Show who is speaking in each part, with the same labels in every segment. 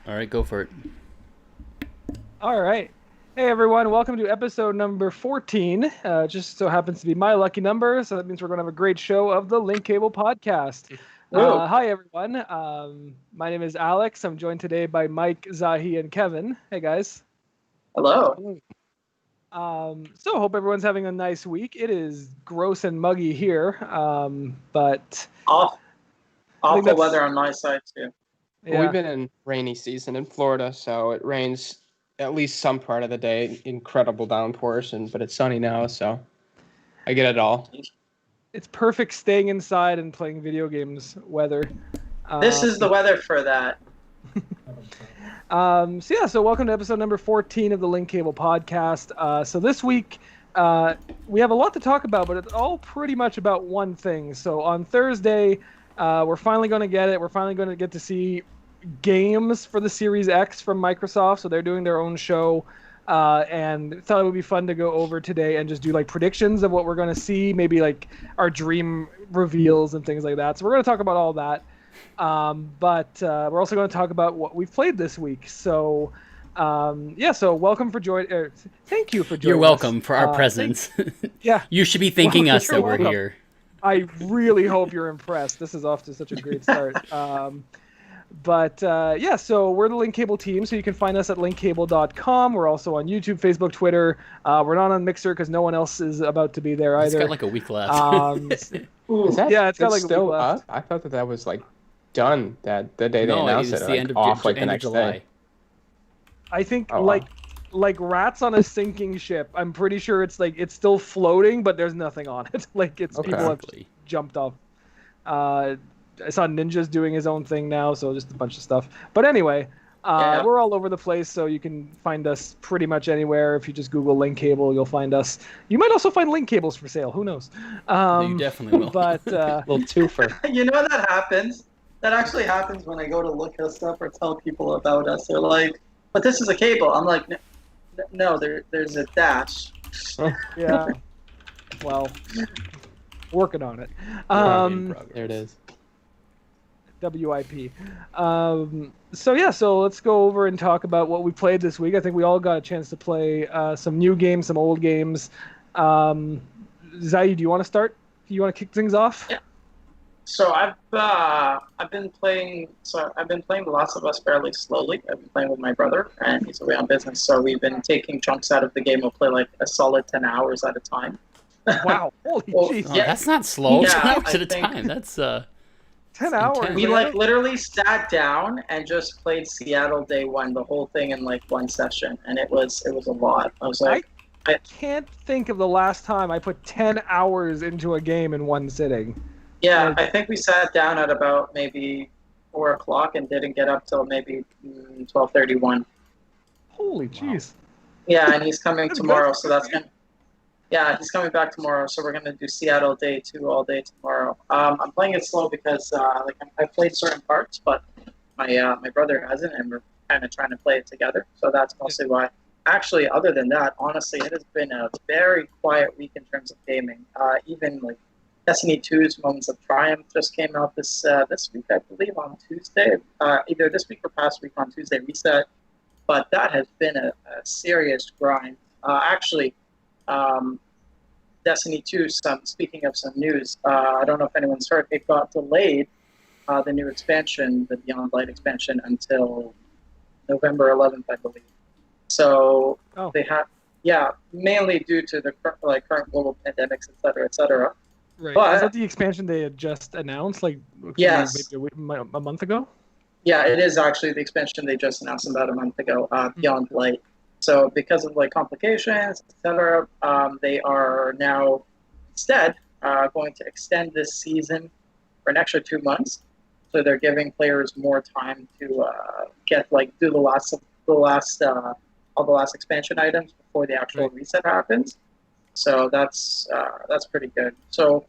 Speaker 1: All right, go for it.
Speaker 2: All right. Hey, everyone. Welcome to episode number 14. Just so happens to be my lucky number. So that means we're going to have a great show of the Link Cable podcast.
Speaker 3: Whoa.
Speaker 2: Hi, everyone. My name is Alex. I'm joined today by Mike, Zahi, and Kevin. Hey, guys.
Speaker 3: Hello.
Speaker 2: So hope everyone's having a nice week. It is gross and muggy here. But
Speaker 3: Awful
Speaker 2: that's-
Speaker 3: weather on my side too.
Speaker 2: yeah.
Speaker 4: We've been in rainy season in Florida, so it rains at least some part of the day. Incredible downpours, but it's sunny now, so I get it all.
Speaker 2: It's perfect staying inside and playing video games weather.
Speaker 3: This is the weather for that.
Speaker 2: So welcome to episode number 14 of the Link Cable podcast. So this week, we have a lot to talk about, but it's all pretty much about one thing. So on Thursday, we're finally going to get it. We're finally going to get to see games for the Series X from Microsoft. So they're doing their own show, and thought it would be fun to go over today and just do like predictions of what we're going to see, maybe like our dream reveals and things like that. So we're going to talk about all that. But we're also going to talk about what we've played this week. So, so welcome for joining. Thank you for joining.
Speaker 1: You're welcome
Speaker 2: us.
Speaker 1: for our presence.
Speaker 2: Yeah.
Speaker 1: You should be thanking
Speaker 2: Well,
Speaker 1: us
Speaker 2: you're
Speaker 1: that we're
Speaker 2: welcome.
Speaker 1: here.
Speaker 2: I really hope you're impressed. This is off to such a great start. So we're the Link Cable team, so you can find us at linkcable.com. We're also on YouTube, Facebook, Twitter. We're not on Mixer because no one else is about to be there
Speaker 1: It's
Speaker 2: either.
Speaker 1: got like a week left.
Speaker 4: Is that,
Speaker 2: Yeah, it's got like a
Speaker 4: still
Speaker 2: week left.
Speaker 4: up? I thought that was like done that the day they
Speaker 1: no,
Speaker 4: announced
Speaker 1: it's
Speaker 4: it,
Speaker 1: the
Speaker 4: like,
Speaker 1: end of,
Speaker 4: off like the
Speaker 1: end of
Speaker 4: next
Speaker 1: July.
Speaker 4: day.
Speaker 2: I think
Speaker 4: Oh, wow.
Speaker 2: like rats on a sinking ship. I'm pretty sure it's still floating, but there's nothing on it.
Speaker 4: Okay.
Speaker 2: People have
Speaker 1: Exactly.
Speaker 2: jumped off. I saw Ninja's doing his own thing now, so just a bunch of stuff. But anyway,
Speaker 3: Yeah.
Speaker 2: we're all over the place, so you can find us pretty much anywhere. If you just Google Link Cable, you'll find us. You might also find Link Cables for sale. Who knows?
Speaker 1: You definitely will.
Speaker 2: But
Speaker 4: Little twofer.
Speaker 3: You know that happens? That actually happens when I go to look us up or tell people about us. They're like, "But this is a cable." I'm like, "No, there's a dash."
Speaker 2: yeah, well, working on it.
Speaker 1: In progress.
Speaker 4: There it is.
Speaker 2: WIP. So let's go over and talk about what we played this week. I think we all got a chance to play some new games, some old games. Zaid, do you want to start? Do you want to kick things off?
Speaker 3: Yeah. So I've been playing. So I've been playing The Last of Us fairly slowly. I've been playing with my brother, and he's away on business. So we've been taking chunks out of the game. We'll play like a solid 10 hours at a time.
Speaker 2: Wow, holy
Speaker 3: Well,
Speaker 2: jeez.
Speaker 1: Oh,
Speaker 3: yeah.
Speaker 1: that's not slow.
Speaker 3: Yeah,
Speaker 1: 10 hours
Speaker 3: I
Speaker 1: at a
Speaker 3: think-
Speaker 1: time. That's
Speaker 2: 10 hours.
Speaker 1: intense.
Speaker 3: We
Speaker 2: man.
Speaker 3: like literally sat down and just played Seattle Day One, the whole thing in like one session, and it was a lot. I was like,
Speaker 2: I can't think of the last time I put 10 hours into a game in one sitting.
Speaker 3: yeah, I think we sat down at about maybe 4 o'clock and didn't get up till maybe 12:31.
Speaker 2: Holy jeez.
Speaker 3: Yeah, and he's coming
Speaker 2: That's
Speaker 3: tomorrow,
Speaker 2: good.
Speaker 3: so that's gonna. Yeah, he's coming back tomorrow, so we're gonna do Seattle Day 2 all day tomorrow. I'm playing it slow because I played certain parts, but my brother hasn't, and we're kind of trying to play it together. So that's mostly why. Actually, other than that, honestly, it has been a very quiet week in terms of gaming. Even like Destiny 2's Moments of Triumph just came out this week, I believe, on Tuesday. Either this week or past week on Tuesday reset. But that has been a serious grind. Destiny 2, speaking of some news, I don't know if anyone's heard, it got delayed, the new expansion, the Beyond Light expansion, until November 11th, I believe. So they have, mainly due to the current global pandemics, et cetera, et cetera.
Speaker 2: Right.
Speaker 3: But-
Speaker 2: Is that the expansion they had just announced, like
Speaker 3: Yes.
Speaker 2: maybe a month ago?
Speaker 3: Yeah, it is actually the expansion they just announced about a month ago, Beyond Light. So because of complications, etc., they are now instead going to extend this season for an extra 2 months. So they're giving players more time to do all the last expansion items before the actual reset happens. So that's pretty good. So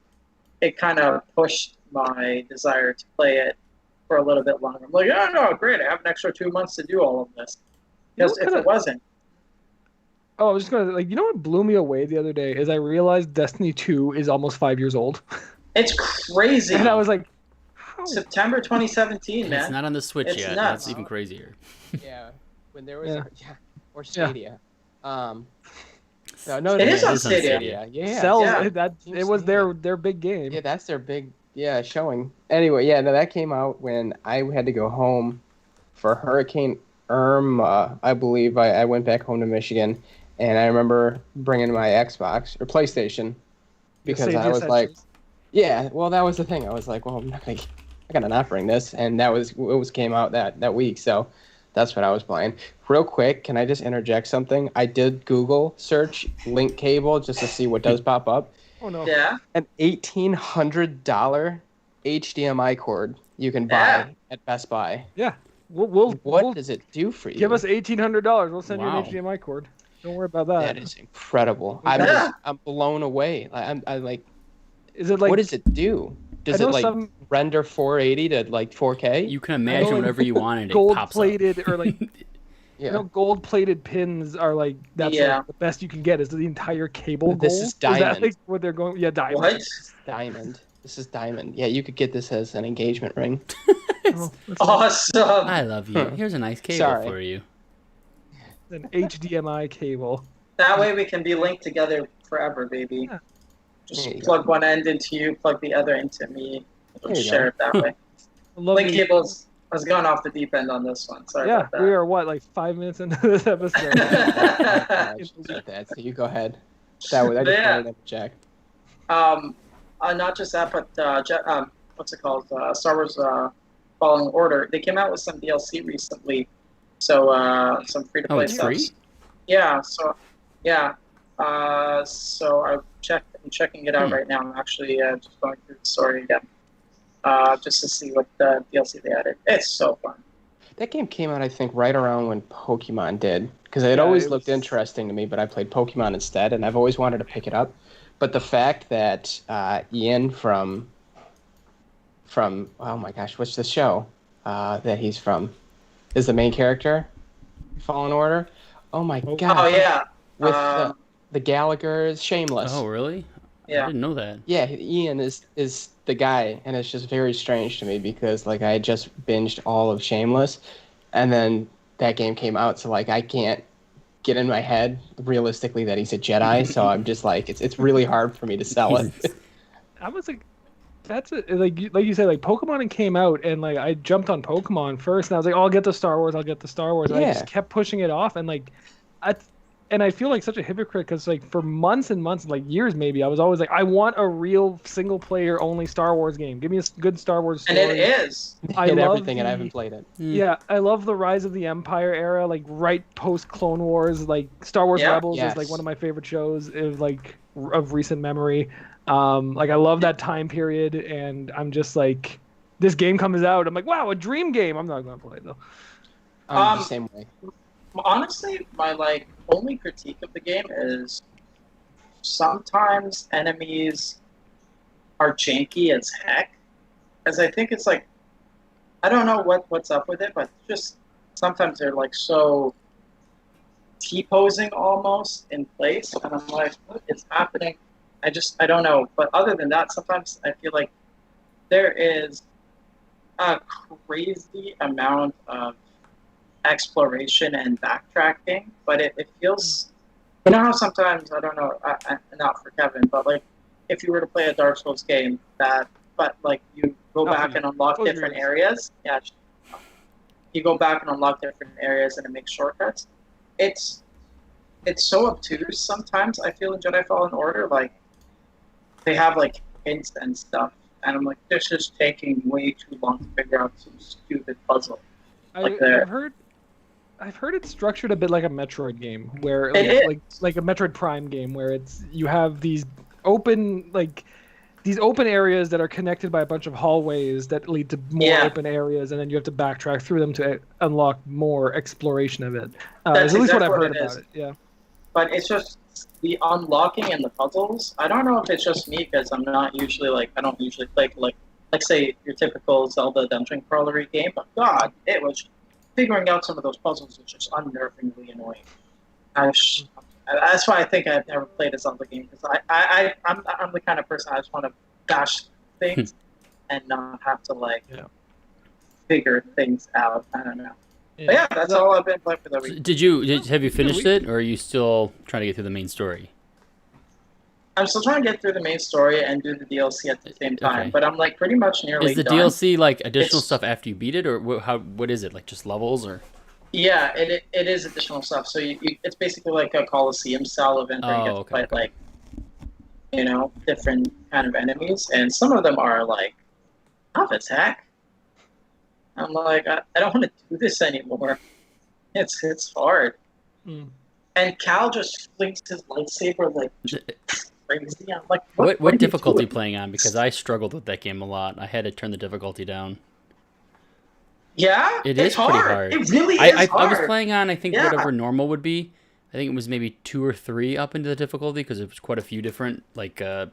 Speaker 3: it kind of pushed my desire to play it for a little bit longer. I'm like, oh no, great! I have an extra 2 months to do all of this. Because if it wasn't,
Speaker 2: Oh, I was just gonna you know what blew me away the other day is I realized Destiny 2 is almost 5 years old.
Speaker 3: it's crazy.
Speaker 2: And I was like,
Speaker 3: September 2017,
Speaker 1: And it's
Speaker 3: man.
Speaker 1: not on the Switch
Speaker 3: It's
Speaker 1: yet.
Speaker 3: nuts.
Speaker 1: That's even crazier.
Speaker 4: Yeah, when there was
Speaker 2: Yeah.
Speaker 4: or Stadia. No,
Speaker 3: It is on
Speaker 1: It's on
Speaker 3: Stadia.
Speaker 1: Stadia.
Speaker 4: Yeah,
Speaker 2: Cell,
Speaker 3: yeah.
Speaker 2: it was their big game.
Speaker 4: yeah, that's their big showing. Anyway, yeah, no, that came out when I had to go home for Hurricane Irma. I believe I went back home to Michigan, and I remember bringing my Xbox or PlayStation because
Speaker 2: Save
Speaker 4: I
Speaker 2: the
Speaker 4: was like,
Speaker 2: essentials.
Speaker 4: yeah, well, that was the thing. I was like, well, I gotta not bring this, and it came out that week, so that's what I was playing. Real quick, can I just interject something? I did Google search link cable just to see what does pop up.
Speaker 2: Oh no.
Speaker 3: Yeah.
Speaker 4: An $1,800 HDMI cord you can buy
Speaker 3: Yeah.
Speaker 4: at Best Buy.
Speaker 2: Yeah. We'll
Speaker 4: What does it do for you?
Speaker 2: give us $1,800. We'll send
Speaker 1: Wow.
Speaker 2: you an HDMI cord. Don't worry about that.
Speaker 4: That is incredible.
Speaker 3: Yeah.
Speaker 4: I'm blown away. I'm like,
Speaker 2: Is it like?
Speaker 4: what does it do? Does
Speaker 2: I know
Speaker 4: it like
Speaker 2: some
Speaker 4: render 480 to like 4K?
Speaker 1: You can imagine
Speaker 2: like,
Speaker 1: whatever you want and it pops up.
Speaker 2: gold-plated or like
Speaker 4: Yeah.
Speaker 2: gold-plated pins are like that's
Speaker 3: Yeah.
Speaker 2: like the best you can get. Is the entire cable
Speaker 4: This
Speaker 2: gold?
Speaker 4: is
Speaker 2: that
Speaker 4: diamond.
Speaker 2: like what they're going? Yeah, diamond.
Speaker 3: What?
Speaker 4: Diamond. This is diamond. Yeah, you could get this as an engagement ring.
Speaker 2: Oh, that's
Speaker 3: Awesome.
Speaker 1: I love you. Here's a nice cable
Speaker 4: Sorry.
Speaker 1: for you.
Speaker 2: an HDMI cable.
Speaker 3: That way we can be linked together forever, baby.
Speaker 2: Yeah.
Speaker 3: Just
Speaker 4: There you
Speaker 3: plug one end into you, plug the other into me. We'll
Speaker 4: There you
Speaker 3: share it that way.
Speaker 2: I love
Speaker 3: Link
Speaker 2: the-
Speaker 3: cables. I was going off the deep end on this one. Sorry
Speaker 2: Yeah,
Speaker 3: about that.
Speaker 2: we are what like 5 minutes into this episode.
Speaker 4: With that, so you go ahead. That was I just
Speaker 3: Yeah.
Speaker 4: wanted to check.
Speaker 3: Not just that, but what's it called? Star Wars Fallen Order. They came out with some DLC recently, so some free to
Speaker 1: Oh,
Speaker 3: play
Speaker 1: it's
Speaker 3: stuff.
Speaker 1: free?
Speaker 3: Yeah. So yeah. So I'm checking it out right now. I'm actually just going through the story again, just to see what DLC they added. It's so fun.
Speaker 4: That game came out, I think, right around when Pokemon did, because it
Speaker 2: Yeah,
Speaker 4: always
Speaker 2: it
Speaker 4: looked
Speaker 2: was-
Speaker 4: interesting to me. But I played Pokemon instead, and I've always wanted to pick it up. But the fact that Ian from oh my gosh, what's the show that he's from is the main character, Fallen Order. Oh my god!
Speaker 3: Oh yeah.
Speaker 4: With the Gallagher's Shameless.
Speaker 1: Oh, really? I
Speaker 3: Yeah.
Speaker 1: didn't know that.
Speaker 4: Yeah, Ian is the guy, and it's just very strange to me because like I had just binged all of Shameless, and then that game came out, so like I can't get in my head realistically that he's a Jedi, so I'm just like it's really hard for me to sell it.
Speaker 2: I was like, that's it. Like you said, like Pokemon came out, and like I jumped on Pokemon first, and I was like, oh, I'll get the Star Wars, and I
Speaker 4: Yeah.
Speaker 2: just kept pushing it off, and like, I feel like such a hypocrite because like for months and months, like years maybe, I was always like, I want a real single player only Star Wars game. Give me a good Star Wars story.
Speaker 3: And it is.
Speaker 2: I
Speaker 4: and
Speaker 2: love
Speaker 4: everything, and I
Speaker 2: the-
Speaker 4: haven't played it.
Speaker 2: Yeah, I love the Rise of the Empire era, like right post Clone Wars, like Star Wars
Speaker 3: Yeah.
Speaker 2: Rebels is like
Speaker 4: Yes.
Speaker 2: one of my favorite shows of recent memory. Like I love that time period, and I'm just like, this game comes out, I'm like, wow, a dream game. I'm not gonna play it though.
Speaker 4: I'm the same way.
Speaker 3: Honestly, my only critique of the game is sometimes enemies are janky as heck. As I think it's like, I don't know what's up with it, but just sometimes they're like so T-posing almost in place, and I'm like, what is happening? I don't know. But other than that, sometimes I feel like there is a crazy amount of exploration and backtracking, but it feels, you know how sometimes, I don't know, not for Kevin, but like if you were to play a Dark Souls game but like you go
Speaker 2: Not for
Speaker 3: back
Speaker 2: me.
Speaker 3: and unlock
Speaker 2: Close your
Speaker 3: different
Speaker 2: ears.
Speaker 3: areas, yeah, you go back and unlock different areas and it makes shortcuts. It's so obtuse sometimes, I feel, in Jedi Fallen Order. Like they have like hints and stuff, and I'm like, this is taking way too long to figure out some stupid puzzle. Like
Speaker 2: I've heard it's structured a bit like a Metroid game, where
Speaker 3: It is.
Speaker 2: like a Metroid Prime game, where you have these open areas that are connected by a bunch of hallways that lead to more
Speaker 3: Yeah.
Speaker 2: open areas, and then you have to backtrack through them to unlock more exploration of it.
Speaker 3: That's
Speaker 2: At least what
Speaker 3: exactly
Speaker 2: I've
Speaker 3: what
Speaker 2: heard
Speaker 3: it
Speaker 2: about
Speaker 3: is.
Speaker 2: it. Yeah.
Speaker 3: But it's just the unlocking and the puzzles. I don't know if it's just me because I'm not usually I don't usually play like say your typical Zelda dungeon crawlery game. But God, it was figuring out some of those puzzles was just unnervingly annoying. That's why I think I've never played a Zelda game because I'm the kind of person I just want to bash things. and not have to like
Speaker 2: Yeah.
Speaker 3: figure things out. I don't know.
Speaker 2: Yeah.
Speaker 3: But yeah, that's all I've been playing for the
Speaker 1: So
Speaker 3: week.
Speaker 1: have you finished it, or are you still trying to get through the main story?
Speaker 3: I'm still trying to get through the main story and do the DLC at the same time,
Speaker 1: Okay.
Speaker 3: but I'm like pretty much nearly
Speaker 1: Is the
Speaker 3: done.
Speaker 1: DLC like additional
Speaker 3: It's-
Speaker 1: stuff after you beat it, or what is it? Like just levels, or?
Speaker 3: Yeah, it is additional stuff. So it's basically like a Coliseum style event where you get to fight like, different kind of enemies, and some of them are like, off attack. I'm like, I don't want to do this anymore. It's hard.
Speaker 2: Mm.
Speaker 3: And Cal just flings his lightsaber like crazy. I'm like,
Speaker 1: What
Speaker 3: are you
Speaker 1: difficulty
Speaker 3: doing?
Speaker 1: playing on? Because I struggled with that game a lot. I had to turn the difficulty down.
Speaker 3: Yeah,
Speaker 1: It
Speaker 3: it's
Speaker 1: is pretty hard.
Speaker 3: It really is
Speaker 1: I
Speaker 3: hard.
Speaker 1: was playing on, I think,
Speaker 3: Yeah.
Speaker 1: whatever normal would be. I think it was maybe 2 or 3 up into the difficulty because there was quite a few different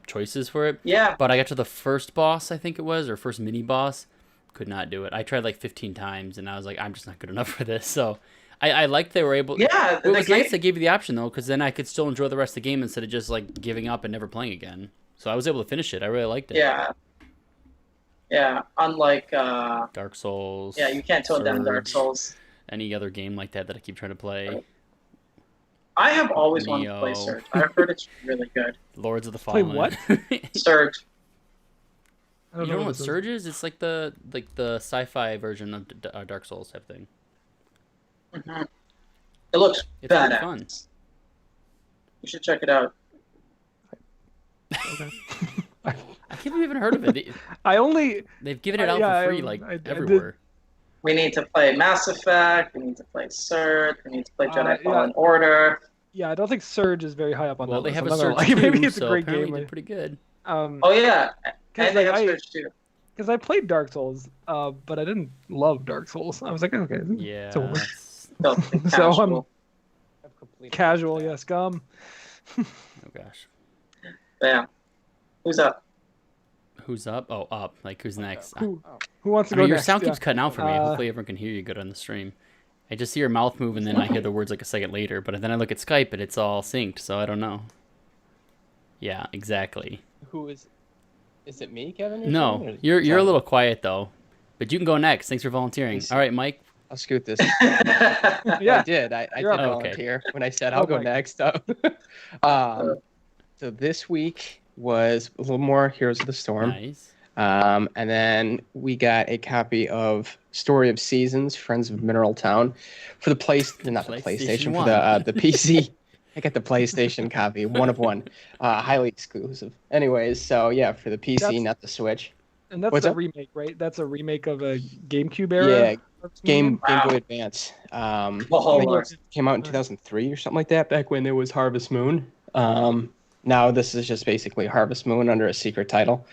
Speaker 1: choices for it.
Speaker 3: Yeah,
Speaker 1: But I got to the first boss, I think it was, or first mini boss. Could not do it. I tried like 15 times, and I was like, I'm just not good enough for this. So I liked they were able.
Speaker 3: yeah.
Speaker 1: It was nice they gave you the option though, because then I could still enjoy the rest of the game instead of just like giving up and never playing again. So I was able to finish it. I really liked it.
Speaker 3: Yeah, yeah. Unlike
Speaker 1: Dark Souls.
Speaker 3: yeah, you can't tone down Dark
Speaker 1: Surge,
Speaker 3: Souls.
Speaker 1: Any other game like that I keep trying to play.
Speaker 3: I have always wanted to play
Speaker 1: Neo.
Speaker 3: Surge. I've heard it's really good.
Speaker 1: Lords of the
Speaker 2: Play
Speaker 1: Fallen.
Speaker 2: what?
Speaker 3: Surge.
Speaker 2: I
Speaker 1: You don't know what
Speaker 2: this is.
Speaker 1: Surge is? It's like the sci-fi version of Dark Souls type thing.
Speaker 3: Hmm. It looks
Speaker 1: It's really
Speaker 3: badass.
Speaker 1: fun.
Speaker 3: You should check it out.
Speaker 2: Okay.
Speaker 1: I can't believe you haven't heard of it.
Speaker 2: I only
Speaker 1: They've given it out
Speaker 2: Yeah,
Speaker 1: for free
Speaker 2: I did.
Speaker 1: everywhere.
Speaker 3: We need to play Mass Effect. We need to play Surge. We need to play Jedi
Speaker 2: yeah.
Speaker 3: Fallen Order.
Speaker 2: I don't think Surge is very high up on
Speaker 1: Well,
Speaker 2: that
Speaker 1: they have
Speaker 2: list.
Speaker 1: a
Speaker 2: I'm not
Speaker 1: Surge
Speaker 2: gonna lie.
Speaker 1: 2,
Speaker 2: Maybe it's a
Speaker 1: so
Speaker 2: great
Speaker 1: apparently
Speaker 2: game.
Speaker 1: did pretty good.
Speaker 3: Oh yeah, and they have
Speaker 2: I
Speaker 3: Surge too.
Speaker 2: because I played Dark Souls, but I didn't love Dark Souls. I was like, okay,
Speaker 1: Yeah.
Speaker 2: so
Speaker 3: Filthy
Speaker 2: So,
Speaker 3: casual.
Speaker 4: I've completed
Speaker 2: casual, yeah, scum.
Speaker 1: Oh gosh.
Speaker 3: Yeah. Who's up?
Speaker 1: Who's up? Oh, up. Like who's next?
Speaker 2: Who wants to
Speaker 1: I
Speaker 2: go
Speaker 1: mean, your
Speaker 2: next?
Speaker 1: sound
Speaker 2: Yeah.
Speaker 1: keeps cutting out for me.
Speaker 2: Uh,
Speaker 1: Hopefully everyone can hear you good on the stream. I just see your mouth move and then I hear the words like a second later, but then I look at Skype and it's all synced, so I don't know. Yeah, exactly.
Speaker 4: Who is it me, Kevin? You're
Speaker 1: No,
Speaker 4: saying, or-
Speaker 1: you're a
Speaker 4: Sorry.
Speaker 1: little quiet though. But you can go next. Thanks for volunteering.
Speaker 4: Please.
Speaker 1: All right, Mike.
Speaker 4: I'll scoot this.
Speaker 2: Yeah.
Speaker 4: I did. I
Speaker 2: You're
Speaker 4: did
Speaker 2: up.
Speaker 1: Okay.
Speaker 4: volunteer when I said
Speaker 2: Oh
Speaker 4: I'll go
Speaker 2: my-
Speaker 4: next. So this week was a little more Heroes of the Storm.
Speaker 1: Nice.
Speaker 4: And then we got a copy of Story of Seasons, Friends of Mineral Town, for the not the PlayStation, for the PC. I got the PlayStation copy, one of one, highly exclusive. Anyways, so yeah, for the PC,
Speaker 2: That's-
Speaker 4: not the Switch.
Speaker 2: And that's
Speaker 4: What's
Speaker 2: a
Speaker 4: up?
Speaker 2: remake, right? That's a remake of a GameCube era.
Speaker 4: Yeah, Game
Speaker 3: Wow.
Speaker 4: Boy Advance. I
Speaker 3: Oh,
Speaker 4: think
Speaker 3: Lord.
Speaker 4: it came out in 2003 or something like that, back when there was Harvest Moon. Now this is just basically Harvest Moon under a secret title.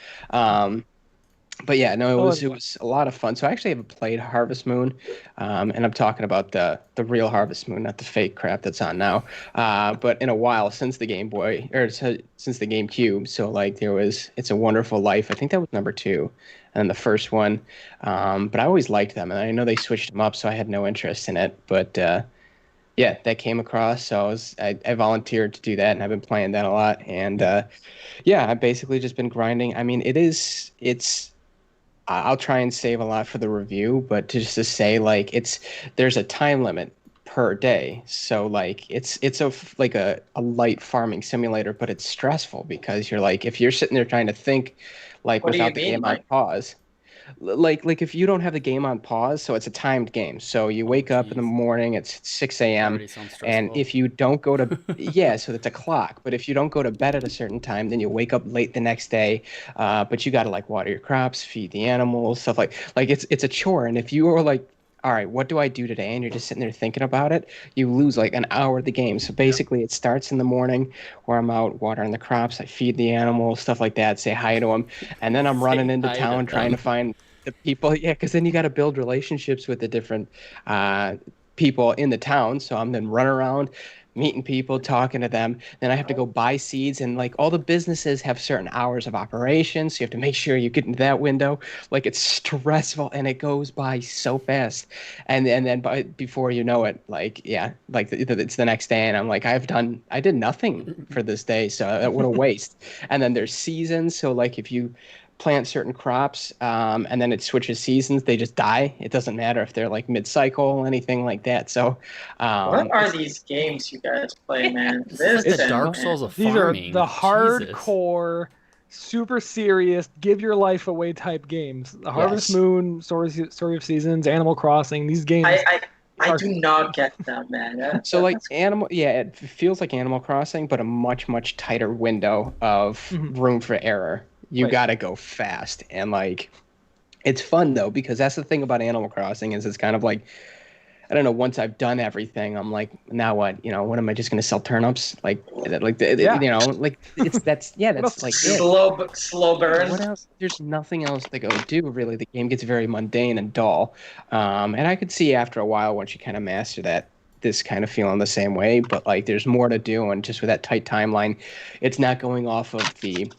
Speaker 4: But yeah, no, it was a lot of fun. So I actually haven't played Harvest Moon, and I'm talking about the real Harvest Moon, not the fake crap that's on now. But in a while since the Game Boy or since the GameCube, so like there was It's a Wonderful Life. I think that was number 2, and the first one. But I always liked them, and I know they switched them up, so I had no interest in it. But yeah, that came across, so I volunteered to do that, and I've been playing that a lot. And yeah, I've basically just been grinding. I mean, it's. I'll try and save a lot for the review, but just to say, like, there's a time limit per day, so like it's a light farming simulator, but it's stressful because you're like, if you're sitting there trying to think, like,
Speaker 3: What do you
Speaker 4: without the
Speaker 3: mean,
Speaker 4: game on
Speaker 3: Mike?
Speaker 4: pause. Like if you don't have the game on pause, so it's a timed game. So you wake up in the
Speaker 1: geez.
Speaker 4: morning, it's 6 a.m.
Speaker 1: Already sounds
Speaker 4: And
Speaker 1: stressful.
Speaker 4: if you don't go to yeah, so it's a clock. But if you don't go to bed at a certain time, then you wake up late the next day. But you got to like water your crops, feed the animals, stuff like it's a chore. And if you are like, all right, what do I do today? And you're just sitting there thinking about it, you lose like an hour of the game. So basically, it starts in the morning where I'm out watering the crops, I feed the animals, stuff like that, say hi to them, and then I'm running into
Speaker 1: hi to
Speaker 4: town trying to
Speaker 1: them.
Speaker 4: find the people. Yeah, because then you got to build relationships with the different people in the town. So I'm then running around, meeting people, talking to them. Then I have to go buy seeds, and like all the businesses have certain hours of operation, so you have to make sure you get into that window. Like it's stressful, and it goes by so fast. And then before you know it, like yeah, like it's the next day, and I'm like, I did nothing for this day, so what a waste. And then there's seasons, so like if you plant certain crops, and then it switches seasons. They just die. It doesn't matter if they're like mid-cycle, anything like that. So,
Speaker 3: What are these games you guys play, man?
Speaker 1: This is like the
Speaker 3: Listen,
Speaker 1: Dark
Speaker 3: man.
Speaker 1: Souls of
Speaker 2: These are
Speaker 1: farming.
Speaker 2: the
Speaker 1: Jesus.
Speaker 2: hardcore, super serious, give your life away type games. The Harvest
Speaker 4: Yes.
Speaker 2: Moon, Story of Seasons, Animal Crossing. These games.
Speaker 3: I do not get them, man.
Speaker 4: So like it feels like Animal Crossing, but a much, much tighter window of
Speaker 2: Mhm.
Speaker 4: room for error. You
Speaker 2: Right.
Speaker 4: gotta go fast, and like, it's fun though, because that's the thing about Animal Crossing is it's kind of like, I don't know, once I've done everything, I'm like, now what? You know, what am I just gonna sell turnips? Like
Speaker 2: Yeah.
Speaker 4: you know, like that's
Speaker 2: else?
Speaker 4: like it.
Speaker 3: Slow burn.
Speaker 4: What else? There's nothing else to go do, really. The game gets very mundane and dull. And I could see after a while, once you kind of master that, this kind of feeling the same way. But like, there's more to do, and just with that tight timeline, it's not going off of the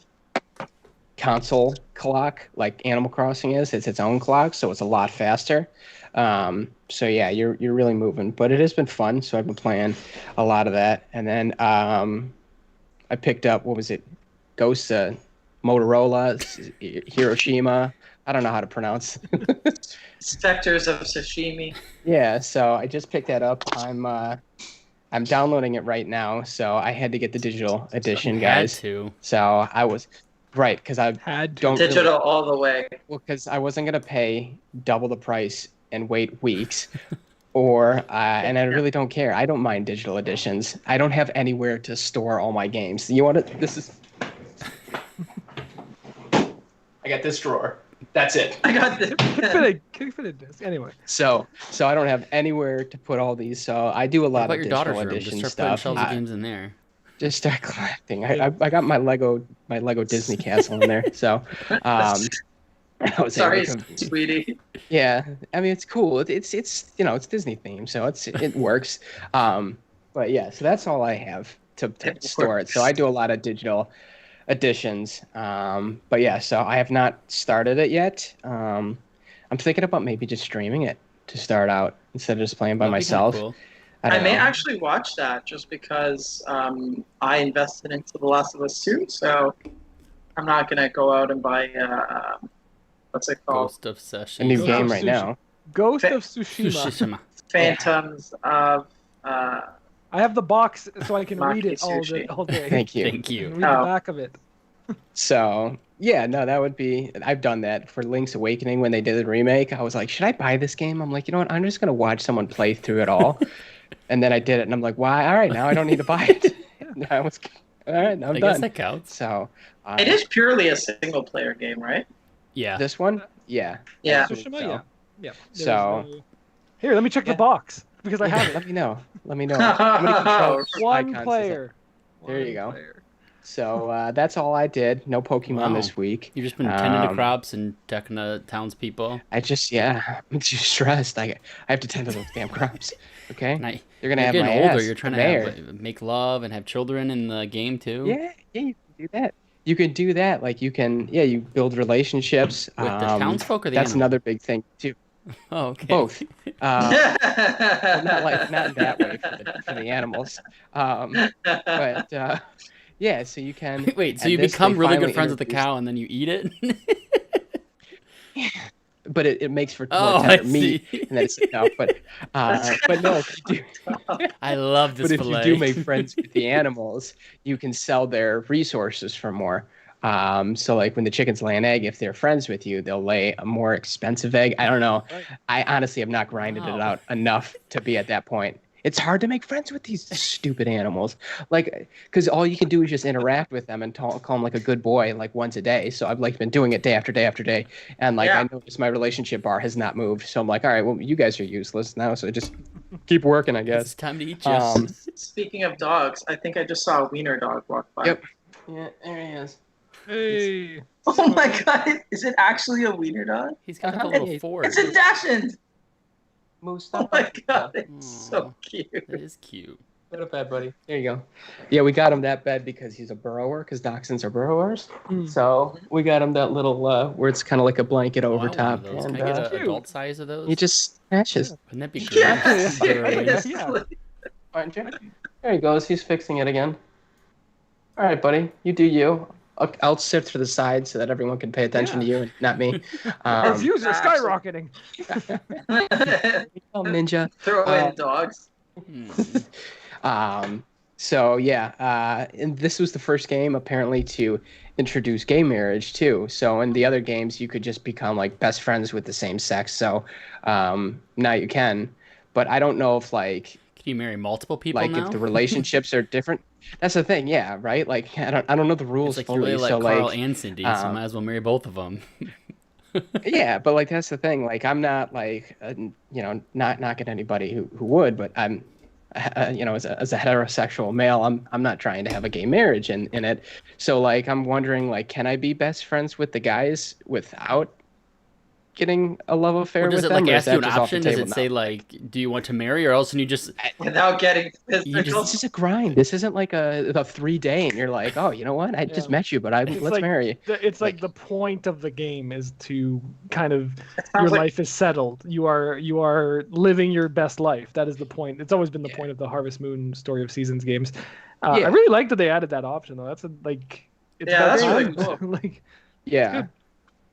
Speaker 4: console clock like Animal Crossing is. It's its own clock, so it's a lot faster. So yeah, you're really moving. But it has been fun. So I've been playing a lot of that, and then I picked up, what was it? Ghost Motorola, Hiroshima. I don't know how to pronounce.
Speaker 3: Spectres of Sashimi.
Speaker 4: Yeah, so I just picked that up. I'm downloading it right now, so I had to get the digital edition,
Speaker 1: Had
Speaker 4: guys.
Speaker 1: to.
Speaker 4: So I was right, because I
Speaker 2: Had to.
Speaker 4: don't
Speaker 3: Digital all the way.
Speaker 4: well, because I wasn't gonna pay double the price and wait weeks, or and I really don't care. I don't mind digital editions. I don't have anywhere to store all my games. You want to? This is. I got this drawer. That's it.
Speaker 3: I got this.
Speaker 2: Could fit a disc. Anyway.
Speaker 4: So I don't have anywhere to put all these. So I do a
Speaker 1: What
Speaker 4: lot
Speaker 1: about
Speaker 4: of
Speaker 1: your daughter's
Speaker 4: digital
Speaker 1: room? Just
Speaker 4: edition
Speaker 1: start putting
Speaker 4: stuff.
Speaker 1: shelves of games in there.
Speaker 4: Just start collecting. I got my Lego Disney castle in there. So I was
Speaker 3: Sorry,
Speaker 4: able to,
Speaker 3: sweetie.
Speaker 4: yeah. I mean, it's cool. It's it's Disney themed, so it works. But yeah, so that's all I have to store it. So I do a lot of digital editions. But yeah, so I have not started it yet. I'm thinking about maybe just streaming it to start out instead of just playing by
Speaker 1: That'd be kinda
Speaker 4: myself.
Speaker 1: cool.
Speaker 3: I
Speaker 4: don't
Speaker 3: may
Speaker 4: know.
Speaker 3: actually watch that just because I invested into The Last of Us 2, so I'm not gonna go out and buy what's it called?
Speaker 1: Ghost of Tsushima.
Speaker 4: A new
Speaker 2: Ghost
Speaker 4: game
Speaker 2: of
Speaker 4: right
Speaker 2: Tsushi-
Speaker 4: now.
Speaker 2: Ghost
Speaker 3: Fa-
Speaker 2: of Tsushima.
Speaker 1: Tsushima.
Speaker 3: Phantoms of
Speaker 2: I have the box so I can read it all
Speaker 3: Maki
Speaker 2: day.
Speaker 4: Thank you.
Speaker 1: Thank
Speaker 2: I
Speaker 1: you.
Speaker 2: can read the back of it.
Speaker 4: So yeah, no, that would be. I've done that for Link's Awakening when they did the remake. I was like, should I buy this game? I'm like, you know what? I'm just gonna watch someone play through it all, and then I did it, and I'm like, why? All right, now I don't need to buy it. I was all right. I'm
Speaker 1: I
Speaker 4: done.
Speaker 1: guess that counts.
Speaker 4: So
Speaker 3: it is purely a single player game, right?
Speaker 1: Yeah.
Speaker 4: this one, yeah,
Speaker 3: Yeah.
Speaker 2: Tsushima,
Speaker 4: So,
Speaker 2: yeah. Yeah. There's
Speaker 4: So-
Speaker 2: no- Here, let me check
Speaker 4: Yeah.
Speaker 2: the box because I have it.
Speaker 4: Let me know. Let me know. How many controllers,
Speaker 2: One
Speaker 4: icons is it?
Speaker 2: player.
Speaker 4: There you
Speaker 2: One
Speaker 4: go.
Speaker 2: player.
Speaker 4: So that's all I did. No Pokemon
Speaker 1: Wow.
Speaker 4: this week.
Speaker 1: You've just been tending to
Speaker 4: Um,
Speaker 1: crops and talking to townspeople.
Speaker 4: I'm just stressed. I have to tend to those damn crops. Okay,
Speaker 1: And I,
Speaker 4: you're gonna
Speaker 1: you're
Speaker 4: have
Speaker 1: getting
Speaker 4: my
Speaker 1: older.
Speaker 4: ass.
Speaker 1: You're trying
Speaker 4: I'm
Speaker 1: to
Speaker 4: there.
Speaker 1: make love and have children in the game too.
Speaker 4: Yeah, you can do that. You can do that. Like you build relationships.
Speaker 1: With the townsfolk or the
Speaker 4: That's
Speaker 1: animals?
Speaker 4: another big thing too.
Speaker 1: Oh, okay.
Speaker 4: Both. Well, not in that way for the animals. But yeah, so you can.
Speaker 1: Wait, so
Speaker 4: and
Speaker 1: you
Speaker 4: this,
Speaker 1: become
Speaker 4: they
Speaker 1: really
Speaker 4: finally
Speaker 1: good friends with the
Speaker 4: introduced-
Speaker 1: cow and then you eat it?
Speaker 4: But it makes for more
Speaker 1: Oh, I
Speaker 4: tender meat,
Speaker 1: see.
Speaker 4: and then it's no. But no, if you do,
Speaker 1: I love this
Speaker 4: but if
Speaker 1: fillet.
Speaker 4: you do make friends with the animals, you can sell their resources for more. So like when the chickens lay an egg, if they're friends with you, they'll lay a more expensive egg. I don't know.
Speaker 2: Right.
Speaker 4: I honestly have not grinded it
Speaker 1: Wow.
Speaker 4: out enough to be at that point. It's hard to make friends with these stupid animals, like because all you can do is just interact with them and call them like a good boy, like once a day. So I've like been doing it day after day after day, and like
Speaker 3: Yeah.
Speaker 4: I noticed my relationship bar has not moved. So I'm like, all right, well you guys are useless now, so just keep working, I
Speaker 1: It's
Speaker 4: guess.
Speaker 1: time to eat you.
Speaker 3: Speaking of dogs, I think I just saw a wiener dog walk by.
Speaker 4: Yep. Yeah, there he is.
Speaker 2: Hey.
Speaker 3: Oh my god, is it actually a wiener dog?
Speaker 1: He's got like a
Speaker 4: Hey,
Speaker 1: little Ford.
Speaker 3: It's a Dachshund!
Speaker 4: Moose,
Speaker 3: Oh
Speaker 4: stop.
Speaker 3: my god, it's
Speaker 1: Aw.
Speaker 3: so cute.
Speaker 1: That is cute.
Speaker 4: Go to bed, buddy. There you go. Yeah, we got him that bed because he's a burrower, because dachshunds are burrowers.
Speaker 2: Mm.
Speaker 4: So we got him that little where it's kind of like a blanket
Speaker 1: Oh, I
Speaker 4: over
Speaker 1: want one
Speaker 4: top,
Speaker 1: of those.
Speaker 4: and
Speaker 1: Can I get an
Speaker 2: Cute.
Speaker 1: adult size of those?
Speaker 4: he just snatches.
Speaker 1: Wouldn't that be great?
Speaker 3: Yes,
Speaker 1: Burrowing.
Speaker 3: seriously.
Speaker 4: Aren't you? There he goes. He's fixing it again. All right, buddy. You do you. I'll sit to the side so that everyone can pay attention to you and not me.
Speaker 2: Our
Speaker 4: Um,
Speaker 2: views are
Speaker 3: actually-
Speaker 2: skyrocketing.
Speaker 4: Ninja.
Speaker 3: Throw away the dogs.
Speaker 4: So yeah, and this was the first game apparently to introduce gay marriage too. So in the other games, you could just become like best friends with the same sex. So now you can, but I don't know if
Speaker 1: Can you marry multiple people
Speaker 4: like
Speaker 1: now?
Speaker 4: if the relationships are different. That's the thing, yeah, right? Like I don't know the rules
Speaker 1: It's like you
Speaker 4: fully.
Speaker 1: really like
Speaker 4: So
Speaker 1: Carl
Speaker 4: like
Speaker 1: and Cindy, so might as well marry both of them.
Speaker 4: yeah, but like that's the thing. Like I'm not like not knocking anybody who would, but I'm as a heterosexual male, I'm not trying to have a gay marriage in it. So like I'm wondering like can I be best friends with the guys without getting a love affair
Speaker 1: Or does
Speaker 4: with
Speaker 1: it
Speaker 4: them?
Speaker 1: like
Speaker 4: Or is
Speaker 1: ask you
Speaker 4: that
Speaker 1: an
Speaker 4: just off the
Speaker 1: option? Does
Speaker 4: table
Speaker 1: it
Speaker 4: now?
Speaker 1: say like, do you want to marry, or else can you just
Speaker 3: Without getting
Speaker 1: You
Speaker 3: physical.
Speaker 4: This is a grind. This isn't like a 3 day and you're like, oh, you know what? I just
Speaker 2: Yeah.
Speaker 4: met you, but
Speaker 2: It's
Speaker 4: let's
Speaker 2: like
Speaker 4: marry.
Speaker 2: it's like
Speaker 4: Like-
Speaker 2: the point of the game is to kind of
Speaker 3: It
Speaker 2: your
Speaker 3: sounds like
Speaker 2: life is settled. You are living your best life. That is the point. It's always been the
Speaker 4: Yeah.
Speaker 2: point of the Harvest Moon Story of Seasons games. I
Speaker 4: Yeah.
Speaker 2: really like that they added that option though. It's
Speaker 3: Yeah,
Speaker 2: about
Speaker 3: that's
Speaker 2: time.
Speaker 3: really cool.
Speaker 2: Like
Speaker 4: Yeah.
Speaker 2: good.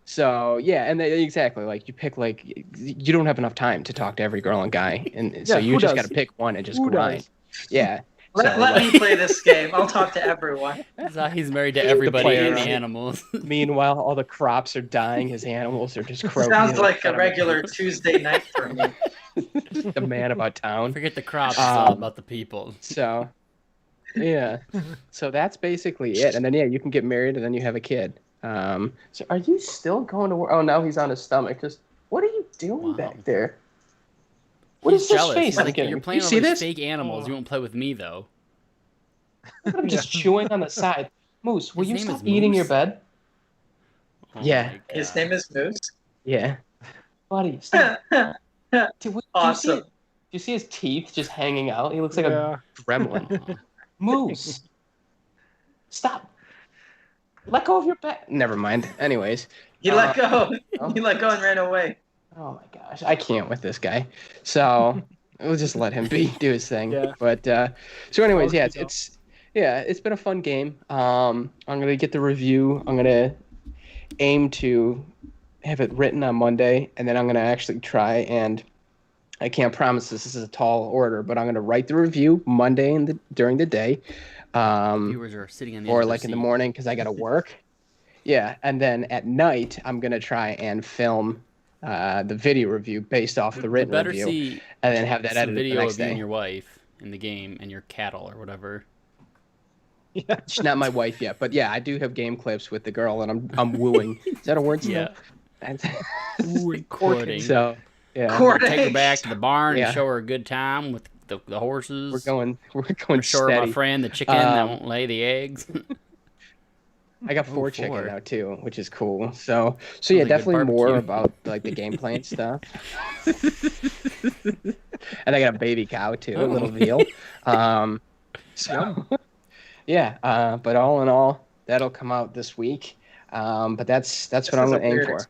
Speaker 4: So yeah, and exactly like you pick like you don't have enough time to talk to every girl and guy, and so
Speaker 2: Yeah,
Speaker 4: you
Speaker 2: who
Speaker 4: just
Speaker 2: does?
Speaker 4: got to pick one and just
Speaker 2: Who
Speaker 4: grind.
Speaker 2: does?
Speaker 4: Yeah.
Speaker 3: let,
Speaker 4: So,
Speaker 3: let
Speaker 4: like,
Speaker 3: me play this game. I'll talk to everyone.
Speaker 1: he's married to everybody
Speaker 4: player,
Speaker 1: and the
Speaker 4: right?
Speaker 1: animals?
Speaker 4: Meanwhile, all the crops are dying. His animals are just croaking.
Speaker 3: Sounds like a
Speaker 4: Kind of
Speaker 3: regular Tuesday night for me.
Speaker 4: the man about town.
Speaker 1: Forget the crops, it's all
Speaker 4: Um,
Speaker 1: about the people.
Speaker 4: So yeah, so that's basically it. And then yeah, you can get married and then you have a kid. So are you still going to work? Oh, now he's on his stomach. Just what are you doing
Speaker 1: Wow.
Speaker 4: back there? What
Speaker 1: He's
Speaker 4: is this
Speaker 1: jealous.
Speaker 4: face?
Speaker 1: He's
Speaker 4: I'm
Speaker 1: like,
Speaker 4: getting?
Speaker 1: you're
Speaker 4: You
Speaker 1: playing all
Speaker 4: see
Speaker 1: these
Speaker 4: this?
Speaker 1: fake animals. You won't play with me though.
Speaker 4: Look at him just chewing on the side. Moose, will
Speaker 1: His
Speaker 4: you
Speaker 1: name
Speaker 4: stop
Speaker 1: is
Speaker 4: eating
Speaker 1: Moose?
Speaker 4: your bed?
Speaker 1: Oh
Speaker 4: Yeah.
Speaker 1: my
Speaker 3: His
Speaker 1: God.
Speaker 3: name is Moose.
Speaker 4: Yeah. Buddy, stop. Do
Speaker 3: Awesome.
Speaker 4: you see his teeth just hanging out? He looks like
Speaker 2: Yeah.
Speaker 4: a gremlin.
Speaker 1: Aw.
Speaker 4: Moose, stop. Let go of your bed. Never mind. Anyways.
Speaker 3: He let go.
Speaker 4: oh.
Speaker 3: He let go and ran away.
Speaker 4: Oh my gosh, I can't with this guy. So we'll just let him do his thing.
Speaker 2: Yeah.
Speaker 4: But so anyways, yeah,
Speaker 2: Sounds good,
Speaker 4: it's been a fun game. I'm gonna get the review. I'm gonna aim to have it written on Monday, and then I'm gonna actually try and I can't promise this is a tall order, but I'm gonna write the review Monday during the day.
Speaker 1: Viewers are sitting on the edge
Speaker 4: Or
Speaker 1: of their
Speaker 4: like in the
Speaker 1: seat.
Speaker 4: morning because I got to work. Yeah, and then at night I'm gonna try and film the video review based off the
Speaker 1: You
Speaker 4: written
Speaker 1: better
Speaker 4: review,
Speaker 1: see
Speaker 4: and then have that
Speaker 1: some
Speaker 4: edited the
Speaker 1: video
Speaker 4: next
Speaker 1: of you and
Speaker 4: day.
Speaker 1: your wife in the game and your cattle or whatever.
Speaker 2: Yeah.
Speaker 4: She's not my wife yet, but yeah, I do have game clips with the girl, and I'm wooing. Is that a word? still?
Speaker 1: Yeah.
Speaker 4: That's-
Speaker 2: Ooh, and
Speaker 1: Courting.
Speaker 4: so yeah,
Speaker 3: Courting.
Speaker 1: Take her back to the barn
Speaker 4: Yeah.
Speaker 1: and show her a good time with the horses.
Speaker 4: we're going
Speaker 1: Show her my
Speaker 4: steady.
Speaker 1: friend the chicken that
Speaker 4: Um,
Speaker 1: won't lay the eggs.
Speaker 4: I got 4
Speaker 1: Ooh,
Speaker 4: chicken
Speaker 1: 4.
Speaker 4: now too, which is cool. So yeah,
Speaker 1: Sounds like good
Speaker 4: definitely more
Speaker 1: barbecue.
Speaker 4: about like the gameplay and stuff. And I got a baby cow too, a little veal. So yeah, but all in all, that'll come out this week. But that's what I'm gonna aim for.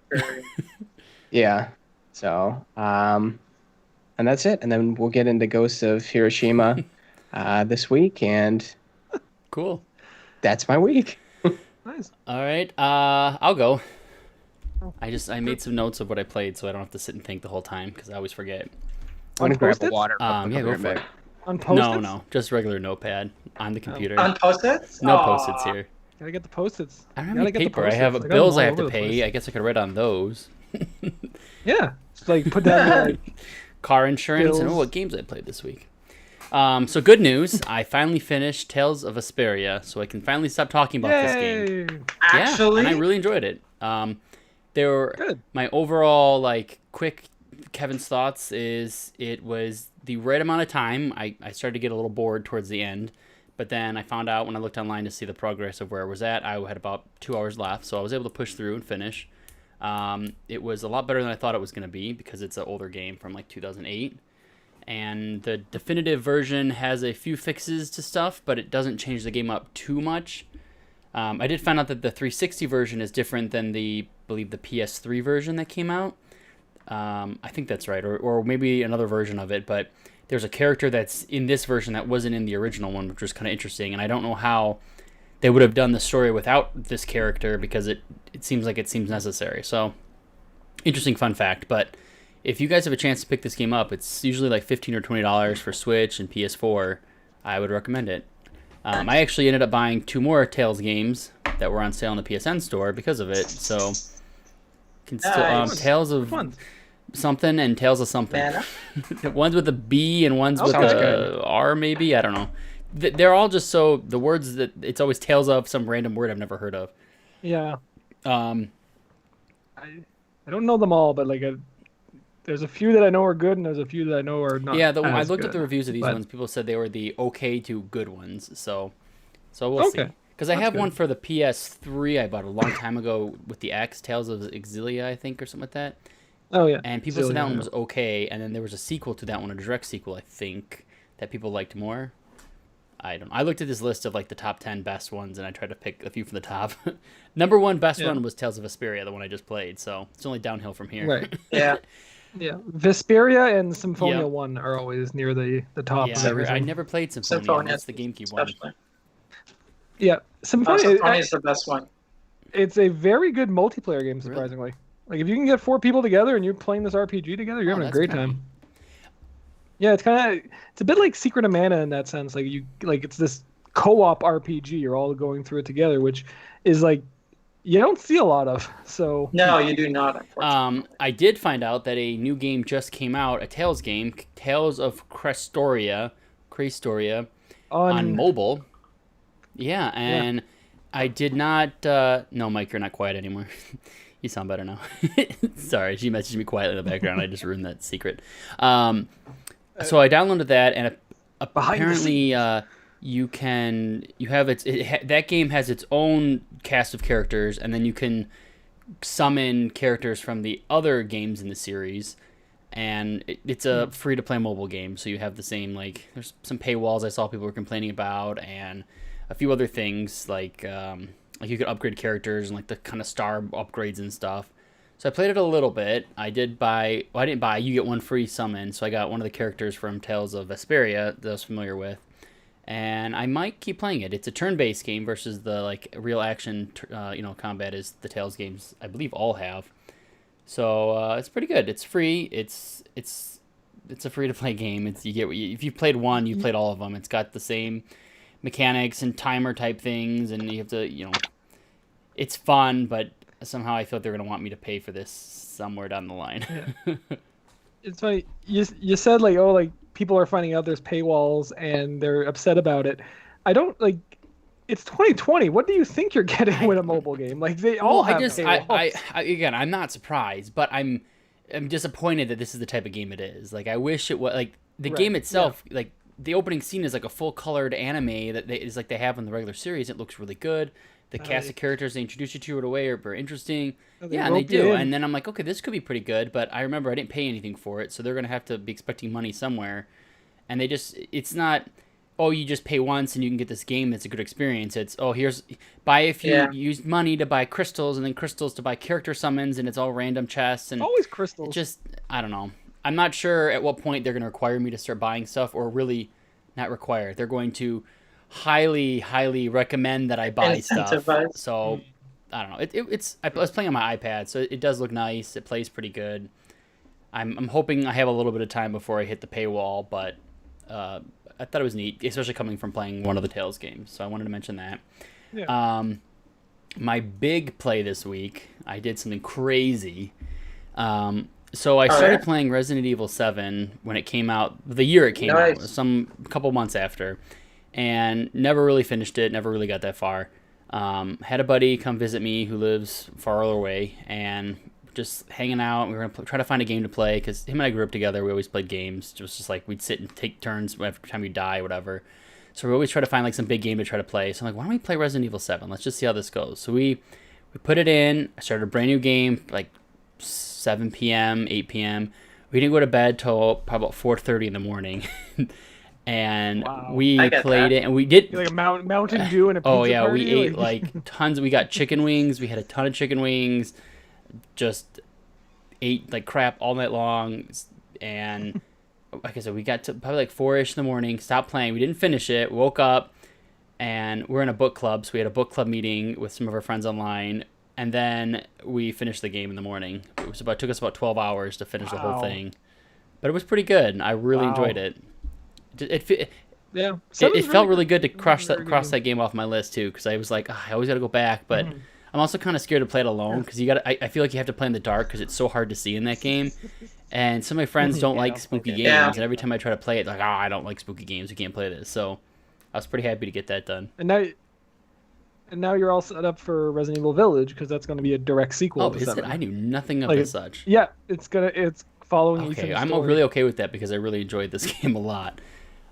Speaker 4: Yeah. So and that's it. And then we'll get into Ghost of Hiroshima this week, and
Speaker 1: Cool.
Speaker 4: that's my week.
Speaker 2: Nice.
Speaker 1: All right. I'll go. I made some notes of what I played, so I don't have to sit and think the whole time because I always forget.
Speaker 4: I'm gonna grab a
Speaker 2: Post-its?
Speaker 4: water.
Speaker 1: Yeah, go for it.
Speaker 2: On post-its?
Speaker 1: No, just regular notepad on the computer.
Speaker 3: On post-its?
Speaker 1: No
Speaker 3: Aw.
Speaker 1: post-its here.
Speaker 2: Gotta get the post-its.
Speaker 1: I don't have
Speaker 2: Gotta
Speaker 1: any
Speaker 2: get the
Speaker 1: paper. I have
Speaker 2: post-its. I got them
Speaker 1: bills I
Speaker 2: all
Speaker 1: have
Speaker 2: over
Speaker 1: to
Speaker 2: the
Speaker 1: pay.
Speaker 2: place.
Speaker 1: I guess I could write on those.
Speaker 2: Yeah. Just like put down like
Speaker 1: Car insurance and
Speaker 2: Bills.
Speaker 1: what games I played this week. So good news. I finally finished Tales of Asperia, so I can finally stop talking about this game.
Speaker 2: yay.
Speaker 3: Actually,
Speaker 1: Yeah, and I really enjoyed it. There were
Speaker 2: Good.
Speaker 1: my overall quick Kevin's thoughts is it was the right amount of time. I started to get a little bored towards the end, but then I found out when I looked online to see the progress of where I was at, I had about 2 hours left, so I was able to push through and finish. It was a lot better than I thought it was going to be because it's an older game from 2008. And the definitive version has a few fixes to stuff, but it doesn't change the game up too much. I did find out that the 360 version is different than I believe the PS3 version that came out. I think that's right, or maybe another version of it, but there's a character that's in this version that wasn't in the original one, which was kind of interesting, and I don't know how they would have done the story without this character because it seems necessary. So, interesting fun fact. But if you guys have a chance to pick this game up, it's usually like $15 or $20 for Switch and PS4. I would recommend it. I actually ended up buying 2 more Tales games that were on sale in the PSN store because of it. So, can still
Speaker 3: Nice.
Speaker 1: Tales of
Speaker 2: Fun.
Speaker 1: something and Tales of something. One's with a B and one's with
Speaker 4: sounds
Speaker 1: a
Speaker 4: good.
Speaker 1: R, maybe. I don't know. They're all just so the words that it's always Tales of some random word I've never heard of.
Speaker 2: Yeah.
Speaker 1: Um,
Speaker 2: I don't know them all, but like there's a few that I know are good, and there's a few that I know are not.
Speaker 1: yeah, I
Speaker 2: as
Speaker 1: looked
Speaker 2: good.
Speaker 1: at the reviews of these
Speaker 2: but-
Speaker 1: ones. People said they were the okay to good ones. So we'll see.
Speaker 2: Okay.
Speaker 1: Because I
Speaker 2: That's
Speaker 1: have
Speaker 2: good.
Speaker 1: one for the PS3 I bought a long time ago with the X, Tales of Exilia, I think, or something like that.
Speaker 2: Oh yeah.
Speaker 1: And people said that
Speaker 2: Zillion,
Speaker 1: one
Speaker 2: yeah.
Speaker 1: was okay, and then there was a sequel to that one, a direct sequel, I think, that people liked more. I looked at this list of like the top 10 best ones, and I tried to pick a few from the top. Number 1 best
Speaker 2: Yeah.
Speaker 1: one was Tales of Vesperia, the one I just played. So it's only downhill from here.
Speaker 2: Right.
Speaker 3: Yeah.
Speaker 2: Yeah. Vesperia and Symphonia
Speaker 1: Yep.
Speaker 2: 1 are always near the top
Speaker 1: Yeah,
Speaker 2: of
Speaker 1: I
Speaker 2: everything.
Speaker 1: never played Symphonia.
Speaker 3: Symphonia,
Speaker 1: That's the GameCube one.
Speaker 3: especially.
Speaker 2: Yeah. Symphonia.
Speaker 3: Symphonia is the best one.
Speaker 2: It's a very good multiplayer game,
Speaker 1: Really?
Speaker 2: surprisingly. Like if you can get 4 people together and you're playing this RPG together, you're
Speaker 1: Oh,
Speaker 2: having a
Speaker 1: that's
Speaker 2: great
Speaker 1: cool.
Speaker 2: time. Yeah, it's a bit like Secret of Mana in that sense. It's this co-op RPG. You're all going through it together, which is like you don't see a lot of. So
Speaker 3: No, you do not, unfortunately.
Speaker 1: I did find out that a new game just came out, a Tales game, Tales of Crestoria, on mobile. Yeah, and I did not. No, Mike, you're not quiet anymore. You sound better now. Sorry, she messaged me quietly in the background. I just ruined that secret. So I downloaded that, and
Speaker 2: Behind the
Speaker 1: apparently that game has its own cast of characters, and then you can summon characters from the other games in the series. And it's a free-to-play mobile game, so you have the same, like, there's some paywalls I saw people were complaining about, and a few other things, like you could upgrade characters and, like, the kind of star upgrades and stuff. So I played it a little bit. I didn't buy, you get one free summon, so I got one of the characters from Tales of Vesperia that I was familiar with. And I might keep playing it. It's a turn-based game versus the, like, real action, combat as the Tales games, I believe, all have. So it's pretty good. It's free. It's a free to play game. If you played one, you played all of them. It's got the same mechanics and timer type things, and you have to it's fun. But somehow I feel like they're gonna want me to pay for this somewhere down the line.
Speaker 2: it's funny. You said like people are finding out there's paywalls and they're upset about it. I don't like. It's 2020. What do you think you're getting with a mobile game? Like they all have paywalls.
Speaker 1: Again, I'm not surprised, but I'm disappointed that this is the type of game it is. Like I wish it was like the
Speaker 2: Right,
Speaker 1: game itself. Like the opening scene is like a full colored anime that is like they have in the regular series. It looks really good. The cast of characters they introduce you to right away are very interesting.
Speaker 2: They
Speaker 1: Yeah, and they
Speaker 2: rope you
Speaker 1: do.
Speaker 2: in.
Speaker 1: And then I'm like, okay, this could be pretty good. But I remember I didn't pay anything for it, so they're gonna have to be expecting money somewhere. And it's not. Oh, you just pay once and you can get this game that's a good experience. It's, buy if you use money to buy crystals and then crystals to buy character summons, and it's all random chests. And
Speaker 2: Always crystals.
Speaker 1: it just, I don't know. I'm not sure at what point they're going to require me to start buying stuff, or really not require. They're going to highly, highly recommend that I buy stuff.
Speaker 3: Incentivize.
Speaker 1: So, I don't know. I was playing on my iPad, so it does look nice. It plays pretty good. I'm hoping I have a little bit of time before I hit the paywall, but I thought it was neat, especially coming from playing one of the Tales games. So I wanted to mention that.
Speaker 2: Yeah.
Speaker 1: My big play this week, I did something crazy. So I started playing Resident Evil 7 when it came out, the year it came out, some couple months after, and never really finished it, never really got that far. Had a buddy come visit me who lives far away, and just hanging out. We were gonna try to find a game to play because him and I grew up together. We always played games. It was just like we'd sit and take turns every time we die, whatever. So we always try to find like some big game to try to play. So I'm like, why don't we play Resident Evil 7? Let's just see how this goes. So we put it in. I started a brand new game like 7 p.m., 8 p.m. We didn't go to bed till probably about 4:30 in the morning. And we played it, and we did
Speaker 2: like a Mountain Dew and a pizza
Speaker 1: oh yeah,
Speaker 2: party?
Speaker 1: we ate like tons. We got chicken wings. We had a ton of chicken wings. Just ate like crap all night long, and like I said, we got to probably like 4-ish in the morning. Stopped playing. We didn't finish it. Woke up, and we're in a book club, so we had a book club meeting with some of our friends online, and then we finished the game in the morning. Took us about 12 hours to finish the whole
Speaker 2: Wow.
Speaker 1: thing, but it was pretty good. I really
Speaker 2: Wow.
Speaker 1: enjoyed it. It
Speaker 2: Yeah.
Speaker 1: it felt really good to cross
Speaker 2: very good
Speaker 1: cross
Speaker 2: game.
Speaker 1: that game off my list too, because I was like, I always got to go back, but
Speaker 2: Mhm.
Speaker 1: I'm also kind of scared to play it alone because I feel like you have to play in the dark because it's so hard to see in that game. And some of my friends don't
Speaker 4: Yeah,
Speaker 1: like spooky
Speaker 4: okay.
Speaker 1: games,
Speaker 3: Yeah.
Speaker 1: and every time I try to play it, like, I don't like spooky games. We can't play this. So I was pretty happy to get that done.
Speaker 2: And now you're all set up for Resident Evil Village because that's going to be a direct sequel.
Speaker 1: Oh,
Speaker 2: to
Speaker 1: is it?
Speaker 2: 7.
Speaker 1: I knew nothing of
Speaker 2: Like,
Speaker 1: as such.
Speaker 2: Yeah, it's following
Speaker 1: Okay,
Speaker 2: Ethan's
Speaker 1: I'm
Speaker 2: story.
Speaker 1: really okay with that because I really enjoyed this game a lot.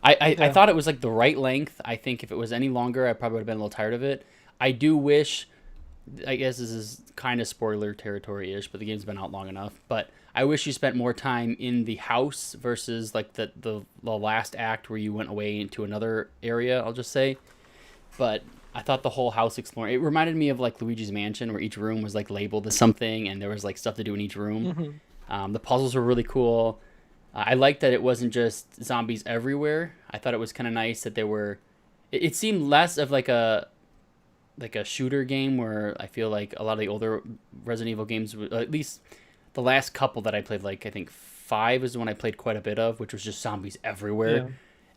Speaker 1: I
Speaker 2: Yeah.
Speaker 1: thought it was like the right length. I think if it was any longer, I probably would have been a little tired of it. I do wish, I guess this is kind of spoiler territory-ish, but the game's been out long enough. But I wish you spent more time in the house versus like the last act where you went away into another area, I'll just say. But I thought the whole house exploring, it reminded me of like Luigi's Mansion where each room was like labeled as something and there was like stuff to do in each room.
Speaker 2: Mhm.
Speaker 1: The puzzles were really cool. I liked that it wasn't just zombies everywhere. I thought it was kind of nice that there were. It seemed less of like a shooter game where I feel like a lot of the older Resident Evil games, at least the last couple that I played, like I think 5 is the one I played quite a bit of, which was just zombies everywhere.
Speaker 2: Yeah.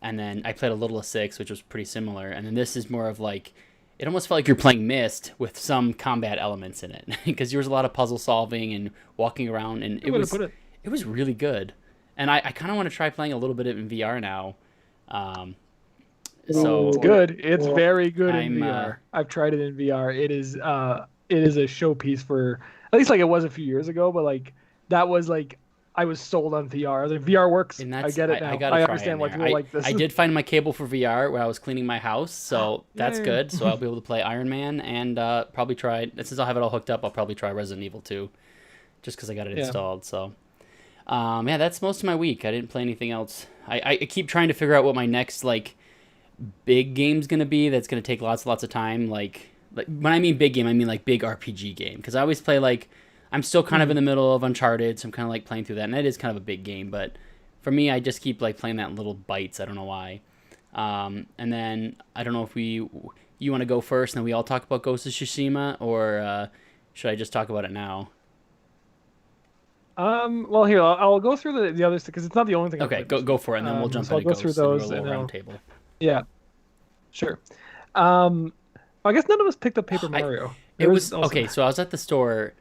Speaker 1: And then I played a little of 6, which was pretty similar. And then this is more of like, it almost felt like you're playing Myst with some combat elements in it because there was a lot of puzzle solving and walking around, and
Speaker 2: Good way to put it.
Speaker 1: it was really good. And I kind of want to try playing a little bit of it in VR now. So
Speaker 2: It's good. It's very good
Speaker 1: I'm,
Speaker 2: in VR. I've tried it in VR. It is a showpiece for, at least like it was a few years ago, but like that was like I was sold on VR. I was like, VR works.
Speaker 1: and
Speaker 2: I
Speaker 1: that's,
Speaker 2: get it now.
Speaker 1: gotta
Speaker 2: I
Speaker 1: try
Speaker 2: understand
Speaker 1: in
Speaker 2: why
Speaker 1: there.
Speaker 2: people like this.
Speaker 1: I did find my cable for VR when I was cleaning my house, so that's
Speaker 2: Yay.
Speaker 1: good. So I'll be able to play Iron Man and probably try. Since I'll have it all hooked up, I'll probably try Resident Evil 2, just because I got it
Speaker 2: Yeah.
Speaker 1: installed. So, yeah, that's most of my week. I didn't play anything else. I keep trying to figure out what my next like big game's gonna be. That's gonna take lots of time. Like when I mean big game, I mean like big RPG game. Because I always play like. I'm still kind of in the middle of Uncharted, so I'm kind of like playing through that, and it is kind of a big game. But for me, I just keep like playing that in little bites. I don't know why. And then I don't know if you want to go first, and then we all talk about Ghost of Tsushima, or should I just talk about it now?
Speaker 2: Well, here I'll go through the others because it's not the only thing. I've
Speaker 1: Okay,
Speaker 2: played.
Speaker 1: go for it, and then we'll jump
Speaker 2: so I'll
Speaker 1: into
Speaker 2: go
Speaker 1: Ghost
Speaker 2: through
Speaker 1: and do a
Speaker 2: those
Speaker 1: little
Speaker 2: and
Speaker 1: round table.
Speaker 2: Yeah, sure. I guess none of us picked up Paper Mario.
Speaker 1: It was okay. So I was at the store.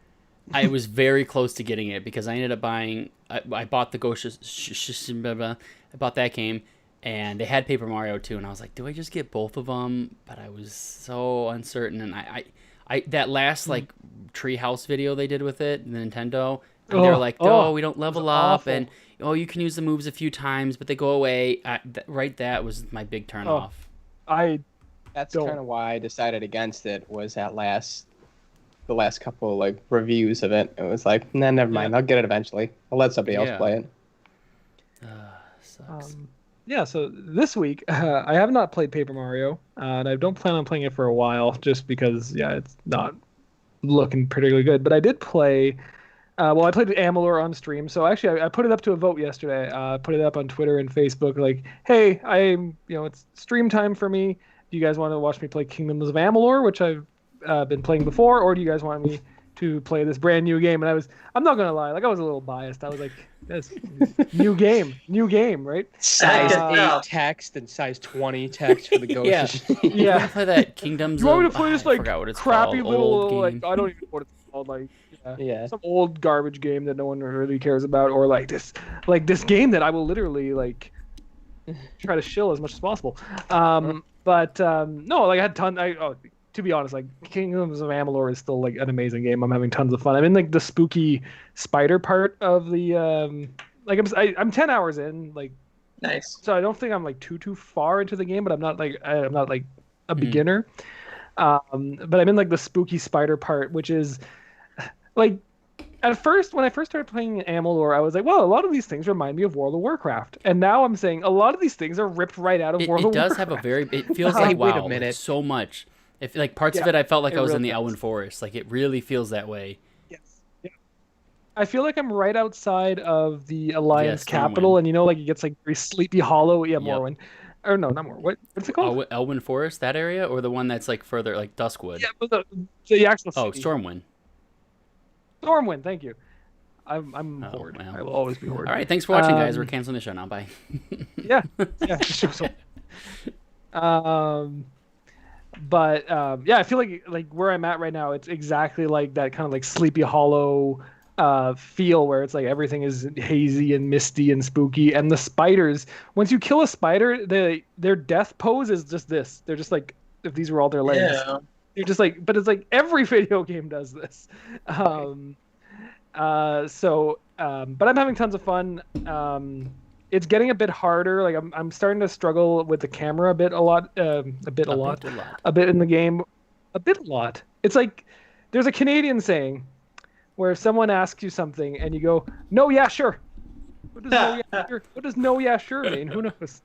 Speaker 1: I was very close to getting it because I ended up buying. I bought the Ghost of Tsushima. I bought that game, and they had Paper Mario too. And I was like, do I just get both of them? But I was so uncertain. And I that last like treehouse video they did with it, the Nintendo. And they were like, we don't level up,
Speaker 2: awful.
Speaker 1: and you can use the moves a few times, but they go away. That was my big turn off.
Speaker 4: That's
Speaker 2: Don't.
Speaker 4: kind of why I decided against it. Was the last couple like reviews of it. It was like, nah, never mind. I'll get it eventually. I'll let somebody else
Speaker 1: Yeah.
Speaker 4: play it.
Speaker 1: Sucks.
Speaker 2: Yeah, so this week I have not played Paper Mario, and I don't plan on playing it for a while, just because it's not looking particularly good. But I did play. I played Amalur on stream. So actually, I put it up to a vote yesterday. Put it up on Twitter and Facebook. Like, hey, it's stream time for me. Do you guys want to watch me play Kingdoms of Amalur, which I've been playing before, or do you guys want me to play this brand new game? And I'm not gonna lie, like I was a little biased. I was like, this new game, right?
Speaker 4: Size
Speaker 3: Yeah.
Speaker 4: 8 text and size 20 text for the Ghost.
Speaker 1: Yeah.
Speaker 4: of
Speaker 1: You want to play that Kingdoms?
Speaker 2: You want me
Speaker 1: of-
Speaker 2: to play this
Speaker 1: I
Speaker 2: like
Speaker 1: forgot what it's
Speaker 2: crappy
Speaker 1: called,
Speaker 2: little
Speaker 1: old
Speaker 2: like
Speaker 1: game.
Speaker 2: I don't even know what it's called, like
Speaker 4: Yeah.
Speaker 2: some old garbage game that no one really cares about, or like this game that I will literally like try to shill as much as possible. No, like I had to be honest, like Kingdoms of Amalur is still like an amazing game. I'm having tons of fun. I'm in like the spooky spider part of the I'm 10 hours in, like,
Speaker 3: Nice.
Speaker 2: so I don't think I'm like too far into the game, but I'm not like a beginner. But I'm in like the spooky spider part, which is like at first when I first started playing Amalur, I was like, well, a lot of these things remind me of World of Warcraft, and now I'm saying a lot of these things are ripped right out of
Speaker 1: It
Speaker 2: World of
Speaker 1: does
Speaker 2: Warcraft.
Speaker 1: have a very. It feels
Speaker 4: Hey,
Speaker 1: like
Speaker 4: wait a
Speaker 1: wow, like,
Speaker 4: minute.
Speaker 1: so much. If like parts of
Speaker 2: Yeah,
Speaker 1: it, I felt like
Speaker 2: it
Speaker 1: I was in
Speaker 2: really
Speaker 1: the
Speaker 2: does.
Speaker 1: Elwyn Forest. Like it really feels that way.
Speaker 2: Yes. Yeah. I feel like I'm right outside of the Alliance
Speaker 1: Yes,
Speaker 2: capital,
Speaker 1: Morrowind.
Speaker 2: and like it gets like very Sleepy Hollow. Yeah,
Speaker 1: Yep.
Speaker 2: Morrowind. or no, not more. What's it called?
Speaker 1: Elwyn Forest, that area, or the one that's like further, like Duskwood?
Speaker 2: Yeah, but the actual
Speaker 1: Oh,
Speaker 2: city.
Speaker 1: Stormwind.
Speaker 2: Stormwind. Thank you. I'm
Speaker 1: Oh,
Speaker 2: Horde.
Speaker 1: well.
Speaker 2: I will always be Horde.
Speaker 1: All right, thanks for watching, guys. We're canceling the show now. Bye.
Speaker 2: Yeah. Yeah. But yeah, I feel like where I'm at right now, it's exactly like that kind of like Sleepy Hollow feel where it's like everything is hazy and misty and spooky, and the spiders. Once you kill a spider, their death pose is just this. They're just like if these were all their legs.
Speaker 3: Yeah.
Speaker 2: They're just like, but it's like every video game does this. But I'm having tons of fun. It's getting a bit harder. Like I'm starting to struggle with the camera a bit in the game, a lot. It's like there's a Canadian saying where if someone asks you something and you go, "No, yeah, sure." What does no, yeah, sure mean? Who knows?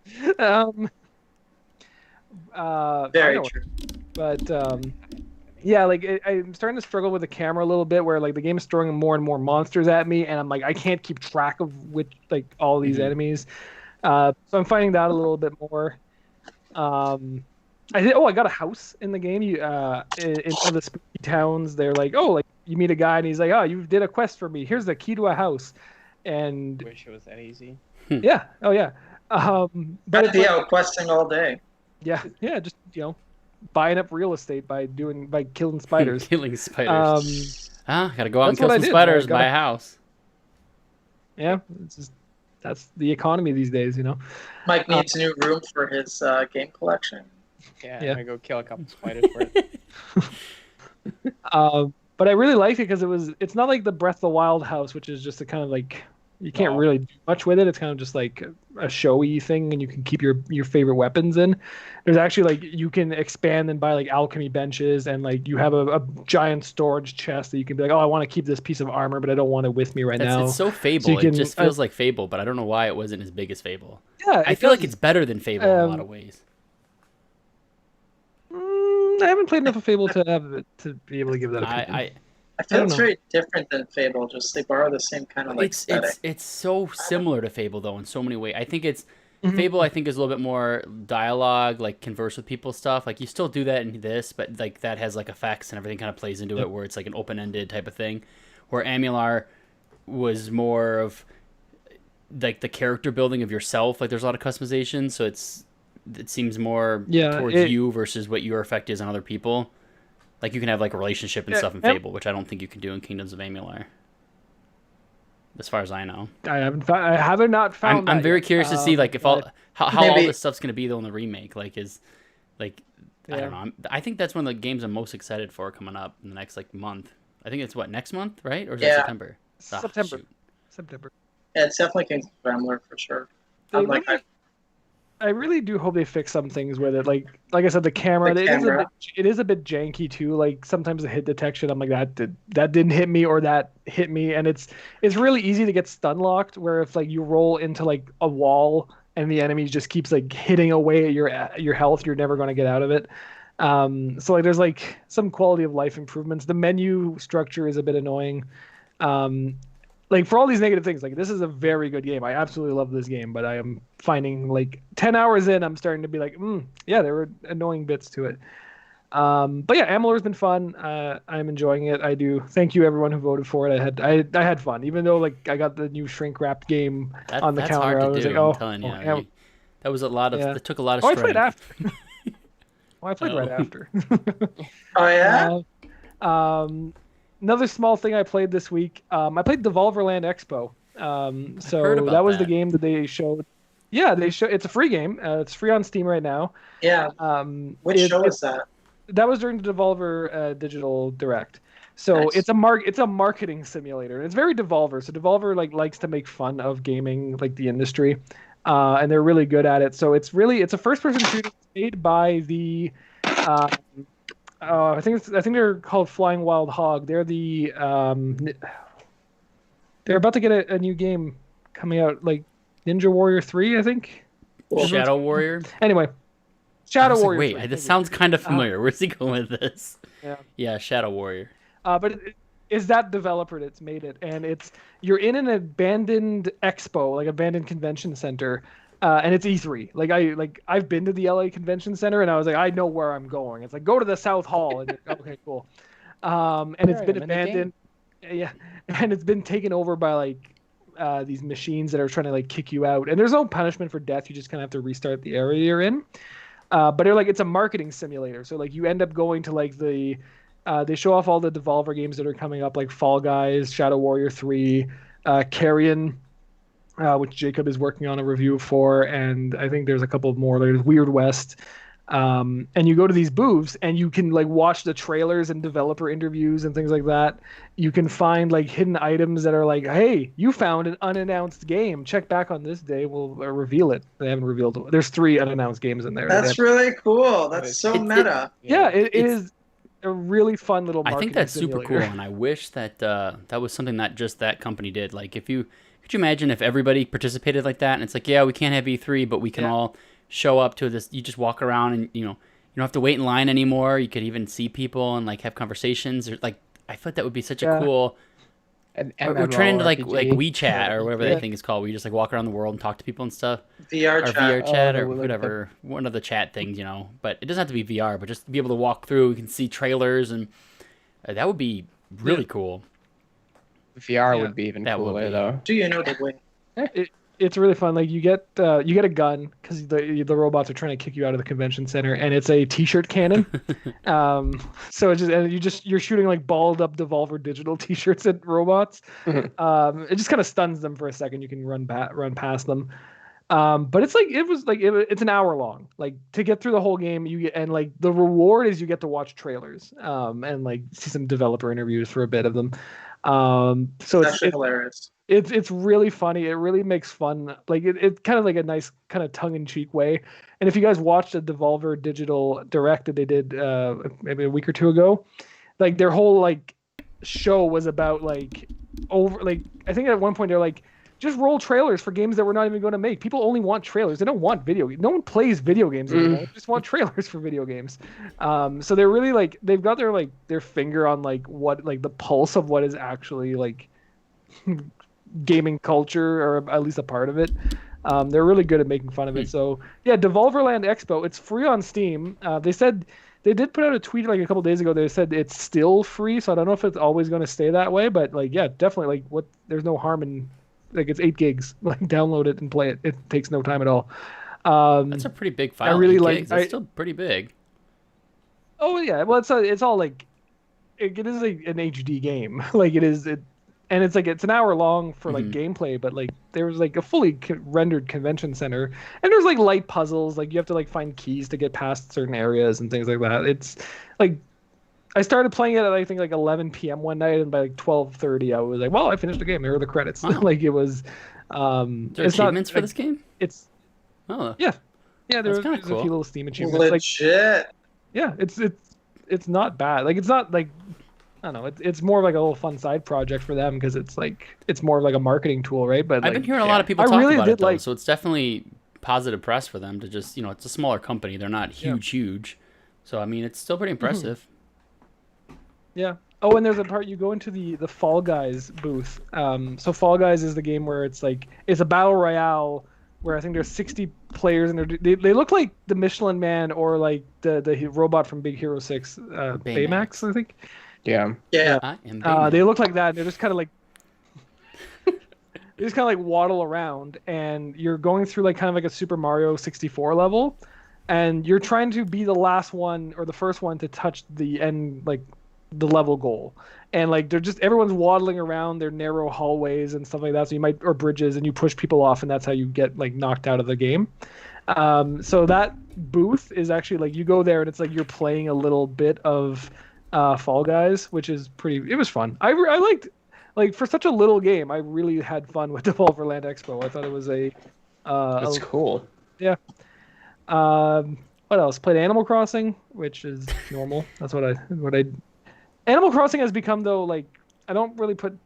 Speaker 3: Very true.
Speaker 2: But yeah, like I'm starting to struggle with the camera a little bit, where like the game is throwing more and more monsters at me, and I'm like I can't keep track of which like all these enemies. So I'm finding that a little bit more. I got a house in the game. You in one of the spooky towns, they're like, oh, like you meet a guy and he's like, oh, you did a quest for me. Here's the key to a house. And
Speaker 4: Wish it was that easy.
Speaker 2: yeah, oh yeah. But
Speaker 3: I'd be out questing all day.
Speaker 2: Yeah, just buying up real estate by killing spiders.
Speaker 1: Killing spiders. Gotta go out and
Speaker 2: that's
Speaker 1: kill
Speaker 2: what I
Speaker 1: some
Speaker 2: did.
Speaker 1: spiders, buy a house.
Speaker 2: Yeah, that's the economy these days,
Speaker 3: Mike needs a new room for his game collection.
Speaker 4: Yeah,
Speaker 2: Yeah.
Speaker 4: I'm gonna go kill a couple spiders for it.
Speaker 2: But I really liked it because it's not like the Breath of the Wild house, which is just a kind of like you can't really do much with it. It's kind of just like a showy thing, and you can keep your favorite weapons in. There's actually like you can expand and buy like alchemy benches, and like you have a giant storage chest that you can be like, oh, I want to keep this piece of armor, but I don't want it with me now.
Speaker 1: It's so Fable. It just feels like Fable, but I don't know why it wasn't as big as Fable.
Speaker 2: Yeah,
Speaker 1: I feel like it's better than Fable in a lot of ways.
Speaker 2: I haven't played enough of Fable to be able to give that opinion.
Speaker 3: I feel it's very different than Fable. Just they borrow the same kind of like aesthetic.
Speaker 1: It's so similar to Fable though in so many ways. I think it's Fable. I think is a little bit more dialogue, like converse with people stuff. Like you still do that in this, but like that has like effects and everything kind of plays into it, where it's like an open-ended type of thing. Where Amular was more of like the character building of yourself. Like there's a lot of customization, so it seems more towards you versus what your effect is on other people. Like you can have like a relationship and stuff in Fable, which I don't think you can do in Kingdoms of Amular. As far as I know,
Speaker 2: I haven't not found.
Speaker 1: I'm very curious to see like if how all this stuff's gonna be though in the remake. Like I don't know. I think that's one of the games I'm most excited for coming up in the next like month. I think it's next month, right? Or is it September?
Speaker 2: September.
Speaker 3: Yeah, it's definitely Kingdoms of Amular for sure.
Speaker 2: I really do hope they fix some things with it. Like I said, the camera, it is a bit janky too. Like sometimes the hit detection, I'm like that didn't hit me or that hit me, and it's really easy to get stun locked. Where if like you roll into like a wall and the enemy just keeps like hitting away at your health, you're never going to get out of it. So like there's like some quality of life improvements. The menu structure is a bit annoying. Like for all these negative things, like this is a very good game. I absolutely love this game, but I am finding like 10 hours in, I'm starting to be like, yeah, there were annoying bits to it. But yeah, Amular's been fun. I'm enjoying it. I do. Thank you everyone who voted for it. I had fun, even though like I got the new shrink wrapped game on the counter.
Speaker 1: Hard to
Speaker 2: I was
Speaker 1: do,
Speaker 2: like,
Speaker 1: I'm telling you. That was a lot of. It took a lot of strength.
Speaker 2: I played after. I played right after.
Speaker 3: Oh yeah.
Speaker 2: Another small thing I played this week. I played Devolverland Expo. So that was the game that they showed. Yeah, it's a free game. It's free on Steam right now.
Speaker 3: Yeah. Which show is that?
Speaker 2: That was during the Devolver Digital Direct. So nice. It's a marketing simulator. It's very Devolver. So Devolver likes to make fun of gaming, like the industry, and they're really good at it. So it's a first-person shooter made by the. I think they're called Flying Wild Hog. They're they're about to get a new game coming out, like Ninja Warrior 3, I think.
Speaker 1: Shadow Warrior.
Speaker 2: Anyway, Shadow Warrior.
Speaker 1: Wait, this sounds kind of familiar. Where's he going with this? Yeah, Shadow Warrior.
Speaker 2: But it's that developer that's made it, and you're in an abandoned expo, like abandoned convention center. and it's E3. I've been to the LA Convention Center, and I was like, I know where I'm going. It's like go to the South Hall, and you're like, okay, cool. And it's
Speaker 4: Alright,
Speaker 2: been
Speaker 4: I'm in the game.
Speaker 2: abandoned. Yeah, and it's been taken over by like these machines that are trying to like kick you out. And there's no punishment for death. You just kind of have to restart the area you're in. But they're like it's a marketing simulator. So like you end up going to like they show off all the Devolver games that are coming up, like Fall Guys, Shadow Warrior 3, Carrion, which Jacob is working on a review for, and I think there's a couple more. There's Weird West. And you go to these booths and you can like watch the trailers and developer interviews and things like that. You can find like hidden items that are like, hey, you found an unannounced game. Check back on this day. We'll reveal it. They haven't revealed. There's 3 unannounced games in there.
Speaker 3: That's really cool. That's so meta.
Speaker 2: Yeah, it is a really fun little marketing
Speaker 1: I think that's
Speaker 2: simulator.
Speaker 1: super cool, and I wish that that was something that just that company did. Like, could you imagine if everybody participated like that? And it's like, yeah, we can't have E3, but we can all show up to this. You just walk around, and you don't have to wait in line anymore. You could even see people and like have conversations. Or like, I thought that would be such a cool. We're turning into like WeChat or whatever that thing is called. Where you just like walk around the world and talk to people and stuff.
Speaker 3: VR
Speaker 1: or
Speaker 3: chat.
Speaker 1: VR chat or whatever, one of the chat things, But it doesn't have to be VR, but just be able to walk through. You can see trailers, and that would be really cool.
Speaker 4: VR would be even cooler, though.
Speaker 3: Do you know the way?
Speaker 2: It's really fun. Like you get a gun because the robots are trying to kick you out of the convention center, and it's a T-shirt cannon. So it's you're shooting like balled up Devolver Digital T-shirts at robots. It just kind of stuns them for a second. You can run past them. But it's like it's an hour long. Like to get through the whole game, like the reward is you get to watch trailers and like see some developer interviews for a bit of them. So
Speaker 3: it's actually hilarious.
Speaker 2: It's really funny. It really makes fun. Like it's kind of like a nice kind of tongue-in-cheek way. And if you guys watched the Devolver Digital Direct that they did maybe a week or two ago, like their whole like show was about like I think at one point they're like, just roll trailers for games that we're not even going to make. People only want trailers. They don't want video games. No one plays video games anymore. They just want trailers for video games. So they're really like they've got their finger on like what like the pulse of what is actually like gaming culture, or at least a part of it. They're really good at making fun of it. So yeah, Devolverland Expo. It's free on Steam. They said they did put out a tweet like a couple days ago. They said it's still free, so I don't know if it's always going to stay that way. But like, yeah, definitely. Like, there's no harm in like it's 8 gigs. Like, download it and play it. It takes no time at all.
Speaker 1: That's a pretty big file. I really like. That's still pretty big.
Speaker 2: Oh yeah, well it's all like it is like an HD game. Like it is and it's like it's an hour long for like gameplay, but like there was like a fully rendered convention center, and there's like light puzzles, like you have to like find keys to get past certain areas and things like that. It's like I started playing it at I think like 11 p.m. one night, and by like 12:30 I was like, well, I finished the game. There are the credits. Wow. Like it was.
Speaker 1: There achievements for this game?
Speaker 2: It's.
Speaker 1: Oh.
Speaker 2: Yeah. There's
Speaker 1: cool.
Speaker 2: a few little Steam achievements.
Speaker 3: Legit.
Speaker 2: Like, yeah, it's not bad. Like it's not like. I don't know. It's more of like a little fun side project for them because it's more of like a marketing tool, right? But
Speaker 1: I've been hearing a lot of people talk about it though, so it's definitely positive press for them to just it's a smaller company. They're not huge, so I mean it's still pretty impressive.
Speaker 2: Yeah. Oh, and there's a part you go into the Fall Guys booth. So Fall Guys is the game where it's like it's a battle royale where I think there's 60 players and they look like the Michelin Man or like the robot from Big Hero 6, Baymax, I think.
Speaker 3: Yeah.
Speaker 2: They look like that. And they're just kind of like they just kind of like waddle around, and you're going through like kind of like a Super Mario 64 level, and you're trying to be the last one or the first one to touch the end, like the level goal. And like they're just everyone's waddling around their narrow hallways and stuff like that. So or bridges, and you push people off, and that's how you get like knocked out of the game. So that booth is actually like you go there and it's like you're playing a little bit of Fall Guys, which is it was fun. I liked, like for such a little game, I really had fun with Devolverland Expo. I thought it was
Speaker 4: that's cool.
Speaker 2: Yeah. What else? Played Animal Crossing, which is normal. That's what I Animal Crossing has become though, like I don't really put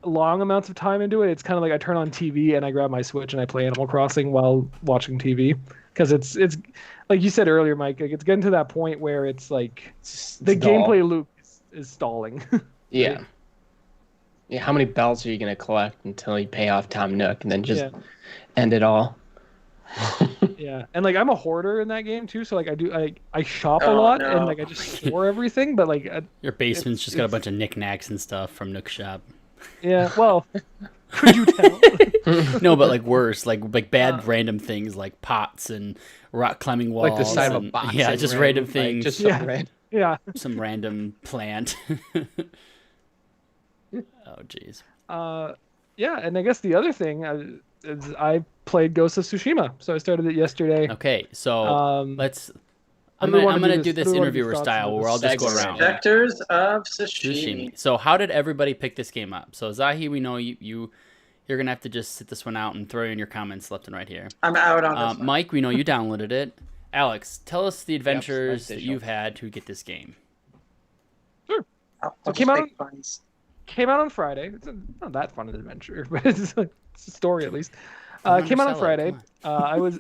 Speaker 2: long amounts of time into it. It's kind of like I turn on TV and I grab my Switch and I play Animal Crossing while watching TV, because it's like you said earlier, Mike, like it's getting to that point where it's like the gameplay loop is stalling.
Speaker 4: Yeah. Yeah, how many bells are you going to collect until you pay off Tom Nook and then just end it all?
Speaker 2: Yeah, and like I'm a hoarder in that game too, so like I shop a
Speaker 3: Oh,
Speaker 2: lot and
Speaker 3: no.
Speaker 2: like I just store everything, but like
Speaker 1: Your basement's just got a
Speaker 2: it's
Speaker 1: bunch of knicknacks and stuff from Nook Shop.
Speaker 2: yeah. Well, could you tell?
Speaker 1: No, but like worse, like bad
Speaker 2: Uh,
Speaker 1: random things like pots and rock climbing walls.
Speaker 4: Like the side of a
Speaker 1: and,
Speaker 4: box.
Speaker 1: Yeah,
Speaker 4: and
Speaker 1: just random
Speaker 4: like,
Speaker 1: things.
Speaker 4: just
Speaker 2: Yeah.
Speaker 4: some random.
Speaker 2: yeah.
Speaker 1: Some random plant. Oh, jeez.
Speaker 2: Yeah, and I guess the other thing is I played Ghost of Tsushima, so I started it yesterday.
Speaker 1: Okay, so
Speaker 2: Um,
Speaker 1: let's.
Speaker 2: how
Speaker 1: I'm
Speaker 2: do we
Speaker 1: gonna,
Speaker 2: wanna
Speaker 1: I'm
Speaker 2: do
Speaker 1: gonna
Speaker 2: this?
Speaker 1: do
Speaker 2: How
Speaker 1: this
Speaker 2: do we wanna do
Speaker 1: interviewer
Speaker 2: thoughts
Speaker 1: style
Speaker 2: about
Speaker 1: where I'll
Speaker 2: this?
Speaker 1: just go
Speaker 3: Sex
Speaker 1: around.
Speaker 3: Vectors of
Speaker 1: Sushi.
Speaker 3: Sashimi.
Speaker 1: So how did everybody pick this game up? So Zahi, we know you're gonna have to just sit this one out and throw in your comments left and right here.
Speaker 3: I'm out on this one.
Speaker 1: Mike, we know you downloaded it. Alex, tell us the
Speaker 4: Nice
Speaker 1: adventures that
Speaker 4: digital.
Speaker 1: you've had to get this game.
Speaker 3: I'll
Speaker 2: it
Speaker 3: just
Speaker 2: came out
Speaker 3: make puns.
Speaker 2: Came out on Friday. Not that fun an adventure, but it's a story at least.
Speaker 1: Don't
Speaker 2: Came out on
Speaker 1: undersell it,
Speaker 2: Friday.
Speaker 1: come
Speaker 2: I was,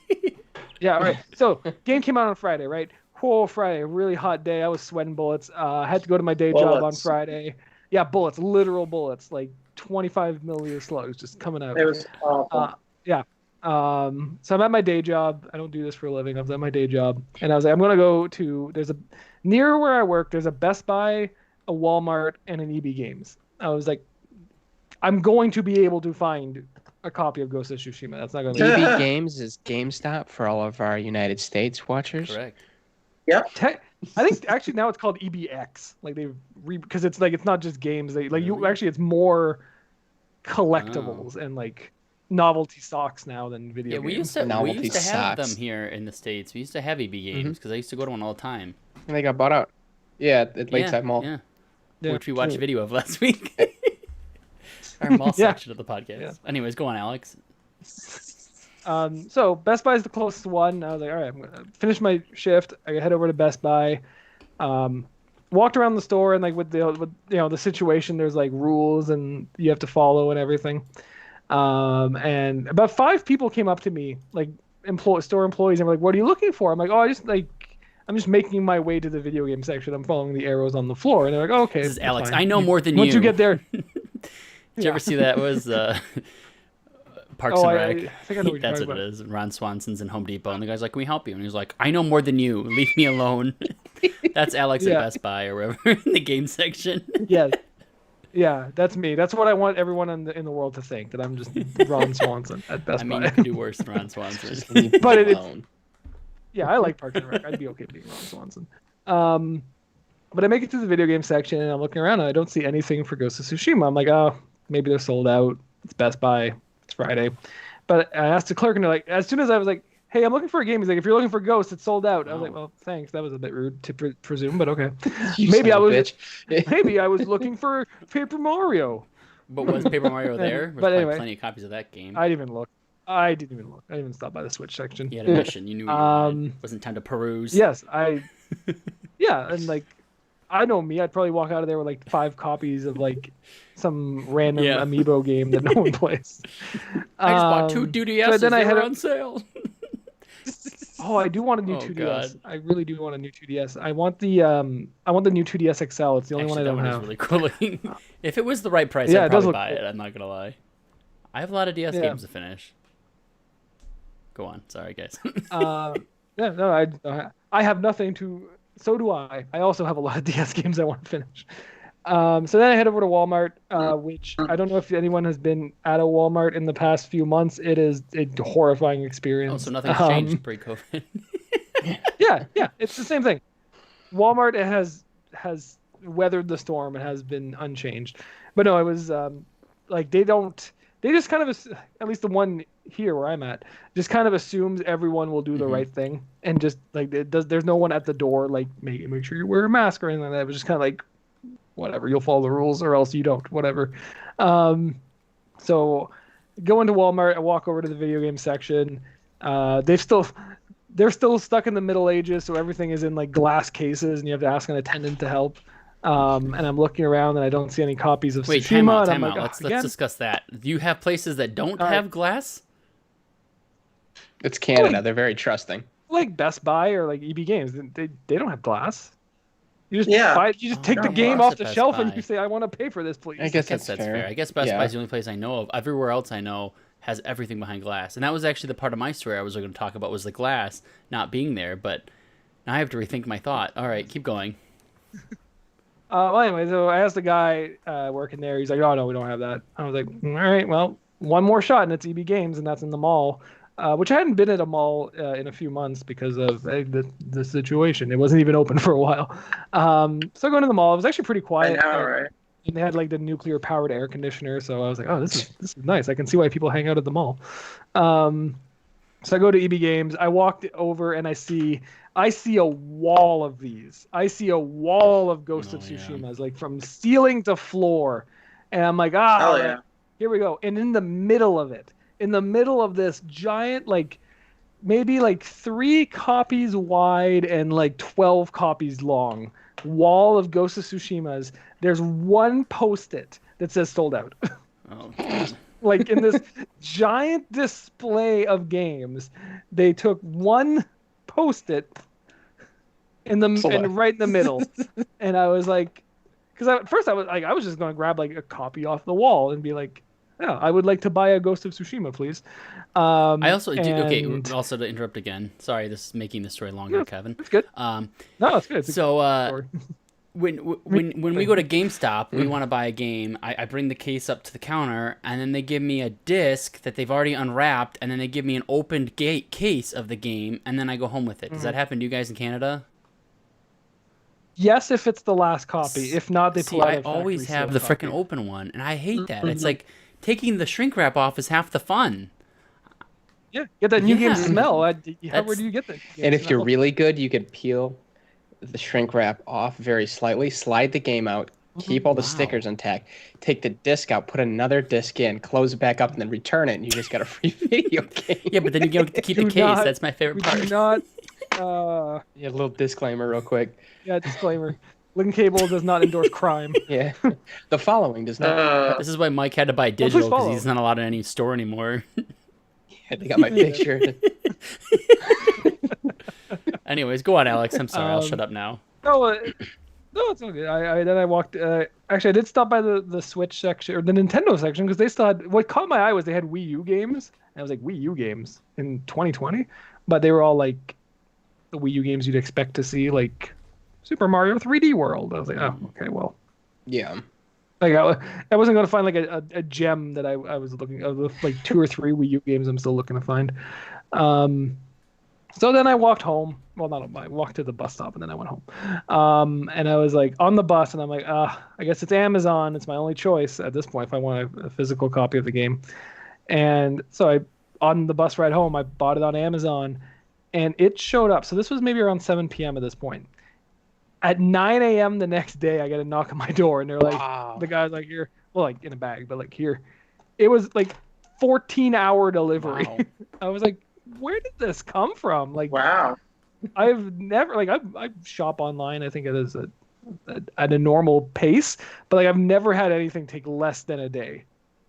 Speaker 2: yeah, all right. So game came out on Friday, right? Whole Friday, really hot day. I was sweating bullets. I had to go to my day job on
Speaker 3: Bullets.
Speaker 2: Friday. Yeah, bullets, literal bullets, like 25 milliliter slugs just coming out.
Speaker 3: It was awful.
Speaker 2: Yeah. So I'm at my day job. I don't do this for a living. I was at my day job, and I was like, I'm gonna go to. There's a near where I work. There's a Best Buy, a Walmart, and an EB Games. I was like, I'm going to be able to find a copy of Ghost of Tsushima. That's not going to be.
Speaker 3: Yeah.
Speaker 4: EB Games is GameStop for all of our United States watchers.
Speaker 1: Correct.
Speaker 2: I think actually now it's called EBX. Like because it's like it's not just games. They like you
Speaker 1: Really?
Speaker 2: actually it's more collectibles and like novelty stocks now than video
Speaker 1: Yeah,
Speaker 2: games.
Speaker 1: we used to
Speaker 4: Novelty
Speaker 1: have
Speaker 4: socks.
Speaker 1: them here in the States. We used to have EB games because I used to go to one all the time.
Speaker 4: And they got bought out. Yeah, at Lakeside Mall.
Speaker 1: Yeah.
Speaker 2: Yeah,
Speaker 1: Which we watched a
Speaker 2: true.
Speaker 1: video of last week. Our mall
Speaker 2: Yeah.
Speaker 1: section of the podcast.
Speaker 2: Yeah.
Speaker 1: Anyways, go on, Alex.
Speaker 2: So Best Buy is the closest one. I was like, all right, I'm gonna finish my shift. I head over to Best Buy. Walked around the store and like with the situation, there's like rules and you have to follow and everything. And about 5 people came up to me, like store employees, and were like, "What are you looking for?" I'm like, "Oh, I'm just making my way to the video game section. I'm following the arrows on the floor." And they're like, oh, "Okay,
Speaker 1: This is
Speaker 2: that's
Speaker 1: Alex.
Speaker 2: fine.
Speaker 1: I know more than
Speaker 2: Once
Speaker 1: you.
Speaker 2: you get there,
Speaker 1: Did you ever see that? Was Parks
Speaker 2: Oh,
Speaker 1: and
Speaker 2: I
Speaker 1: Rec?
Speaker 2: think I know what you're
Speaker 1: That's
Speaker 2: talking
Speaker 1: what it
Speaker 2: about.
Speaker 1: is. Ron Swanson's in Home Depot, and the guy's like, "Can we help you?" And he's like, "I know more than you. Leave me alone." That's Alex
Speaker 2: Yeah.
Speaker 1: at Best Buy or wherever in the game section.
Speaker 2: yeah, that's me. That's what I want everyone in the world to think, that I'm just Ron Swanson at Best
Speaker 1: I mean,
Speaker 2: Buy.
Speaker 1: you could do worse than Ron Swanson.
Speaker 4: Just leave me
Speaker 2: But it's-
Speaker 4: alone.
Speaker 2: Yeah, I like Parks and Rec. I'd be okay being Ron Swanson. But I make it to the video game section and I'm looking around and I don't see anything for Ghost of Tsushima. I'm like, oh, maybe they're sold out. It's Best Buy. It's Friday. But I asked the clerk and they're like, as soon as I was like, hey, I'm looking for a game. He's like, if you're looking for Ghost, it's sold out. I was like, well, thanks. That was a bit rude to presume, but okay.
Speaker 4: You
Speaker 2: Maybe
Speaker 4: son
Speaker 2: I
Speaker 4: of a
Speaker 2: was
Speaker 4: bitch.
Speaker 2: maybe I was looking for Paper Mario.
Speaker 1: But was Paper Mario there? There's
Speaker 2: But
Speaker 1: probably
Speaker 2: anyway.
Speaker 1: plenty of copies of that game.
Speaker 2: I didn't even look. I didn't even stop by the Switch section.
Speaker 1: You had a mission. You knew what you wanted. Wasn't time to peruse.
Speaker 2: Yes, yeah, and like, I know me. I'd probably walk out of there with like 5 copies of like some random
Speaker 1: Yeah.
Speaker 2: amiibo game that no one plays.
Speaker 1: I just bought 2
Speaker 2: So
Speaker 1: 2DSs.
Speaker 2: then I
Speaker 1: They
Speaker 2: had
Speaker 1: were
Speaker 2: a-
Speaker 1: on sale.
Speaker 2: Oh, I do want a new
Speaker 1: Oh,
Speaker 2: 2DS.
Speaker 1: God.
Speaker 2: I really do want a new 2DS. I want the new 2DS XL. It's the only
Speaker 1: Actually,
Speaker 2: one I
Speaker 1: that
Speaker 2: don't
Speaker 1: one
Speaker 2: have.
Speaker 1: is really cool looking. If it was the right price,
Speaker 2: Yeah,
Speaker 1: I'd
Speaker 2: it does
Speaker 1: probably
Speaker 2: look
Speaker 1: buy
Speaker 2: cool.
Speaker 1: it. I'm not gonna lie. I have a lot of DS
Speaker 2: Yeah.
Speaker 1: games to finish. Go on. Sorry, guys.
Speaker 2: Yeah, no, I have nothing to. So do I. I also have a lot of DS games I want to finish. So then I head over to Walmart, which I don't know if anyone has been at a Walmart in the past few months. It is a horrifying experience.
Speaker 1: Oh, so nothing's changed pre-COVID.
Speaker 2: Yeah, it's the same thing. Walmart has weathered the storm and has been unchanged. But no, it was like they just kind of, at least the one here where I'm at, just kind of assumes everyone will do the right thing and just like there's no one at the door like make sure you wear a mask or anything like that. It was just kind of like whatever, you'll follow the rules or else you don't, whatever. So go into Walmart, I walk over to the video game section. They're still stuck in the Middle Ages, so everything is in like glass cases, and you have to ask an attendant to help. And I'm looking around, and I don't see any copies of
Speaker 1: Wait,
Speaker 2: Tsushima.
Speaker 1: time out.
Speaker 2: And I'm
Speaker 1: Time
Speaker 2: like,
Speaker 1: out.
Speaker 2: "Oh,
Speaker 1: Let's
Speaker 2: again?"
Speaker 1: discuss that. Do you have places that don't
Speaker 2: All right.
Speaker 1: have glass?
Speaker 4: It's Canada. They're very trusting.
Speaker 2: Like Best Buy or like EB Games, they don't have glass. You just
Speaker 3: Yeah.
Speaker 2: you just take the
Speaker 1: Oh,
Speaker 2: game
Speaker 1: glass
Speaker 2: off
Speaker 1: at
Speaker 2: the
Speaker 1: Best
Speaker 2: shelf
Speaker 1: Buy.
Speaker 2: and you say, "I want to pay for this, please."
Speaker 4: I guess
Speaker 1: I guess
Speaker 4: that's
Speaker 1: that's fair.
Speaker 4: fair.
Speaker 1: I guess Best
Speaker 4: Yeah.
Speaker 1: Buy's the only place I know of. Everywhere else I know has everything behind glass. And that was actually the part of my story I was going to talk about, was the glass not being there. But now I have to rethink my thought. All right, keep going.
Speaker 2: Well, anyway, so I asked the guy working there. He's like, "Oh no, we don't have that." I was like, "All right, well, one more shot, and it's EB Games, and that's in the mall." Which I hadn't been at a mall in a few months because of the situation. It wasn't even open for a while. So going to the mall, it was actually pretty quiet.
Speaker 3: I know, right?
Speaker 2: And they had like the nuclear powered air conditioner, so I was like, "Oh, this is nice. I can see why people hang out at the mall." So I go to EB Games. I walked over and I see a wall of these. I see a wall of Ghost of Tsushimas, like from ceiling to floor, and I'm like,
Speaker 3: Hell yeah.
Speaker 2: here we go. And in the middle of it, in the middle of this giant, like maybe like 3 copies wide and like 12 copies long wall of Ghost of Tsushimas, there's one post-it that says sold out.
Speaker 1: Oh,
Speaker 2: Like in this giant display of games, they took one post-it and right in the middle, and I was like, because at first I was just going to grab like a copy off the wall and be like, yeah, I would like to buy a Ghost of Tsushima, please.
Speaker 1: I also okay. Also, to interrupt again, sorry, this is making the story longer, Kevin.
Speaker 2: It's good.
Speaker 1: No,
Speaker 2: it's good.
Speaker 1: When we go to GameStop, we want to buy a game. I bring the case up to the counter, and then they give me a disc that they've already unwrapped, and then they give me an opened case of the game, and then I go home with it. Does that happen to you guys in Canada?
Speaker 2: Yes, if it's the last copy. If not, they pull out
Speaker 1: I always have the freaking open one, and I hate that. It's like taking the shrink wrap off is half the fun.
Speaker 2: Yeah, get that new game smell. Where do you get that?
Speaker 4: And if you're really good, you could peel the shrink wrap off very slightly, slide the game out, keep all the stickers intact, take the disc out, put another disc in, close it back up, and then return it, and you just got a free video game.
Speaker 1: Yeah, but then you get to keep the case. That's my favorite part.
Speaker 2: Do not.
Speaker 4: Yeah, a little disclaimer real quick.
Speaker 2: Yeah, disclaimer. Link Cable does not endorse crime.
Speaker 4: Yeah, the following does not.
Speaker 1: This is why Mike had to buy digital, because he's not allowed in any store anymore.
Speaker 4: Yeah, they got my picture.
Speaker 1: Anyways, go on, Alex. I'm sorry. I'll shut up now.
Speaker 2: No, it's all good. Then I walked. Actually, I did stop by the Switch section or the Nintendo section because they still had. What caught my eye was they had Wii U games. And I was like, Wii U games in 2020, but they were all like the Wii U games you'd expect to see, like Super Mario 3D World. I was like, oh, okay, well,
Speaker 4: yeah.
Speaker 2: Like I wasn't gonna find like a gem that I was looking at, like 2 or 3 Wii U games I'm still looking to find. So then I walked home. Well, I walked to the bus stop and then I went home. And I was like on the bus and I'm like, I guess it's Amazon. It's my only choice at this point if I want a physical copy of the game. And so on the bus ride home, I bought it on Amazon and it showed up. So this was maybe around 7 p.m. at this point. At 9 a.m. the next day, I get a knock on my door and they're like, the guy's like, here, well, like in a bag, but like here. It was like 14-hour delivery. Wow. I was like, where did this come from? Like,
Speaker 3: wow.
Speaker 2: I've never I shop online. I think it is at a normal pace, but like I've never had anything take less than a day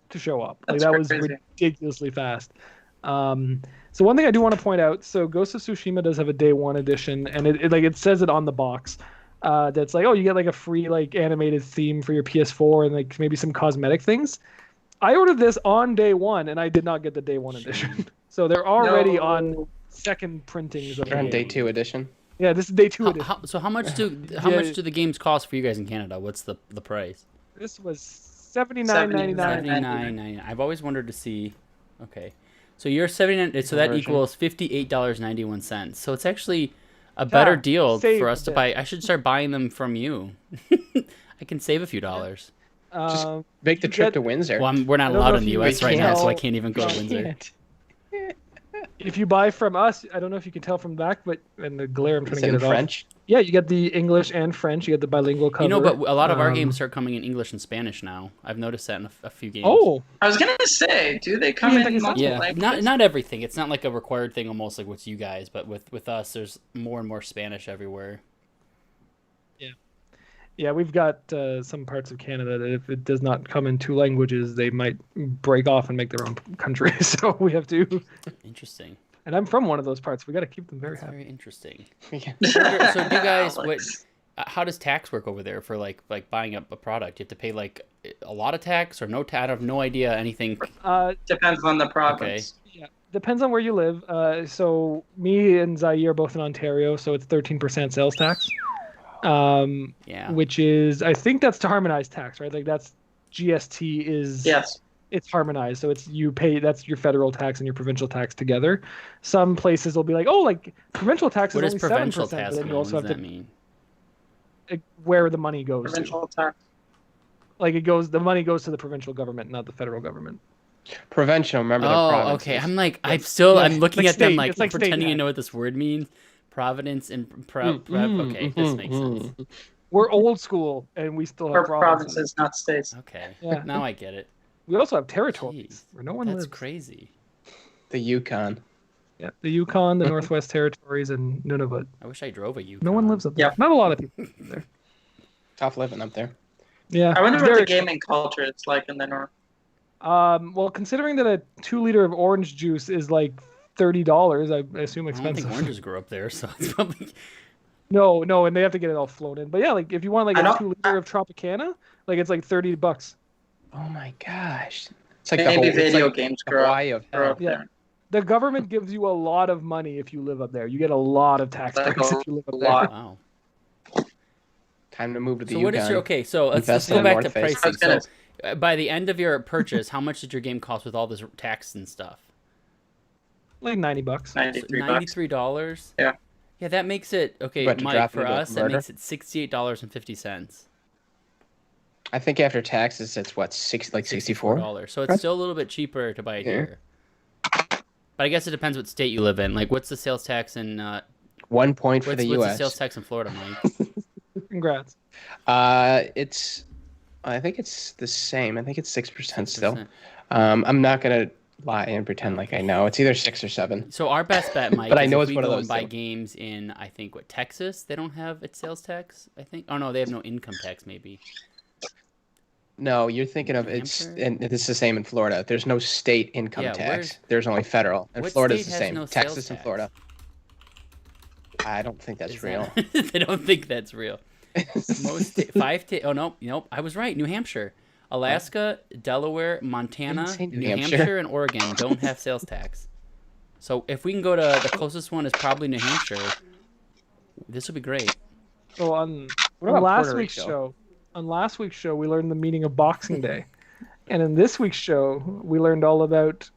Speaker 2: to show up. Like that was ridiculously fast. So one thing I do want to point out, so Ghost of Tsushima does have a day one edition, and it says it on the box. That's like, oh, you get like a free like animated theme for your PS4 and like maybe some cosmetic things. I ordered this on day one, and I did not get the day one edition. So they're already on second printings of
Speaker 4: on day 2 edition.
Speaker 2: Yeah, this is day 2 edition.
Speaker 1: So how much do the games cost for you guys in Canada? What's the price?
Speaker 2: This was $79.99.
Speaker 1: $79.99. I've always wondered to see. Okay, so you're 79. So that equals $58.91. So it's actually a better deal for us to buy. I should start buying them from you. I can save a few dollars.
Speaker 4: Just make the trip to Windsor.
Speaker 1: Well, we're not allowed in the U.S. right now, so I can't even go to Windsor.
Speaker 2: If you buy from us, I don't know if you can tell from the back, but in the glare, I'm trying to get it
Speaker 4: French?
Speaker 2: off. Yeah, you get the English and French. You get the bilingual cover.
Speaker 1: You know, but a lot of our games start coming in English and Spanish now. I've noticed that in a few games.
Speaker 2: Oh,
Speaker 3: I was gonna say, do they come in multiple languages?
Speaker 1: Not everything. It's not like a required thing, almost like what's you guys. But with us, there's more and more Spanish everywhere.
Speaker 2: Yeah, we've got some parts of Canada that if it does not come in 2 languages, they might break off and make their own country. So we have to.
Speaker 1: Interesting.
Speaker 2: And I'm from one of those parts. We got to keep them very happy.
Speaker 1: Very interesting. So do you guys how does tax work over there for like buying up a product? You have to pay like a lot of tax or no tax? I have no idea anything.
Speaker 3: Depends on the province.
Speaker 2: Yeah, depends on where you live. So me and Zaire are both in Ontario, so it's 13% sales tax.
Speaker 1: Yeah.
Speaker 2: Which is, I think that's to harmonize tax, right? Like that's GST is.
Speaker 3: Yes.
Speaker 2: It's harmonized, so it's you pay, that's your federal tax and your provincial tax together. Some places will be like, oh, like provincial tax
Speaker 1: What
Speaker 2: is
Speaker 1: does
Speaker 2: only
Speaker 1: provincial
Speaker 2: 7%,
Speaker 1: tax
Speaker 2: but then
Speaker 1: mean?
Speaker 2: you
Speaker 1: What
Speaker 2: also
Speaker 1: does
Speaker 2: have
Speaker 1: that
Speaker 2: to
Speaker 1: mean?
Speaker 2: where the money goes
Speaker 3: Provincial
Speaker 2: to.
Speaker 3: tax.
Speaker 2: Like the money goes to the provincial government, not the federal government.
Speaker 4: Provincial, remember the
Speaker 1: Oh,
Speaker 4: provinces.
Speaker 1: okay. I'm like,
Speaker 2: Yes.
Speaker 1: I'm looking
Speaker 2: like
Speaker 1: at them
Speaker 2: state.
Speaker 1: like
Speaker 2: It's like state
Speaker 1: pretending to
Speaker 2: tax.
Speaker 1: know what this word means. Providence and okay, this makes sense.
Speaker 2: We're old school, and we still
Speaker 3: Or
Speaker 2: have provinces.
Speaker 3: provinces, not states.
Speaker 1: Okay,
Speaker 2: Yeah.
Speaker 1: now I get it.
Speaker 2: We also have territories
Speaker 1: Jeez,
Speaker 2: where no one
Speaker 1: that's
Speaker 2: lives.
Speaker 1: crazy.
Speaker 4: The Yukon.
Speaker 2: Yeah, the Yukon, the Northwest Territories, and Nunavut.
Speaker 1: I wish I drove a Yukon.
Speaker 2: No one lives up there.
Speaker 3: Yep.
Speaker 2: Not a lot of people live there.
Speaker 4: Tough living up there.
Speaker 2: Yeah.
Speaker 3: I wonder
Speaker 2: it's
Speaker 3: what
Speaker 2: very
Speaker 3: the gaming culture is like in the north.
Speaker 2: Well, considering that a 2 liter of orange juice is like $30, I assume
Speaker 1: I don't
Speaker 2: expensive.
Speaker 1: think oranges grow up there, so it's probably.
Speaker 2: No, and they have to get it all flown in. But yeah, like if you want like
Speaker 3: I
Speaker 2: a
Speaker 3: know-
Speaker 2: 2 liter of Tropicana, like it's like $30.
Speaker 4: Oh my gosh. It's like
Speaker 3: Maybe
Speaker 4: the whole
Speaker 3: video
Speaker 4: it's like
Speaker 3: games
Speaker 4: the
Speaker 3: grow up.
Speaker 4: Hawaii of hell.
Speaker 3: Up
Speaker 2: Yeah.
Speaker 3: there.
Speaker 2: The government gives you a lot of money if you live up there. You get a lot of tax
Speaker 3: Like
Speaker 2: breaks
Speaker 3: a
Speaker 2: if you live up
Speaker 3: lot.
Speaker 1: Wow.
Speaker 4: Time to move to the
Speaker 1: So
Speaker 4: Yukon.
Speaker 1: what is your okay? So let's
Speaker 4: Invest
Speaker 1: go
Speaker 4: in
Speaker 1: back
Speaker 4: North
Speaker 1: to
Speaker 4: Face.
Speaker 3: I was
Speaker 1: pricing.
Speaker 3: gonna-
Speaker 1: So by the end of your purchase, how much did your game cost with all this tax and stuff?
Speaker 2: there. Like $90.
Speaker 3: $93 bucks.
Speaker 1: $93.
Speaker 3: Yeah.
Speaker 1: Yeah, that makes it okay,
Speaker 4: About to
Speaker 1: Mike.
Speaker 4: drop
Speaker 1: For
Speaker 4: into a
Speaker 1: us, that
Speaker 4: converter?
Speaker 1: makes it $68.50.
Speaker 4: I think after taxes, it's what, 64?
Speaker 1: $64. So it's
Speaker 4: That's-
Speaker 1: still a little bit cheaper to buy it
Speaker 4: Yeah.
Speaker 1: here. But I guess it depends what state you live in. Like, what's the sales tax in?
Speaker 4: 1 point for
Speaker 1: What's
Speaker 4: the
Speaker 1: the
Speaker 4: U.S.
Speaker 1: sales tax in Florida, Mike?
Speaker 2: Congrats.
Speaker 4: It's, I think it's the same. I think it's 6% still.
Speaker 1: 6%.
Speaker 4: I'm not gonna lie and pretend like I know. It's either 6 or 7.
Speaker 1: So our best bet, Mike,
Speaker 4: But I
Speaker 1: is
Speaker 4: know
Speaker 1: if
Speaker 4: it's
Speaker 1: we
Speaker 4: one of
Speaker 1: go
Speaker 4: those
Speaker 1: and buy
Speaker 4: two.
Speaker 1: games in, I think, Texas? They don't have its sales tax, I think. Oh, no, they have no income tax, maybe.
Speaker 4: No, you're thinking of
Speaker 1: New
Speaker 4: it's,
Speaker 1: Hampshire?
Speaker 4: and it's the same in Florida. There's no state income
Speaker 1: Yeah,
Speaker 4: tax.
Speaker 1: where's-
Speaker 4: There's only federal. And
Speaker 1: what
Speaker 4: Florida's
Speaker 1: state
Speaker 4: the
Speaker 1: has
Speaker 4: same.
Speaker 1: no sales
Speaker 4: Texas and
Speaker 1: tax?
Speaker 4: Florida. I don't think that's
Speaker 1: Is
Speaker 4: real.
Speaker 1: that- they don't think that's real. Oh, nope. I was right. New Hampshire. Alaska, Delaware, Montana,
Speaker 4: say New
Speaker 1: New
Speaker 4: Hampshire.
Speaker 1: Hampshire, and Oregon don't have sales tax. So if we can go to the closest one is probably New Hampshire. This would be great.
Speaker 2: So on
Speaker 4: What
Speaker 2: on
Speaker 4: about
Speaker 2: last
Speaker 4: Puerto
Speaker 2: week's
Speaker 4: Rico?
Speaker 2: show, we learned the meaning of Boxing Day, and in this week's show, we learned all about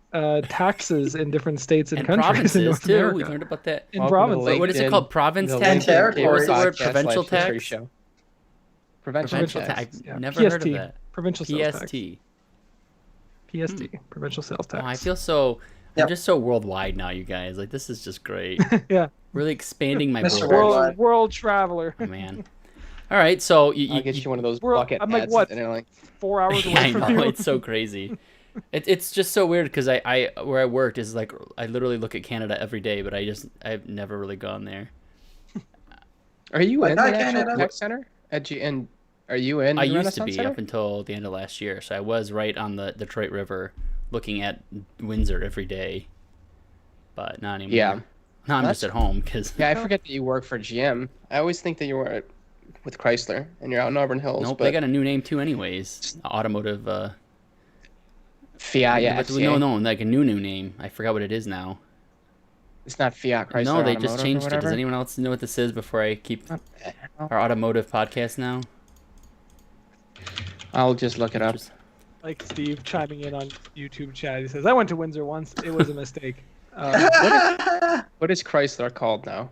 Speaker 2: taxes in different states and,
Speaker 1: And
Speaker 2: countries in
Speaker 1: provinces
Speaker 2: North
Speaker 1: too.
Speaker 2: America.
Speaker 1: We learned about that.
Speaker 2: In
Speaker 4: Welcome to
Speaker 2: provinces.
Speaker 4: Lake
Speaker 1: What is it
Speaker 4: Din-
Speaker 1: called? Province
Speaker 4: the
Speaker 1: tax?
Speaker 4: Lake
Speaker 3: territories.
Speaker 1: What was the word?
Speaker 4: Podcast
Speaker 1: Provincial
Speaker 4: Life History
Speaker 1: tax?
Speaker 4: Show. Provincial
Speaker 1: Provincial
Speaker 4: tax.
Speaker 1: tax. I've
Speaker 2: Yeah,
Speaker 1: never heard of
Speaker 2: PST,
Speaker 1: that.
Speaker 2: Provincial sales tax.
Speaker 1: PST.
Speaker 2: PST, provincial sales tax.
Speaker 1: Oh, I feel so.
Speaker 3: Yep.
Speaker 1: I'm just so worldwide now, you guys. Like this is just great.
Speaker 2: Yeah,
Speaker 1: Really expanding my
Speaker 3: Mr.
Speaker 1: borders.
Speaker 3: Worldwide.
Speaker 2: world traveler.
Speaker 1: Oh man. All right, so
Speaker 4: I'll get you one of those
Speaker 2: We're-
Speaker 4: bucket
Speaker 2: I'm like,
Speaker 4: hats.
Speaker 2: what?
Speaker 4: And they're like,
Speaker 2: 4 hours away
Speaker 1: I
Speaker 2: from
Speaker 1: know
Speaker 2: you.
Speaker 1: it's so crazy. It's just so weird because I where I worked is like I literally look at Canada every day, but I've never really gone there.
Speaker 4: are you in the
Speaker 3: Like,
Speaker 4: actual
Speaker 3: Canada.
Speaker 4: tech center? And are you in
Speaker 1: I
Speaker 4: the
Speaker 1: used to
Speaker 4: Renaissance
Speaker 1: be
Speaker 4: Center?
Speaker 1: up until the end of last year, so I was right on the Detroit River, looking at Windsor every day. But not anymore.
Speaker 4: Yeah.
Speaker 1: Now I'm
Speaker 4: Well,
Speaker 1: just at home because
Speaker 4: Yeah, I forget that you work for GM. I always think that you were with Chrysler and you're out in Auburn Hills.
Speaker 1: nope,
Speaker 4: but
Speaker 1: they got a new name too, anyways. Automotive.
Speaker 4: Fiat, yeah,
Speaker 1: but
Speaker 4: FCA.
Speaker 1: no, like a new name. I forgot what it is now.
Speaker 4: It's not Fiat Chrysler.
Speaker 1: No, they
Speaker 4: Automotive
Speaker 1: just
Speaker 4: or
Speaker 1: changed it. Does
Speaker 4: whatever?
Speaker 1: anyone else know what this is before I keep
Speaker 4: What the hell?
Speaker 1: our automotive podcast now?
Speaker 4: I'll just look it up.
Speaker 1: Just-
Speaker 2: Like Steve chiming in on YouTube chat. He says, "I went to Windsor once. It was a mistake."
Speaker 4: What is Chrysler called now?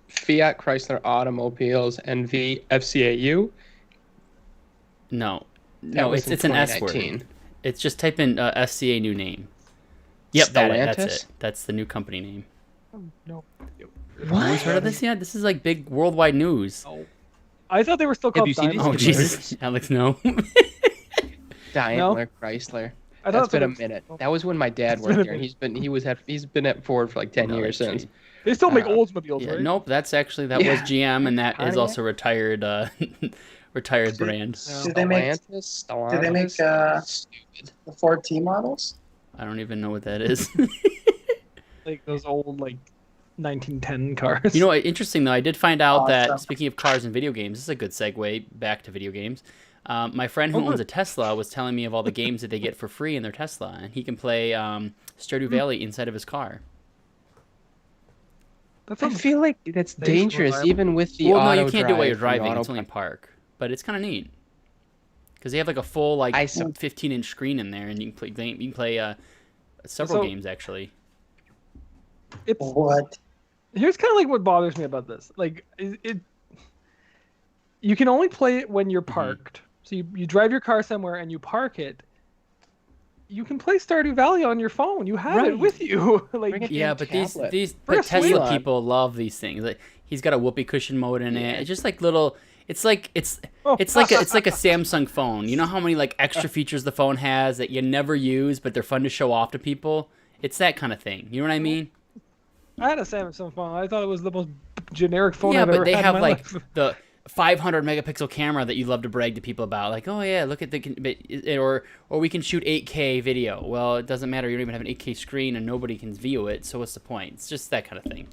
Speaker 4: Fiat Chrysler Automobiles NV FCAU.
Speaker 1: No,
Speaker 4: That
Speaker 1: no,
Speaker 4: was
Speaker 1: it's
Speaker 4: in
Speaker 1: an S
Speaker 4: 2019.
Speaker 1: word. It's just type in SCA new name. Yep, that's
Speaker 4: Stellantis?
Speaker 1: it. That's the new company name.
Speaker 2: No.
Speaker 1: No one's heard of this yet? This is like big worldwide news.
Speaker 2: Oh. I thought they were still
Speaker 4: Have
Speaker 2: called
Speaker 4: you seen these
Speaker 2: Daimler.
Speaker 1: Oh
Speaker 4: Daimler.
Speaker 1: Jesus, Alex, no.
Speaker 4: Daimler Chrysler.
Speaker 2: I thought
Speaker 4: That's been a
Speaker 2: what
Speaker 4: minute. That was when my dad
Speaker 2: It's been
Speaker 4: worked
Speaker 2: a
Speaker 4: here, and he's been at Ford for like 10
Speaker 1: No,
Speaker 4: years
Speaker 1: actually.
Speaker 4: since.
Speaker 2: they still make
Speaker 4: Uh,
Speaker 2: Oldsmobiles,
Speaker 1: Yeah,
Speaker 2: right?
Speaker 1: nope, that was
Speaker 4: Yeah.
Speaker 1: GM, and that is
Speaker 4: Pontiac?
Speaker 1: also retired retired brand.
Speaker 2: No.
Speaker 3: Do they make
Speaker 4: Stellantis?
Speaker 3: do they make,
Speaker 4: Stupid.
Speaker 3: the Ford T models?
Speaker 1: I don't even know what that is.
Speaker 2: Like those old like 1910 cars.
Speaker 1: You know, interesting though, I did find out that,
Speaker 3: Awesome.
Speaker 1: speaking of cars and video games, this is a good segue back to video games. My friend who
Speaker 2: Oh,
Speaker 1: owns
Speaker 2: good.
Speaker 1: a Tesla was telling me of all the games that they get for free in their Tesla, and he can play Stardew Valley inside of his car.
Speaker 2: That
Speaker 4: I
Speaker 2: sounds
Speaker 4: feel like that's
Speaker 2: Thanks for
Speaker 4: dangerous,
Speaker 2: reliable.
Speaker 4: even with the
Speaker 1: Well, no,
Speaker 4: auto
Speaker 1: you can't do it while you're
Speaker 4: drive, the
Speaker 1: driving. It's only in
Speaker 4: autopilot.
Speaker 1: park, but it's kind of neat because they have like a full like
Speaker 4: I saw-
Speaker 1: 15-inch screen in there, and you can play several
Speaker 2: So-
Speaker 1: games actually.
Speaker 2: it's
Speaker 3: What?
Speaker 2: here's kind of like what bothers me about this. Like it you can only play it when you're parked. So you drive your car somewhere and you park it. You can play Stardew Valley on your phone. You have it
Speaker 4: Right.
Speaker 2: with you.
Speaker 4: Bring
Speaker 2: Like
Speaker 4: it
Speaker 1: Yeah,
Speaker 4: in
Speaker 1: but
Speaker 4: tablet.
Speaker 1: these
Speaker 2: Bring
Speaker 1: but
Speaker 2: a Switch.
Speaker 1: Tesla
Speaker 4: Elon.
Speaker 1: people love these things. Like he's got a whoopee cushion mode in it.
Speaker 4: Yeah.
Speaker 1: It's just like little. It's like it's
Speaker 2: Oh.
Speaker 1: it's like a Samsung phone. You know how many like extra features the phone has that you never use, but they're fun to show off to people. It's that kind of thing. You know what I mean?
Speaker 2: I had a Samsung phone. I thought it was the most generic phone
Speaker 1: Yeah,
Speaker 2: I've
Speaker 1: but
Speaker 2: ever
Speaker 1: they
Speaker 2: had
Speaker 1: have
Speaker 2: in my
Speaker 1: like
Speaker 2: life.
Speaker 1: the 500 megapixel camera that you love to brag to people about. Like, oh yeah, look at or we can shoot 8K video. Well, it doesn't matter. You don't even have an 8K screen, and nobody can view it. So what's the point? It's just that kind of thing.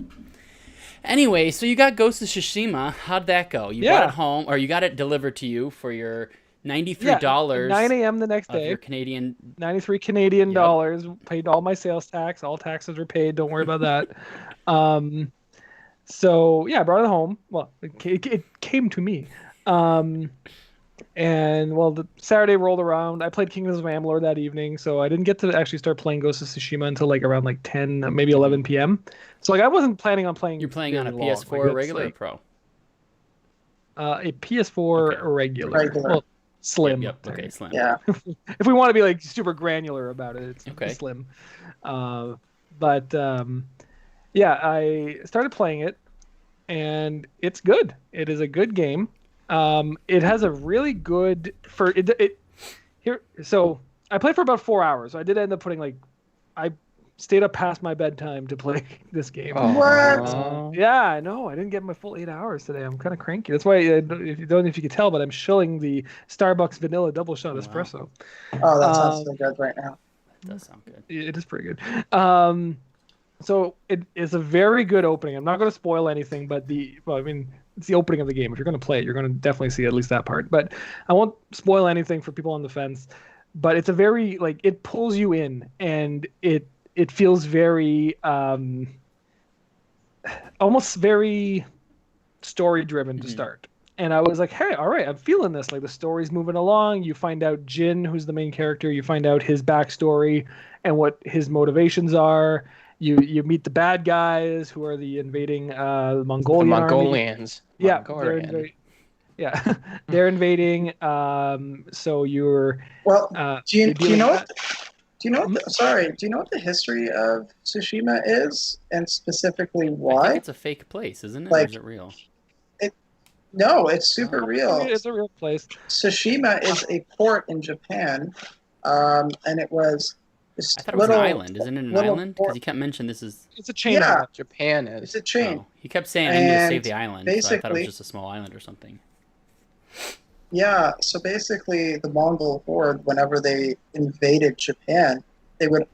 Speaker 1: Anyway, so you got Ghost of Tsushima. How'd that go? You got
Speaker 2: Yeah.
Speaker 1: it home, or you got it delivered to you for your
Speaker 2: Yeah,
Speaker 1: $93
Speaker 2: 9 a.m. the next
Speaker 1: of
Speaker 2: day.
Speaker 1: your Canadian.
Speaker 2: 93 Canadian
Speaker 1: Yep.
Speaker 2: dollars. Paid all my sales tax. All taxes were paid. Don't worry about that. So yeah, I brought it home. Well, it came to me. And well, the Saturday rolled around. I played Kingdoms of Amalur that evening, so I didn't get to actually start playing Ghost of Tsushima until like around like 10, maybe 11 p.m. So like I wasn't planning on playing.
Speaker 1: You're playing on a
Speaker 2: very long.
Speaker 1: PS4
Speaker 2: Like, it's
Speaker 1: regular or
Speaker 2: like,
Speaker 1: Pro.
Speaker 2: a PS4
Speaker 1: Okay.
Speaker 2: regular.
Speaker 3: Regular.
Speaker 2: Well, slim.
Speaker 1: Yep. Okay. Slim.
Speaker 3: Yeah.
Speaker 2: If we want to be like super granular about it, it's
Speaker 1: Okay.
Speaker 2: slim. But yeah, I started playing it, and it's good. It is a good game. It has a really good for it here. So I played for about 4 hours. So I did end up putting like I stayed up past my bedtime to play this game.
Speaker 3: What?
Speaker 2: Yeah, I know. I didn't get my full 8 hours today. I'm kind of cranky. That's why if you don't know if you could tell, but I'm shilling the Starbucks vanilla double shot
Speaker 1: Wow.
Speaker 2: espresso.
Speaker 3: Oh, that sounds so good right now.
Speaker 1: That does sound good.
Speaker 2: It is pretty good. So it is a very good opening. I'm not going to spoil anything, but I mean, it's the opening of the game. If you're going to play it, you're going to definitely see at least that part. But I won't spoil anything for people on the fence. But it's a very like it pulls you in, and it feels very almost very story driven to start. And I was like, hey, all right, I'm feeling this. Like the story's moving along. You find out Jin, who's the main character. You find out his backstory and what his motivations are. You meet the bad guys who are the invading
Speaker 4: The
Speaker 2: Mongolian army.
Speaker 4: Mongolians.
Speaker 2: Yeah,
Speaker 4: Mongolian.
Speaker 2: they're invading. So you're
Speaker 3: Well, do you
Speaker 2: dealing
Speaker 3: know
Speaker 2: with
Speaker 3: what? Do you know what? Sorry. Do you know what the history of Tsushima is, and specifically
Speaker 1: I think
Speaker 3: why?
Speaker 1: it's a fake place, isn't it? Or
Speaker 3: Like-
Speaker 1: is it real?
Speaker 3: No, it's super
Speaker 2: that.
Speaker 3: real.
Speaker 2: It's a real place.
Speaker 3: Tsushima is a port in Japan, and it was this
Speaker 1: I thought it was
Speaker 3: little.
Speaker 1: an island. Isn't it an
Speaker 3: little
Speaker 1: island? Because
Speaker 3: port-
Speaker 1: he kept mentioning this is.
Speaker 2: It's a chain
Speaker 3: Yeah.
Speaker 2: island.
Speaker 4: Japan
Speaker 3: It's
Speaker 4: is.
Speaker 3: a chain.
Speaker 1: Oh, he kept saying I need to save
Speaker 3: And
Speaker 1: the island. So I thought it was
Speaker 3: basically-
Speaker 1: just a small island or something.
Speaker 3: Yeah, so basically the Mongol horde, whenever they invaded Japan, they would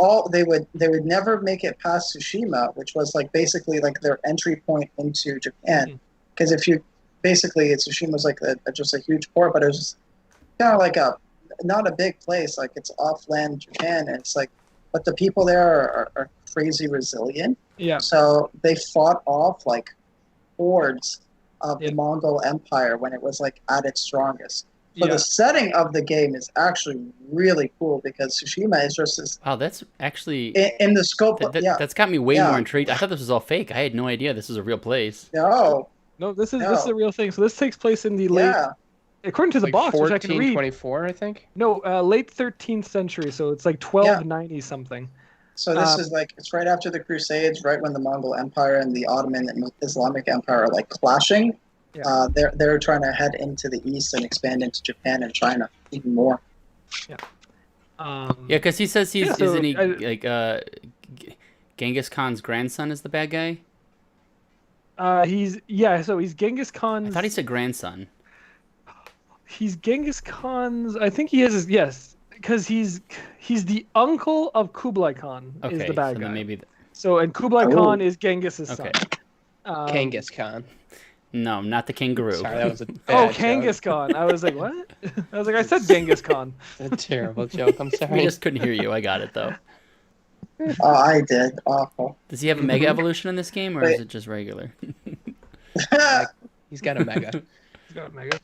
Speaker 3: never make it past Tsushima, which was like basically like their entry point into Japan. Because if you basically Tsushima was like just a huge port, but it was just kind of like not a big place, like it's off-land Japan, and it's like, but the people there are crazy resilient.
Speaker 2: Yeah.
Speaker 3: So they fought off like hordes of
Speaker 2: Yeah.
Speaker 3: the Mongol Empire when it was like at its strongest. So
Speaker 2: Yeah.
Speaker 3: the setting of the game is actually really cool because Tsushima is just this
Speaker 1: Wow, that's actually
Speaker 3: in the scope of
Speaker 1: that's got me way
Speaker 3: Yeah.
Speaker 1: more intrigued. I thought this was all fake. I had no idea this was a real place.
Speaker 3: no,
Speaker 2: No, this is
Speaker 3: No.
Speaker 2: a real thing. So this takes place in the late,
Speaker 3: yeah,
Speaker 2: according to the
Speaker 4: Like
Speaker 2: box, which I can read.
Speaker 4: 1424, I think.
Speaker 2: No, late 13th century. So it's like 1290 something.
Speaker 3: so this is like it's right after the Crusades, right when the Mongol Empire and the Ottoman and Islamic Empire are like clashing.
Speaker 2: Yeah.
Speaker 3: They're trying to head into the east and expand into Japan and China even more.
Speaker 1: Yeah, because he says he's
Speaker 2: Yeah, so
Speaker 1: isn't he
Speaker 2: I-
Speaker 1: like Genghis Khan's grandson is the bad guy?
Speaker 2: So he's Genghis
Speaker 1: I
Speaker 2: Khan's.
Speaker 1: thought he said grandson.
Speaker 2: He's Genghis Khan's. I think he is. Yes, because he's the uncle of Kublai Khan.
Speaker 1: Okay,
Speaker 2: Is the bad
Speaker 1: so
Speaker 2: guy.
Speaker 1: then maybe
Speaker 2: So, and Kublai
Speaker 3: Oh.
Speaker 2: Khan is Genghis'
Speaker 1: Okay.
Speaker 2: son.
Speaker 4: Kangas Khan.
Speaker 1: No, not the kangaroo.
Speaker 4: Sorry, that was a
Speaker 2: Oh,
Speaker 4: bad
Speaker 2: Kangas
Speaker 4: joke.
Speaker 2: Khan. I was like, what? I was like, I said Genghis Khan.
Speaker 4: A terrible joke. I'm
Speaker 1: We
Speaker 4: sorry.
Speaker 1: just couldn't hear you. I got it though.
Speaker 3: Oh, I did. Awful.
Speaker 1: Does he have a mega evolution in this game, or is
Speaker 3: Wait.
Speaker 1: it just regular?
Speaker 4: He's got a mega.
Speaker 2: He's got a mega.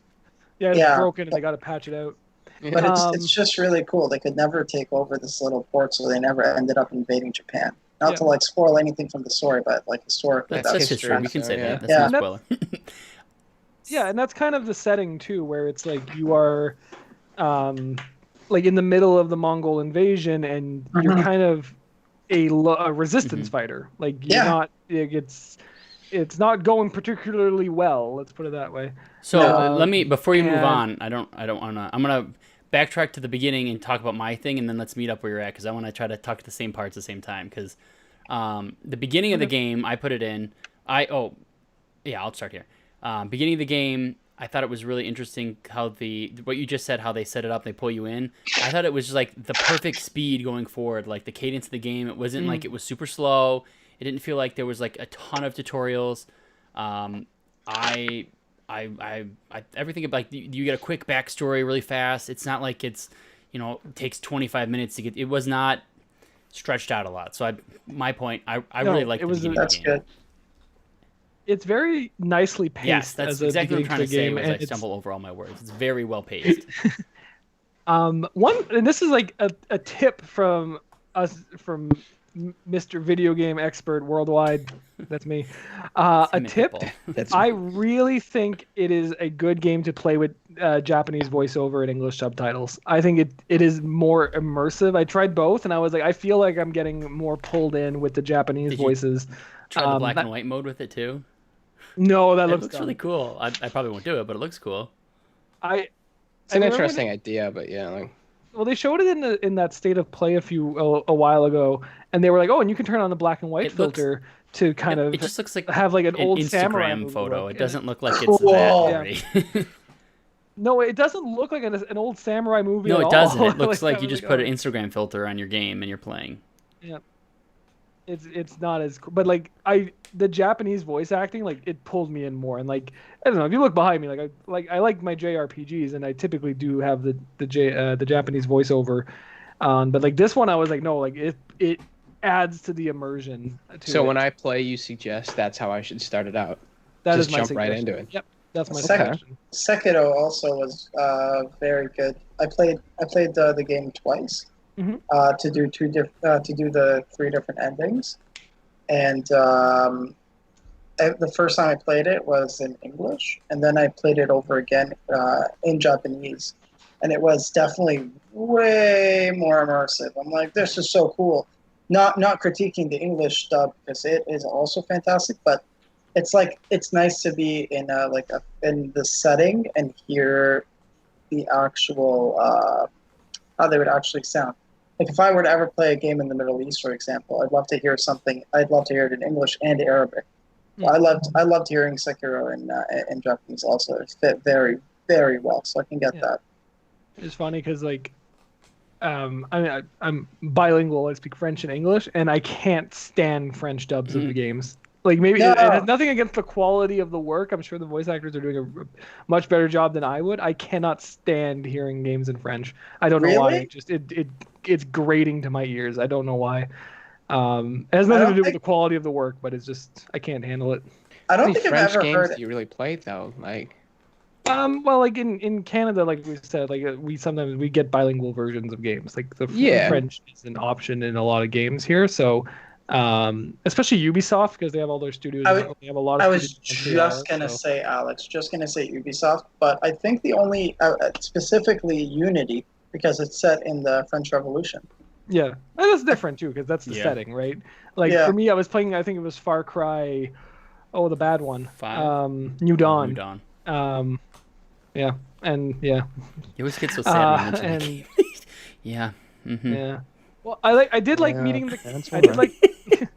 Speaker 2: Yeah, it's
Speaker 3: Yeah.
Speaker 2: broken and they got to patch it out.
Speaker 3: But it's
Speaker 2: Um,
Speaker 3: just really cool. They could never take over this little port, so they never ended up invading Japan. Not
Speaker 2: Yeah.
Speaker 3: to like spoil anything from the story, but like historically,
Speaker 1: That's
Speaker 4: That's
Speaker 1: history.
Speaker 4: history,
Speaker 1: We can
Speaker 4: so,
Speaker 1: say
Speaker 4: yeah.
Speaker 1: that. That's
Speaker 3: Yeah.
Speaker 1: no spoiler.
Speaker 2: Yeah, and that's kind of the setting too, where it's like you are, like in the middle of the Mongol invasion, and you're
Speaker 3: Mhm.
Speaker 2: kind of a resistance fighter. Like you're
Speaker 3: Yeah.
Speaker 2: not. It's not going particularly well. Let's put it that way.
Speaker 1: So
Speaker 3: No.
Speaker 1: let me, before you move
Speaker 2: and-
Speaker 1: on, I don't wanna. I'm gonna backtrack to the beginning and talk about my thing, and then let's meet up where you're at, because I want to try to talk the same parts at the same time. Because the beginning of the game, I put it in. I'll start here. Beginning of the game, I thought it was really interesting how what you just said, how they set it up, they pull you in. I thought it was just like the perfect speed going forward, like the cadence of the game. It wasn't like it was super slow. It didn't feel like there was like a ton of tutorials. Everything about, like, you get a quick backstory really fast. It's not like it's, it takes 25 minutes to get. It was not stretched out a lot. So my point, I
Speaker 2: No,
Speaker 1: really liked
Speaker 2: it
Speaker 1: the
Speaker 2: was-
Speaker 1: beginning of
Speaker 3: that's
Speaker 1: the game.
Speaker 3: good.
Speaker 2: It's very nicely paced.
Speaker 1: Yes, that's
Speaker 2: as a
Speaker 1: exactly what I'm trying to
Speaker 2: beginning
Speaker 1: say.
Speaker 2: the
Speaker 1: Was
Speaker 2: game,
Speaker 1: I
Speaker 2: and it's-
Speaker 1: stumble over all my words. It's very well paced.
Speaker 2: and this is like a tip from us, from Mr. Video Game Expert Worldwide. That's me. A tip.
Speaker 4: That's
Speaker 2: I really think it is a good game to play with Japanese voiceover and English subtitles. I think it is more immersive. I tried both, and I was like, I feel like I'm getting more pulled in with the Japanese
Speaker 1: Did you
Speaker 2: voices.
Speaker 1: Try the black and white mode with it too.
Speaker 2: No, that
Speaker 1: It
Speaker 2: looks
Speaker 1: looks
Speaker 2: dumb.
Speaker 1: really cool. I probably won't do it, but it looks cool.
Speaker 2: It's
Speaker 4: an
Speaker 2: remember when
Speaker 4: interesting idea, but yeah, like
Speaker 2: Well, they showed it in that state of play a while ago, and they were like, "Oh, and you can turn on the black and white
Speaker 1: It looks-
Speaker 2: filter to kind of
Speaker 1: It just looks like
Speaker 2: have like an old samurai
Speaker 1: Instagram
Speaker 2: movie
Speaker 1: photo.
Speaker 2: look."
Speaker 1: It
Speaker 2: And
Speaker 1: doesn't look like it's
Speaker 3: Cool.
Speaker 1: that
Speaker 3: Yeah.
Speaker 1: already.
Speaker 2: No, it doesn't look like an old samurai movie.
Speaker 1: No,
Speaker 2: at
Speaker 1: it
Speaker 2: all.
Speaker 1: doesn't. It looks
Speaker 2: I
Speaker 1: like you
Speaker 2: was
Speaker 1: just put
Speaker 2: "Oh."
Speaker 1: an Instagram filter on your game and you're playing.
Speaker 2: Yeah, it's not as cool, but like the Japanese voice acting, like it pulled me in more, and like I don't know, if you look behind me, I like my JRPGs, and I typically do have the Japanese voiceover, but like this one, I was like, no, like it adds to the immersion.
Speaker 4: so when I play, you suggest that's how I should start it out.
Speaker 2: that
Speaker 4: just
Speaker 2: is my
Speaker 4: jump right
Speaker 2: suggestion.
Speaker 4: into it.
Speaker 2: Yep, that's my
Speaker 3: Second.
Speaker 2: suggestion.
Speaker 3: Sekiro also was very good. I played the game twice
Speaker 2: Mhm.
Speaker 3: to do the 3 different endings, and the first time I played it was in English, and then I played it over again in Japanese, and it was definitely way more immersive. I'm like, this is so cool. Not critiquing the English dub, because it is also fantastic, but it's like it's nice to be in in the setting and hear the actual how they would actually sound. Like if I were to ever play a game in the Middle East, for example, I'd love to hear something. I'd love to hear it in English and Arabic.
Speaker 2: Yeah.
Speaker 3: I loved hearing Sekiro in Japanese also. It fit very, very well, so I can get
Speaker 2: Yeah.
Speaker 3: that.
Speaker 2: It's funny because like, I'm bilingual. I speak French and English, and I can't stand French dubs of the games. Like maybe
Speaker 3: No.
Speaker 2: it has nothing against the quality of the work. I'm sure the voice actors are doing a much better job than I would. I cannot stand hearing games in French. I don't know why.
Speaker 3: Really?
Speaker 2: It just it's grating to my ears. I don't know why. It has
Speaker 3: I
Speaker 2: nothing
Speaker 3: don't
Speaker 2: to do with
Speaker 3: think-
Speaker 2: the quality of the work, but it's just I can't handle it.
Speaker 3: I
Speaker 4: How
Speaker 3: don't
Speaker 4: many
Speaker 3: think
Speaker 4: French
Speaker 3: I've ever
Speaker 4: games
Speaker 3: heard
Speaker 4: do you really play though? Like,
Speaker 2: Well, like in Canada, like we said, like we sometimes we get bilingual versions of games. Like the
Speaker 4: Yeah.
Speaker 2: French is an option in a lot of games here. So, especially Ubisoft because they have all their studios. They have a lot of.
Speaker 3: I was
Speaker 2: studios in Montreal,
Speaker 3: just gonna
Speaker 2: so-
Speaker 3: say Alex, just gonna say Ubisoft, but I think the only specifically Unity because it's set in the French Revolution.
Speaker 2: Yeah, and that's different too because that's the
Speaker 1: Yeah.
Speaker 2: setting, right? Like
Speaker 3: Yeah.
Speaker 2: for me, I was playing. I think it was Far Cry. Oh, the bad one.
Speaker 1: 5?
Speaker 2: New Dawn.
Speaker 1: New Dawn.
Speaker 2: Yeah, and yeah,
Speaker 1: You always get so sad when you mention that
Speaker 2: and
Speaker 1: game. Yeah. Mm-hmm.
Speaker 2: yeah. Well, I did like
Speaker 4: Yeah,
Speaker 2: meeting
Speaker 4: that's
Speaker 2: I did
Speaker 4: alright.
Speaker 2: like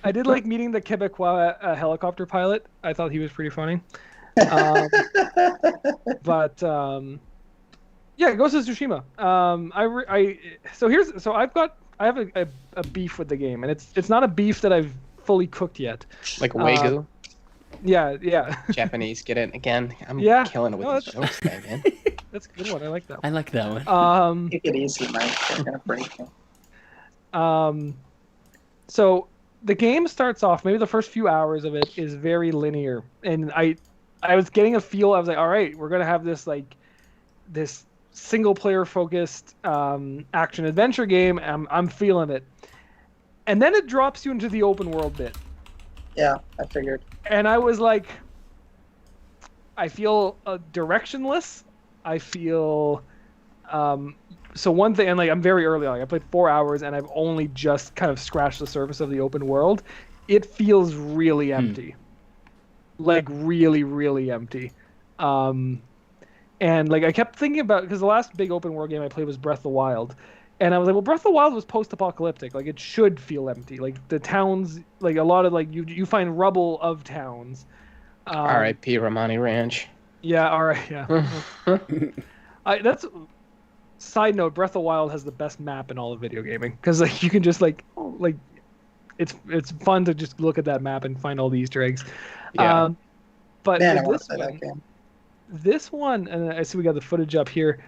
Speaker 2: I did like meeting the Quebecois helicopter pilot. I thought he was pretty funny. But yeah, Ghost of Tsushima. So I've got a beef with the game, and it's not a beef that I've fully cooked yet.
Speaker 4: Like Wagyu.
Speaker 2: Yeah.
Speaker 4: Japanese, get it again. I'm
Speaker 2: Yeah.
Speaker 4: killing it with
Speaker 2: No,
Speaker 4: these jokes today, man.
Speaker 2: That's a good one. I like that
Speaker 1: I
Speaker 2: one.
Speaker 1: like that one.
Speaker 3: Take it easy, Mike. They're gonna break you.
Speaker 2: So the game starts off. Maybe the first few hours of it is very linear, and I was getting a feel. I was like, all right, we're gonna have this single player focused action adventure game. I'm feeling it, and then it drops you into the open world bit.
Speaker 3: Yeah, I figured.
Speaker 2: And I was like, I feel directionless. I feel so one thing, and like I'm very early on. Like, I played 4 hours, and I've only just kind of scratched the surface of the open world. It feels really empty, like really, really empty. And like I kept thinking about, because the last big open world game I played was Breath of the Wild, and I was like, well, Breath of the Wild was post-apocalyptic. Like it should feel empty. Like the towns, like a lot of like you find rubble of towns.
Speaker 4: R.I.P. Romani Ranch.
Speaker 2: Yeah, all right, yeah. That's side note. Breath of the Wild has the best map in all of video gaming, because like you can just like it's fun to just look at that map and find all the Easter eggs.
Speaker 4: Yeah.
Speaker 2: But
Speaker 3: Man, I
Speaker 2: with
Speaker 3: want to play that game.
Speaker 2: this one, and I see we got the footage up here.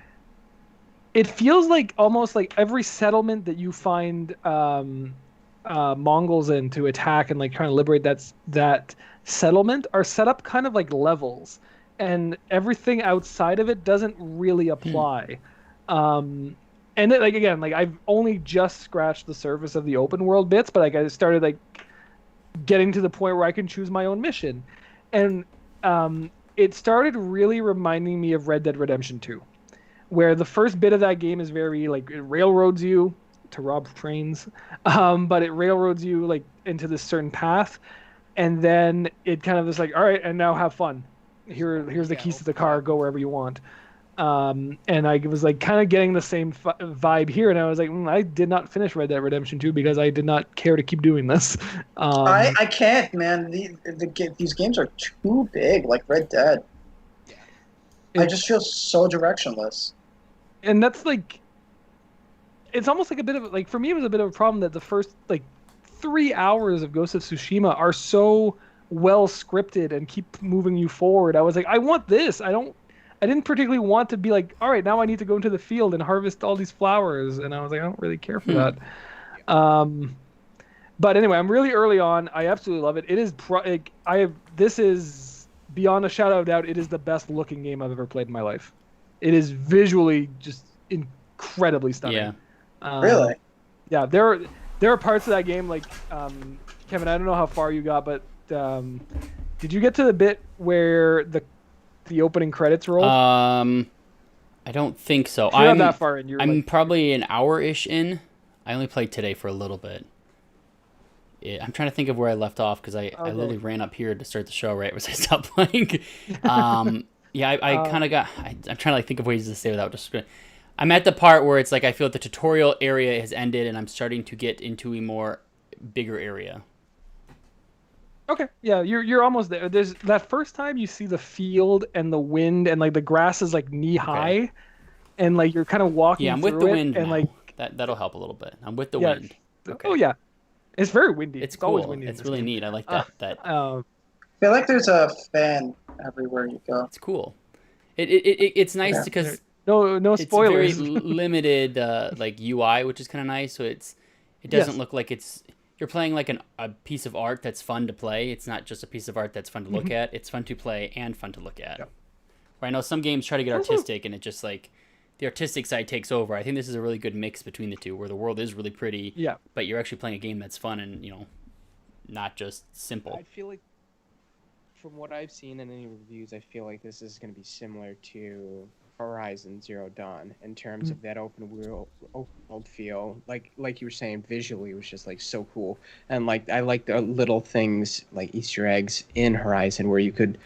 Speaker 2: It feels like almost like every settlement that you find Mongols in to attack and like trying to liberate that settlement are set up kind of like levels, and everything outside of it doesn't really apply. And it, like again, like I've only just scratched the surface of the open world bits, but like I started like getting to the point where I can choose my own mission, and it started really reminding me of Red Dead Redemption 2, where the first bit of that game is very like it railroads you to rob trains, but it railroads you like into this certain path, and then it kind of is like, all right, and now have fun. Here's the keys to the car. Go wherever you want. And I was like kind of getting the same vibe here, and I was like, I did not finish Red Dead Redemption 2 because I did not care to keep doing this.
Speaker 3: I can't, man. These games are too big, like Red Dead. I just feel so directionless.
Speaker 2: And that's like, it's almost like a bit of like, for me it was a bit of a problem that the first like 3 hours of Ghost of Tsushima are so well scripted and keep moving you forward. I was like, I want this. I didn't particularly want to be like, all right, now I need to go into the field and harvest all these flowers. And I was like, I don't really care for that. But anyway, I'm really early on. I absolutely love it. It is this is beyond a shadow of doubt. It is the best looking game I've ever played in my life. It is visually just incredibly stunning.
Speaker 1: Yeah.
Speaker 3: Really?
Speaker 2: Yeah. There are parts of that game like Kevin. I don't know how far you got, but did you get to the bit where the opening credits roll?
Speaker 1: I don't think so.
Speaker 2: You're not that far in.
Speaker 1: I'm probably an hour-ish in. I only played today for a little bit. I'm trying to think of where I left off because I literally ran up here to start the show right as I stopped playing. Yeah, I kind of got. I'm trying to like think of ways to say without just. I'm at the part where it's like I feel the tutorial area has ended and I'm starting to get into a more bigger area.
Speaker 2: Okay, yeah, you're almost there. There's that first time you see the field and the wind and like the grass is like knee high, and like you're kind of walking.
Speaker 1: Yeah, I'm with the wind and now. Like that'll help a little bit. I'm with the wind.
Speaker 2: Okay. Oh yeah, it's very windy.
Speaker 1: It's cool.
Speaker 2: Always windy.
Speaker 1: It's really neat. I like that.
Speaker 3: I feel like there's a fan everywhere you go.
Speaker 1: It's cool. It's nice because
Speaker 2: no spoilers.
Speaker 1: It's very limited like UI, which is kind of nice. So it doesn't look like you're playing like a piece of art that's fun to play. It's not just a piece of art that's fun to look at. It's fun to play and fun to look at. Yep. Where I know some games try to get artistic and it just like the artistic side takes over. I think this is a really good mix between the two where the world is really pretty, but you're actually playing a game that's fun and, not just simple.
Speaker 4: I feel like from what I've seen in any reviews, I feel like this is going to be similar to Horizon Zero Dawn in terms of that open world feel. Like you were saying, visually it was just like so cool, and like I like the little things like Easter eggs in Horizon where you could,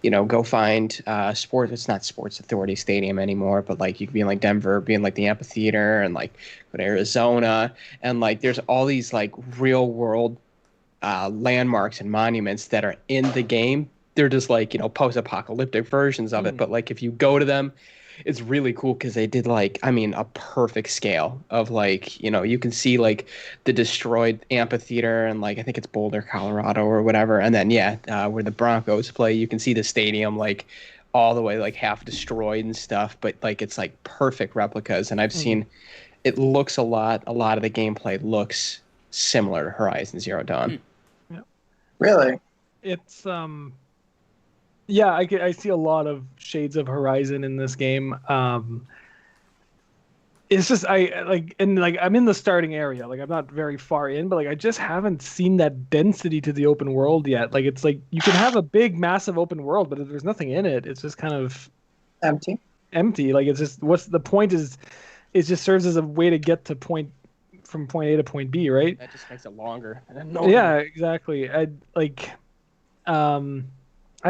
Speaker 4: go find sport. It's not Sports Authority Stadium anymore, but like you could be in like Denver, be in like the amphitheater, and like go to Arizona, and like there's all these like real world landmarks and monuments that are in the game. They're just like post-apocalyptic versions of it, but like if you go to them, it's really cool because they did like, I mean, a perfect scale of like, you can see like the destroyed amphitheater and like I think it's Boulder, Colorado or whatever, and then where the Broncos play, you can see the stadium like all the way like half destroyed and stuff, but like it's like perfect replicas, and I've seen it looks a lot of the gameplay looks similar to Horizon Zero Dawn.
Speaker 2: Yeah.
Speaker 3: Really?
Speaker 2: It's yeah, I see a lot of shades of Horizon in this game. It's just I'm in the starting area. Like I'm not very far in, but like I just haven't seen that density to the open world yet. Like it's like you can have a big, massive open world, but if there's nothing in it, it's just kind of
Speaker 3: Empty.
Speaker 2: empty. Like it's just what's the point is it just serves as a way to get to from point A to point B, right?
Speaker 4: That just makes it longer.
Speaker 2: Yeah, exactly. I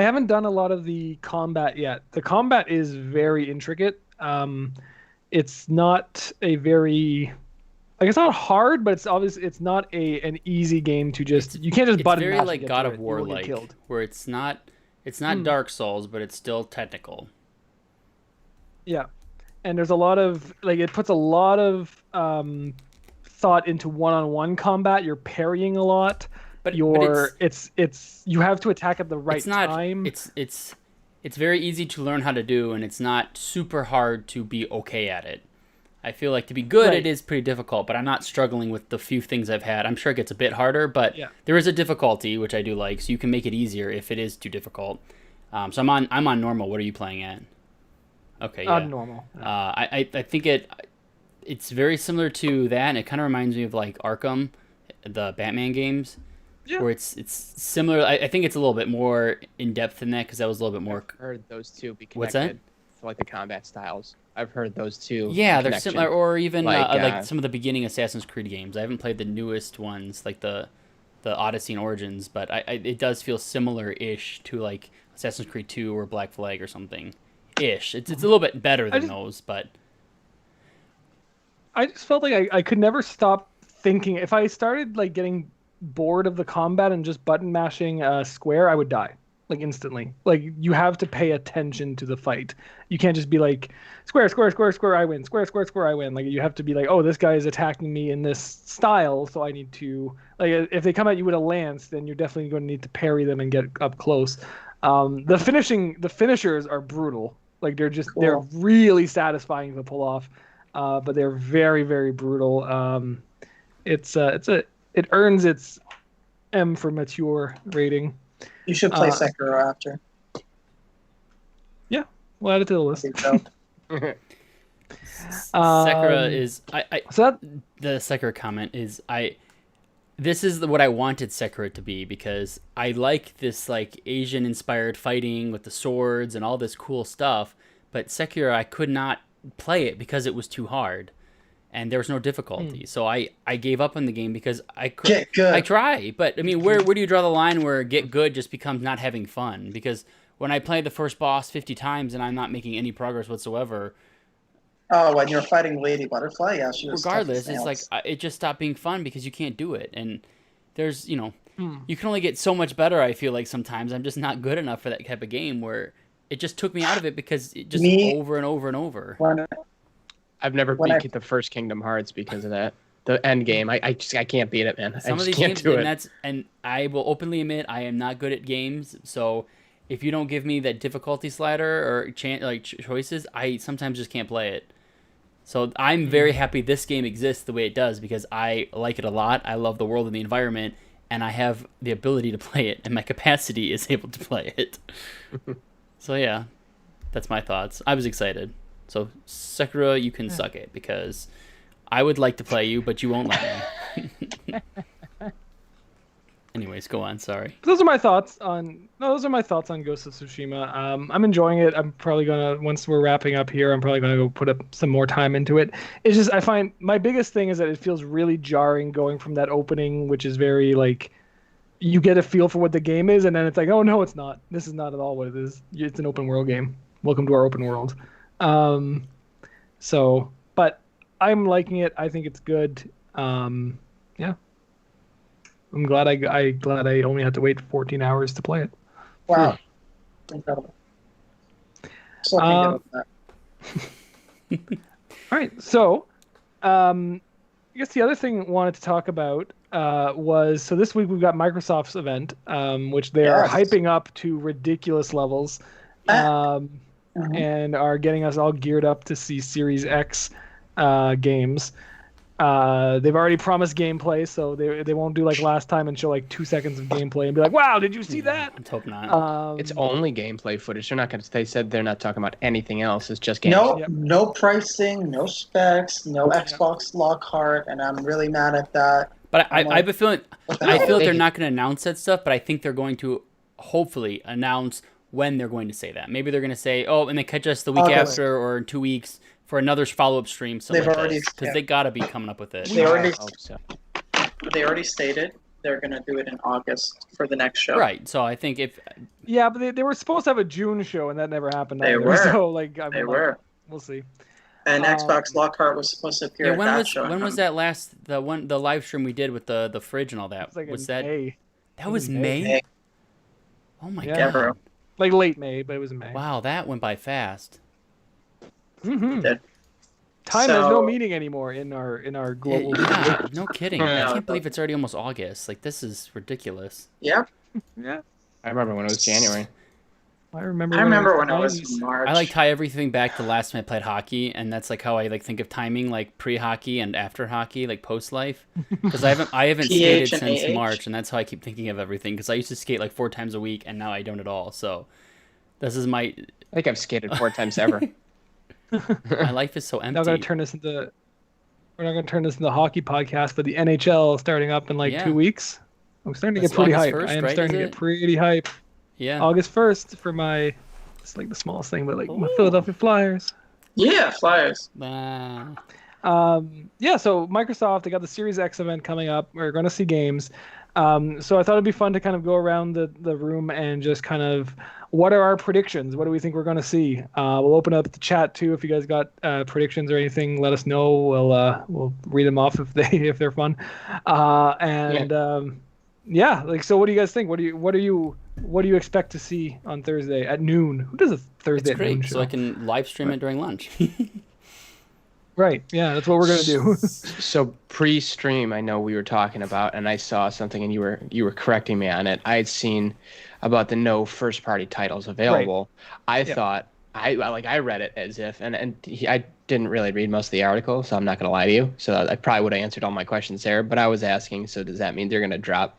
Speaker 2: haven't done a lot of the combat yet. The combat is very intricate. It's not a very like it's not hard, but it's not an easy game to just you can't just button
Speaker 1: It's very
Speaker 2: mash and
Speaker 1: like
Speaker 2: get
Speaker 1: God
Speaker 2: through
Speaker 1: of
Speaker 2: it. You
Speaker 1: War
Speaker 2: will get
Speaker 1: like,
Speaker 2: killed.
Speaker 1: where it's not Dark Souls, but it's still technical.
Speaker 2: Yeah, and there's a lot of like it puts a lot of thought into one-on-one combat. You're parrying a lot.
Speaker 1: But
Speaker 2: It's you have to attack at the right time.
Speaker 1: It's very easy to learn how to do, and it's not super hard to be okay at it. I feel like to be good,
Speaker 2: Right.
Speaker 1: it is pretty difficult, but I'm not struggling with the few things I've had. I'm sure it gets a bit harder, but
Speaker 2: Yeah.
Speaker 1: there is a difficulty, which I do like, so you can make it easier if it is too difficult. So I'm on normal. What are you playing at? Okay, yeah.
Speaker 2: Normal.
Speaker 1: I think it's very similar to that, and it kind of reminds me of like Arkham, the Batman games.
Speaker 2: Yeah.
Speaker 1: Where it's similar. I think it's a little bit more in depth than that because that was a little bit more.
Speaker 4: I've heard those two be connected.
Speaker 1: What's that?
Speaker 4: For like the combat styles. I've heard those two.
Speaker 1: Yeah, they're
Speaker 4: connection.
Speaker 1: similar, or even
Speaker 4: Like,
Speaker 1: like some of the beginning Assassin's Creed games. I haven't played the newest ones, like the Odyssey and Origins, but it does feel similar-ish to like Assassin's Creed 2 or Black Flag or something. Ish. It's a little bit better than those, but
Speaker 2: I just felt like I could never stop thinking. If I started like getting bored of the combat and just button mashing square, I would die like instantly. Like you have to pay attention to the fight. You can't just be like square, square, square, square, I win. Square, square, square, I win. Like you have to be like, oh, this guy is attacking me in this style, so I need to like if they come at you with a lance, then you're definitely going to need to parry them and get up close. The finishers are brutal. Like they're really satisfying to pull off, but they're very, very brutal. It earns its M for mature rating.
Speaker 3: You should play Sekiro after.
Speaker 2: Yeah, we'll add it to the list.
Speaker 1: Sekiro is
Speaker 2: So
Speaker 1: the Sekiro comment is this is what I wanted Sekiro to be, because I like this like Asian inspired fighting with the swords and all this cool stuff, but Sekiro I could not play it because it was too hard and there was no difficulty. So I gave up on the game because I could
Speaker 3: Get good.
Speaker 1: I try, but I mean where do you draw the line where get good just becomes not having fun? Because when I play the first boss 50 times and I'm not making any progress whatsoever,
Speaker 3: Oh, when you're fighting Lady Butterfly, yeah, she was
Speaker 1: regardless,
Speaker 3: tough as
Speaker 1: it's like
Speaker 3: nails.
Speaker 1: it just stopped being fun because you can't do it. And there's, you can only get so much better. I feel like sometimes I'm just not good enough for that type of game where it just took me out of it because it just over and over and over.
Speaker 3: When,
Speaker 4: I've never
Speaker 3: When
Speaker 4: beat the first Kingdom Hearts because of that. The end game, I can't beat it, man.
Speaker 1: Some
Speaker 4: I
Speaker 1: of
Speaker 4: just
Speaker 1: these
Speaker 4: can't
Speaker 1: games,
Speaker 4: do
Speaker 1: and
Speaker 4: it.
Speaker 1: and I will openly admit I am not good at games. So if you don't give me that difficulty slider or choices, I sometimes just can't play it. So I'm very happy this game exists the way it does because I like it a lot. I love the world and the environment, and I have the ability to play it, and my capacity is able to play it. So yeah, that's my thoughts. I was excited. So Sekiro, you can suck it because I would like to play you, but you won't let me. Anyways, go on. Sorry.
Speaker 2: those are my thoughts on Ghost of Tsushima. I'm enjoying it. I'm probably gonna once we're wrapping up here, I'm probably gonna go put up some more time into it. It's just I find my biggest thing is that it feels really jarring going from that opening, which is very like you get a feel for what the game is, and then it's like, oh no, it's not. This is not at all what it is. It's an open world game. Welcome to our open world. But I'm liking it. I think it's good. Yeah. I'm glad I only had to wait 14 hours to play it.
Speaker 3: wow. Incredible. Still thinking about that.
Speaker 2: All right, so I guess the other thing I wanted to talk about was so this week we've got Microsoft's event, which they are
Speaker 3: Yes.
Speaker 2: hyping up to ridiculous levels, and are getting us all geared up to see Series X games. They've already promised gameplay, so they won't do like last time and show like 2 seconds of gameplay and be like, "Wow, did you see that?"
Speaker 1: Let's hope not.
Speaker 4: It's only gameplay footage. They're not going to. They said they're not talking about anything else. It's just gameplay.
Speaker 3: No pricing, no specs, no Xbox Lockhart, and I'm really mad at that.
Speaker 1: But I have a feeling, I feel like they're
Speaker 4: They-
Speaker 1: not going to announce that stuff, but I think they're going to hopefully announce when they're going to say that. Maybe they're going to say, oh, and they catch us the week
Speaker 3: August.
Speaker 1: after or in 2 weeks for another follow-up stream.
Speaker 3: They've already-
Speaker 1: Because they got to be coming up with it.
Speaker 3: They already-
Speaker 4: I hope so.
Speaker 3: They already stated they're going to do it in August for the next show.
Speaker 1: Right. So I think if
Speaker 2: Yeah, but they were supposed to have a June show, and that never happened.
Speaker 3: They
Speaker 2: either.
Speaker 3: were.
Speaker 2: So like,
Speaker 3: They were.
Speaker 2: We'll see.
Speaker 3: And Xbox Lockhart was supposed to appear at that show.
Speaker 1: when was that last the live stream we did with the fridge and all that?
Speaker 2: It's like
Speaker 1: Was
Speaker 2: in
Speaker 1: that
Speaker 2: May.
Speaker 1: that was
Speaker 2: in
Speaker 1: May?
Speaker 3: May.
Speaker 1: Oh my
Speaker 2: Yeah.
Speaker 3: Yeah,
Speaker 1: god.
Speaker 3: bro.
Speaker 2: Like late May, but it was in May.
Speaker 1: Wow, that went by fast.
Speaker 2: Mm-hmm.
Speaker 3: Did.
Speaker 2: Time has no
Speaker 3: So-
Speaker 2: meaning anymore in our global.
Speaker 1: Yeah, no kidding. I
Speaker 3: Yeah.
Speaker 1: can't believe it's already almost August. Like this is ridiculous.
Speaker 3: Yep.
Speaker 2: Yeah,
Speaker 4: I remember when it was January.
Speaker 2: I remember.
Speaker 3: I remember when it was
Speaker 2: 90s.
Speaker 3: March.
Speaker 1: I like tie everything back to last time I played hockey, and that's like how I like think of timing, like pre-hockey and after hockey, like post-life. Because I haven't skated
Speaker 3: PH and
Speaker 1: since
Speaker 3: AH.
Speaker 1: March, and that's how I keep thinking of everything. Because I used to skate like 4 times a week, and now I don't at all. So this is my
Speaker 4: I think I've skated 4 times ever.
Speaker 1: my life is so empty.
Speaker 2: Now we're gonna turn this into. We're not gonna turn this into a hockey podcast, but the NHL is starting up in like
Speaker 1: Yeah.
Speaker 2: 2 weeks. I'm starting to
Speaker 1: That's
Speaker 2: get pretty
Speaker 1: August
Speaker 2: hyped.
Speaker 1: 1st,
Speaker 2: I am
Speaker 1: right,
Speaker 2: starting to
Speaker 1: is
Speaker 2: get
Speaker 1: it?
Speaker 2: pretty hyped.
Speaker 1: Yeah.
Speaker 2: August 1st for my. It's like the smallest thing, but like my
Speaker 1: Ooh.
Speaker 2: Philadelphia Flyers.
Speaker 3: Yeah, Flyers.
Speaker 2: Yeah, so Microsoft, they got the Series X event coming up. We're going to see games. So I thought it'd be fun to kind of go around the room and just kind of, what are our predictions? What do we think we're going to see? We'll open up the chat too. If you guys got predictions or anything, let us know. We'll read them off if they're fun. Yeah, like, so what do you guys think? What do you expect to see on Thursday at noon? Who does a Thursday
Speaker 1: It's
Speaker 2: at noon
Speaker 1: great,
Speaker 2: show?
Speaker 1: so I can live stream it during lunch.
Speaker 2: Right. Yeah, that's what we're gonna do.
Speaker 4: So pre-stream, I know we were talking about, and I saw something, and you were correcting me on it. I had seen about the no first-party titles available. I thought I read it as if, I didn't really read most of the article, so I'm not gonna lie to you. So I probably would have answered all my questions there. But I was asking, so does that mean they're gonna drop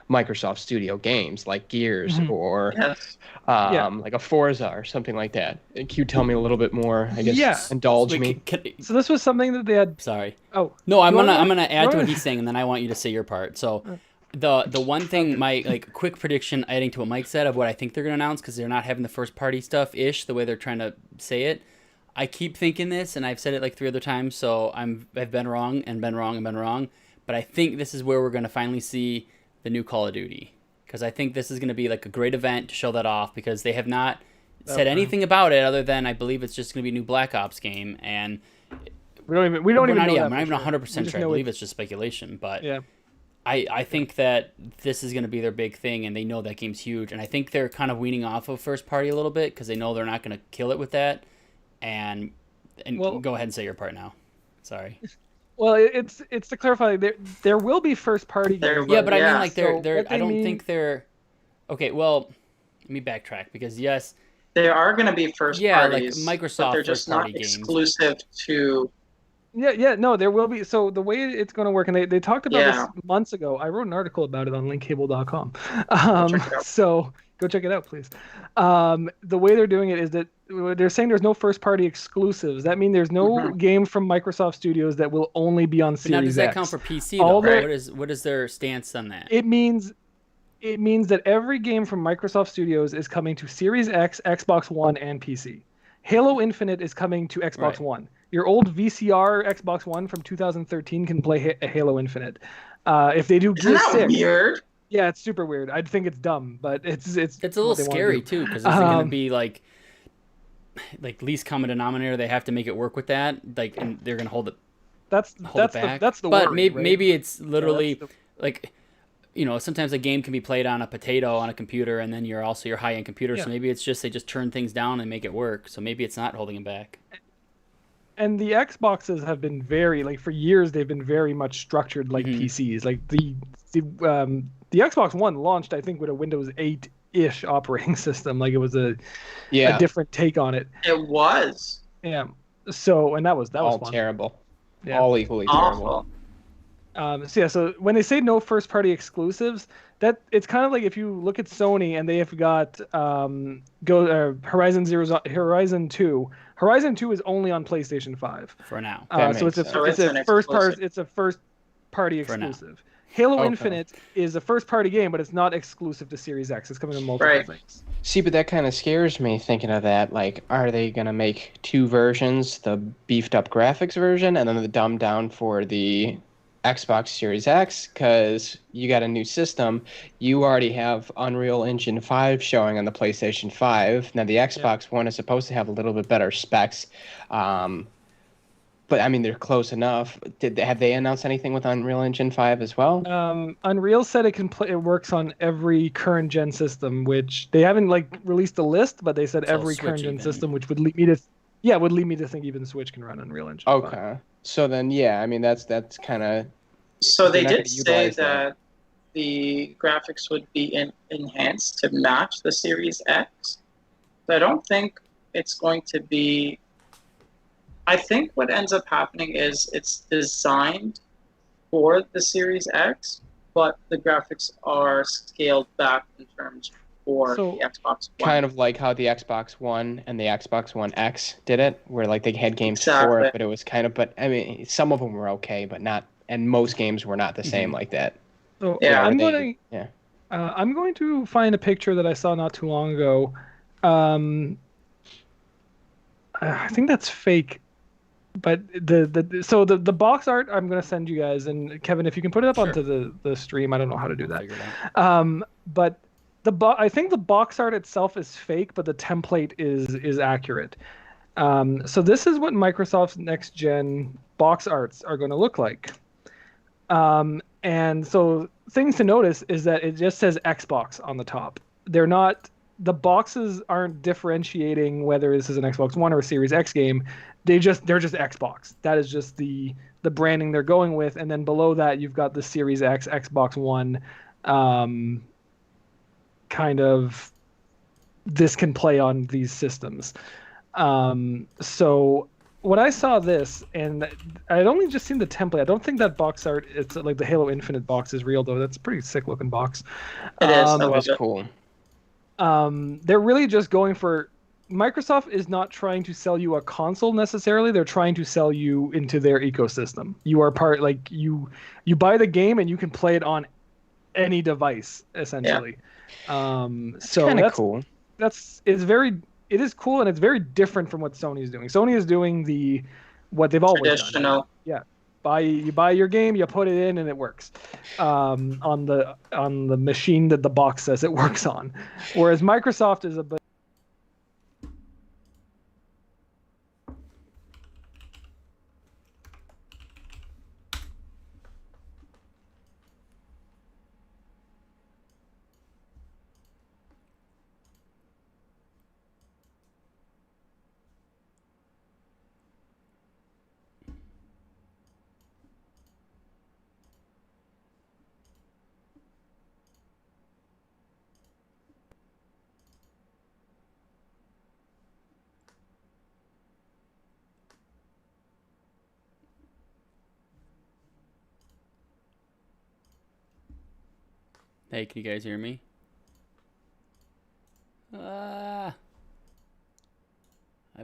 Speaker 4: Microsoft Studio games like Gears or
Speaker 3: Yes.
Speaker 4: like a Forza or something like that? Can you tell me a little bit more? I guess
Speaker 2: Yeah.
Speaker 4: indulge
Speaker 1: Wait,
Speaker 4: me.
Speaker 2: So this was something that they had.
Speaker 1: Sorry.
Speaker 2: Oh
Speaker 1: No, I'm
Speaker 2: Go
Speaker 1: gonna
Speaker 2: ahead.
Speaker 1: I'm gonna add
Speaker 2: Go
Speaker 1: to what
Speaker 2: ahead.
Speaker 1: he's saying, and then I want you to say your part. So, the one thing, my like quick prediction, adding to what Mike said of what I think they're gonna announce, because they're not having the first party stuff ish the way they're trying to say it. I keep thinking this, and I've said it like 3 other times, so I've been wrong and been wrong and been wrong. But I think this is where we're gonna finally see the new Call of Duty, because I think this is gonna be like a great event to show that off, because they have not said anything about it other than I believe it's just gonna be a new Black Ops game, and
Speaker 2: We don't even
Speaker 1: we're
Speaker 2: know
Speaker 1: not,
Speaker 2: that.
Speaker 1: I'm
Speaker 2: for
Speaker 1: not even
Speaker 2: sure.
Speaker 1: 100
Speaker 2: We
Speaker 1: percent
Speaker 2: just
Speaker 1: sure. I
Speaker 2: know
Speaker 1: believe it's just speculation, but
Speaker 2: Yeah.
Speaker 1: I think that this is going to be their big thing, and they know that game's huge, and I think they're kind of weaning off of first party a little bit because they know they're not going to kill it with that. And
Speaker 2: Well-
Speaker 1: go ahead and say your part now. Sorry.
Speaker 2: Well, it's to clarify. There will be first party
Speaker 3: There
Speaker 2: games.
Speaker 3: will-
Speaker 1: Yeah, but I mean,
Speaker 3: yeah.
Speaker 1: like
Speaker 2: So
Speaker 1: they're.
Speaker 2: what
Speaker 1: I
Speaker 2: they
Speaker 1: don't
Speaker 2: mean-
Speaker 1: think they're. Okay, well, let me backtrack because yes,
Speaker 3: They are going to be first
Speaker 1: Yeah, like
Speaker 3: parties,
Speaker 1: Microsoft
Speaker 3: but they're just not
Speaker 1: first-party games.
Speaker 3: exclusive to.
Speaker 2: Yeah, no, there will be. So the way it's going to work, and they talked about
Speaker 3: Yeah.
Speaker 2: this months ago. I wrote an article about it on linkcable.com.
Speaker 3: check it out.
Speaker 2: So go check it out, please. The way they're doing it is that they're saying there's no first party exclusives. That means there's no
Speaker 3: Mhm.
Speaker 2: game from Microsoft Studios that will only be on
Speaker 1: but
Speaker 2: Series
Speaker 1: now does that
Speaker 2: X.
Speaker 1: count for PC
Speaker 2: All
Speaker 1: though?
Speaker 2: the-
Speaker 1: What is their stance on that?
Speaker 2: It means that every game from Microsoft Studios is coming to Series X, Xbox One, and PC. Halo Infinite is coming to Xbox
Speaker 1: Right.
Speaker 2: One. Your old VCR Xbox One from 2013 can play Halo Infinite. If they do
Speaker 3: Isn't
Speaker 2: Gears
Speaker 3: that
Speaker 2: 6,
Speaker 3: weird?
Speaker 2: yeah, it's super weird. I think it's dumb, but it's
Speaker 1: It's a little
Speaker 2: what they wanna
Speaker 1: scary
Speaker 2: do.
Speaker 1: too, because it's going
Speaker 2: Um,
Speaker 1: to be like least common denominator. They have to make it work with that, like, and they're going to hold it
Speaker 2: That's
Speaker 1: hold it back.
Speaker 2: that's the
Speaker 1: but
Speaker 2: worry,
Speaker 1: maybe
Speaker 2: right?
Speaker 1: maybe it's
Speaker 2: Yeah,
Speaker 1: literally
Speaker 2: that's
Speaker 1: like, you know, sometimes a game can be played on a potato on a computer, and then you're also your high end computer.
Speaker 2: Yeah.
Speaker 1: So maybe it's just they just turn things down and make it work. So maybe it's not holding them back.
Speaker 2: and the Xboxes have been very like for years they've been very much structured like PCs. Like the Xbox One launched I think with a Windows 8-ish operating system. Like it was a different take on it.
Speaker 3: It was.
Speaker 2: Yeah. So and that was
Speaker 4: all
Speaker 2: fun.
Speaker 4: terrible.
Speaker 2: Yeah.
Speaker 4: All equally
Speaker 3: Awful.
Speaker 4: terrible.
Speaker 2: So when they say no first party exclusives, that it's kind of like if you look at Sony and they have got Horizon 2. Horizon 2 is only on PlayStation 5
Speaker 1: for now.
Speaker 2: So it's a first party exclusive. Halo Infinite is a first party game, but it's not exclusive to Series X. It's coming to multiple things.
Speaker 4: See, but that kind of scares me thinking of that. Like, are they going to make two versions, the beefed up graphics version and then the dumbed down for the Xbox Series X? Because you got a new system. You already have Unreal Engine 5 showing on the PlayStation 5. Now, the Xbox One is supposed to have a little bit better specs. But, I mean, they're close enough. Have they announced anything with Unreal Engine 5 as well?
Speaker 2: Unreal said it works on every current gen system, which they haven't released a list, but they said every current gen system, which would lead me to think even Switch can run Unreal Engine 5.
Speaker 4: Okay. So then, yeah, I mean, that's kind of...
Speaker 3: So they did say that the graphics would be enhanced to match the Series X. So I don't think it's going to be... I think what ends up happening is it's designed for the Series X, but the graphics are scaled back in terms for the Xbox One.
Speaker 4: Kind of like how the Xbox One and the Xbox One X did it, where like they had games for it, but it was kind of... But, I mean, some of them were okay, but not... And most games were not the same like that.
Speaker 2: So yeah, I'm going to find a picture that I saw not too long ago. I think that's fake. But the box art I'm gonna send you guys, and Kevin, if you can put it up onto the stream, I don't know how to do that. But I think the box art itself is fake, but the template is accurate. So this is what Microsoft's next gen box arts are going to look like. And so things to notice is that it just says Xbox on the top. The boxes aren't differentiating whether this is an Xbox One or a Series X game. They're just Xbox. That is just the branding they're going with. And then below that, you've got the Series X, Xbox One, kind of this can play on these systems. So when I saw this, and I'd only just seen the template, I don't think that box art, it's like the Halo Infinite box is real, though. That's a pretty sick looking box.
Speaker 3: It is. That was
Speaker 4: cool.
Speaker 2: They're really just going for... Microsoft is not trying to sell you a console necessarily. They're trying to sell you into their ecosystem. You are part, like, you buy the game and you can play it on any device, essentially.
Speaker 4: So kind of cool.
Speaker 2: It is cool, and it's very different from what Sony is doing. Sony is doing what they've always done. Yeah. You buy your game, you put it in, and it works on the machine that the box says it works on. Whereas Microsoft is a bit...
Speaker 1: Hey, can you guys hear me? I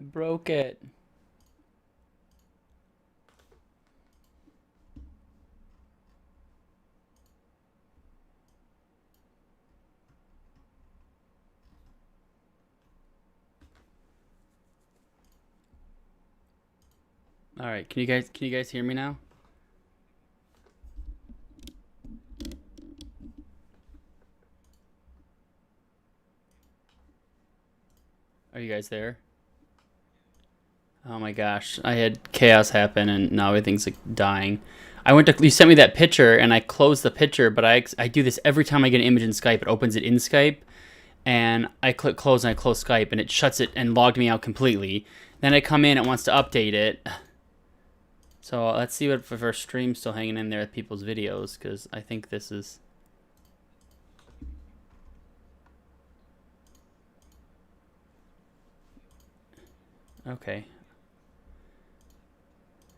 Speaker 1: broke it. All right, can you guys hear me now? Are you guys there? Oh my gosh, I had chaos happen and now everything's like dying. You sent me that picture and I closed the picture, but I do this every time I get an image in Skype. It opens it in Skype and I click close and I close Skype and it shuts it and logged me out completely. Then I come in, it wants to update it. So let's see if our stream's still hanging in there with people's videos, because I think this is... Okay.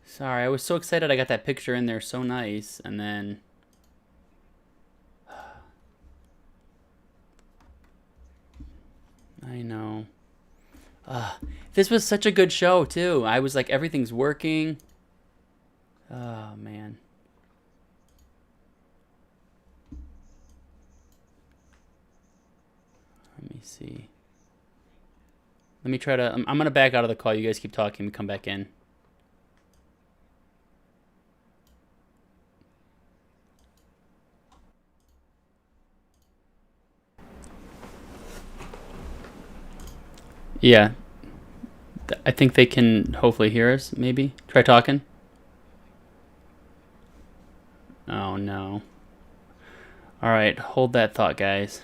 Speaker 1: Sorry, I was so excited I got that picture in there, so nice, and then... I know. This was such a good show, too. I was like, everything's working. Oh, man. Let me see. Let me try to... I'm going to back out of the call. You guys keep talking. We come back in. Yeah. I think they can hopefully hear us, maybe. Try talking. Oh, no. All right. Hold that thought, guys.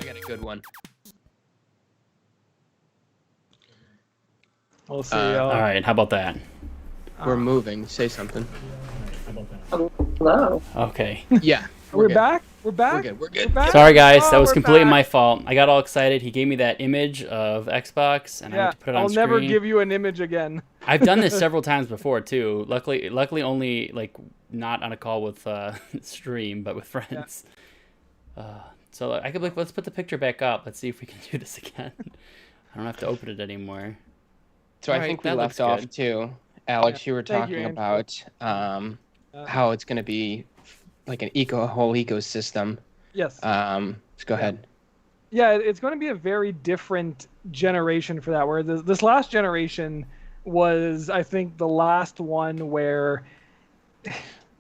Speaker 4: I got a good one.
Speaker 2: We'll see.
Speaker 1: All right. How about that?
Speaker 4: We're moving. Say something.
Speaker 3: Hello.
Speaker 1: Okay.
Speaker 4: Yeah.
Speaker 2: We're
Speaker 4: good.
Speaker 2: back. We're back.
Speaker 4: We're good. We're good.
Speaker 2: Back?
Speaker 1: Sorry, guys. That
Speaker 2: Oh,
Speaker 1: was
Speaker 2: we're
Speaker 1: completely
Speaker 2: back.
Speaker 1: my fault. I got all excited. He gave me that image of Xbox, and I
Speaker 2: Yeah,
Speaker 1: went to put it on
Speaker 2: I'll
Speaker 1: screen.
Speaker 2: never give you an image again.
Speaker 1: I've done this several times before too. Luckily, only like not on a call with stream, but with friends. So I could let's put the picture back up. Let's see if we can do this again. I don't have to open it anymore.
Speaker 4: So
Speaker 1: All
Speaker 4: I
Speaker 1: right,
Speaker 4: think we
Speaker 1: that
Speaker 4: left
Speaker 1: looks
Speaker 4: off
Speaker 1: good.
Speaker 4: too. Alex, you were
Speaker 2: Thank you,
Speaker 4: talking
Speaker 2: Andrew.
Speaker 4: about how it's going to be like a whole ecosystem.
Speaker 2: Yes.
Speaker 4: Let's go ahead.
Speaker 2: Yeah, it's going to be a very different generation for that. Where this last generation was, I think, the last one where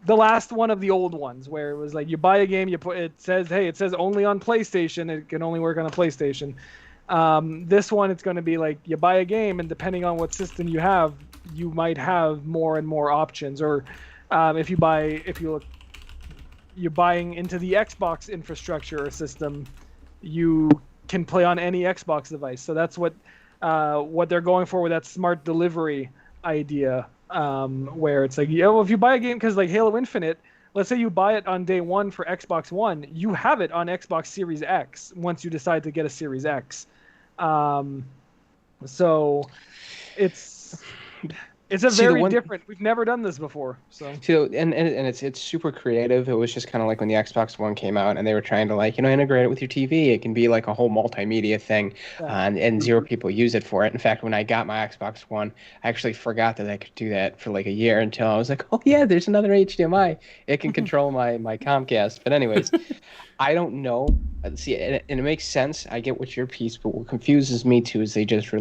Speaker 2: the last one of the old ones, where it was like you buy a game, it says only on PlayStation, it can only work on a PlayStation. This one, it's going to be like you buy a game, and depending on what system you have, you might have more and more options. Or you're buying into the Xbox infrastructure or system, you can play on any Xbox device. So that's what they're going for with that smart delivery idea, where it's like, if you buy a game, because like Halo Infinite, let's say you buy it on day one for Xbox One, you have it on Xbox Series X once you decide to get a Series X. So it's very different. We've never done this before. So
Speaker 4: and it's super creative. It was just kind of like when the Xbox One came out and they were trying to integrate it with your TV. It can be like a whole multimedia thing, and zero people use it for it. In fact, when I got my Xbox One, I actually forgot that I could do that for like a year until I was like, oh yeah, there's another HDMI. It can control my Comcast. But anyways, I don't know. See, and it makes sense. I get what your piece, but what confuses me too is they just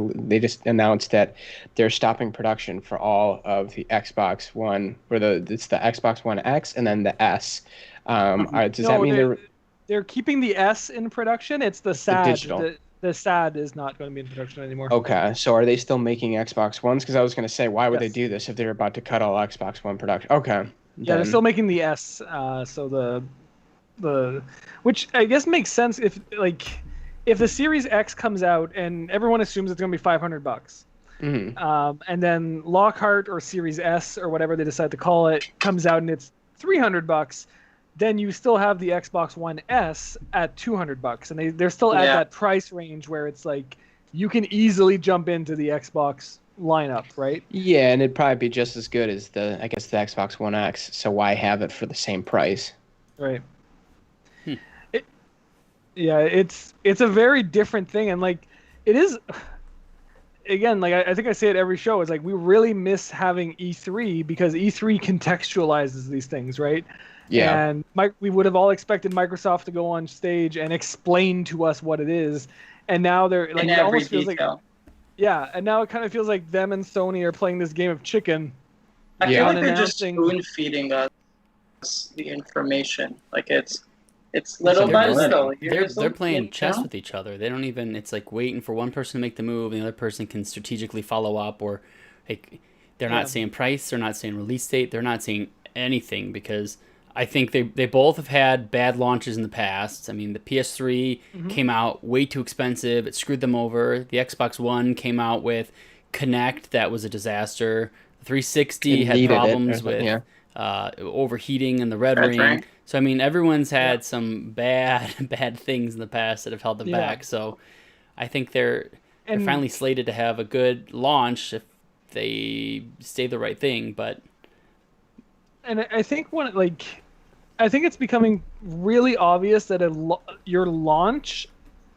Speaker 4: announced that they're stopping production for all of the Xbox One, or it's the Xbox One X and then the S. Does that mean
Speaker 2: they're keeping the S in production. It's the SAD.
Speaker 4: digital.
Speaker 2: The SAD is not going to be in production anymore.
Speaker 4: Okay, so are they still making Xbox Ones? Because I was going to say, why would they
Speaker 2: Yes.
Speaker 4: do this if they're about to cut all Xbox One production? Okay,
Speaker 2: Yeah, they're
Speaker 4: then
Speaker 2: still making the S. So the which I guess makes sense if the Series X comes out and everyone assumes it's going to be $500.
Speaker 4: mhm.
Speaker 2: And then Lockhart or Series S or whatever they decide to call it comes out and it's $300, then you still have the Xbox One S at $200, and they're still at that price range where it's like you can easily jump into the Xbox lineup, right?
Speaker 4: Yeah, and it'd probably be just as good as the Xbox One X. So why have it for the same price?
Speaker 2: Right. Yeah, it's a very different thing, and like it is. Again, like I think I say it every show, is like we really miss having E3 because E3 contextualizes these things, right?
Speaker 4: Yeah.
Speaker 2: And we would have all expected Microsoft to go on stage and explain to us what it is, and now they're like
Speaker 3: In
Speaker 2: it
Speaker 3: every
Speaker 2: almost feels
Speaker 3: detail.
Speaker 2: like and now it kind of feels like them and Sony are playing this game of chicken.
Speaker 3: I feel
Speaker 4: Yeah.
Speaker 3: like they're just
Speaker 2: Announcing-
Speaker 3: spoon feeding us the information. Like it's little
Speaker 4: They're
Speaker 3: by
Speaker 4: just-
Speaker 3: little.
Speaker 1: They're playing chess with each other. They don't even. It's like waiting for one person to make the move, and the other person can strategically follow up. Or like they're not saying price. They're not saying release date. They're not saying anything because I think they both have had bad launches in the past. I mean, the PS3 came out way too expensive. It screwed them over. The Xbox One came out with Kinect. That was a disaster. The 360
Speaker 4: It
Speaker 1: had
Speaker 4: needed it,
Speaker 1: problems
Speaker 4: or-
Speaker 1: with
Speaker 4: yeah.
Speaker 1: overheating and the red ring. So I mean, everyone's had some bad things in the past that have held them back. So I think they're finally slated to have a good launch if they say the right thing. But
Speaker 2: I think I think it's becoming really obvious that your launch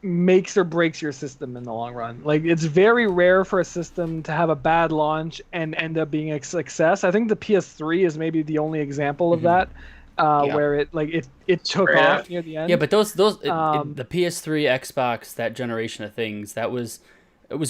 Speaker 2: makes or breaks your system in the long run. Like it's very rare for a system to have a bad launch and end up being a success. I think the PS3 is maybe the only example of that, where it took off near the end.
Speaker 1: yeah, but the PS3, Xbox, that generation of things, it was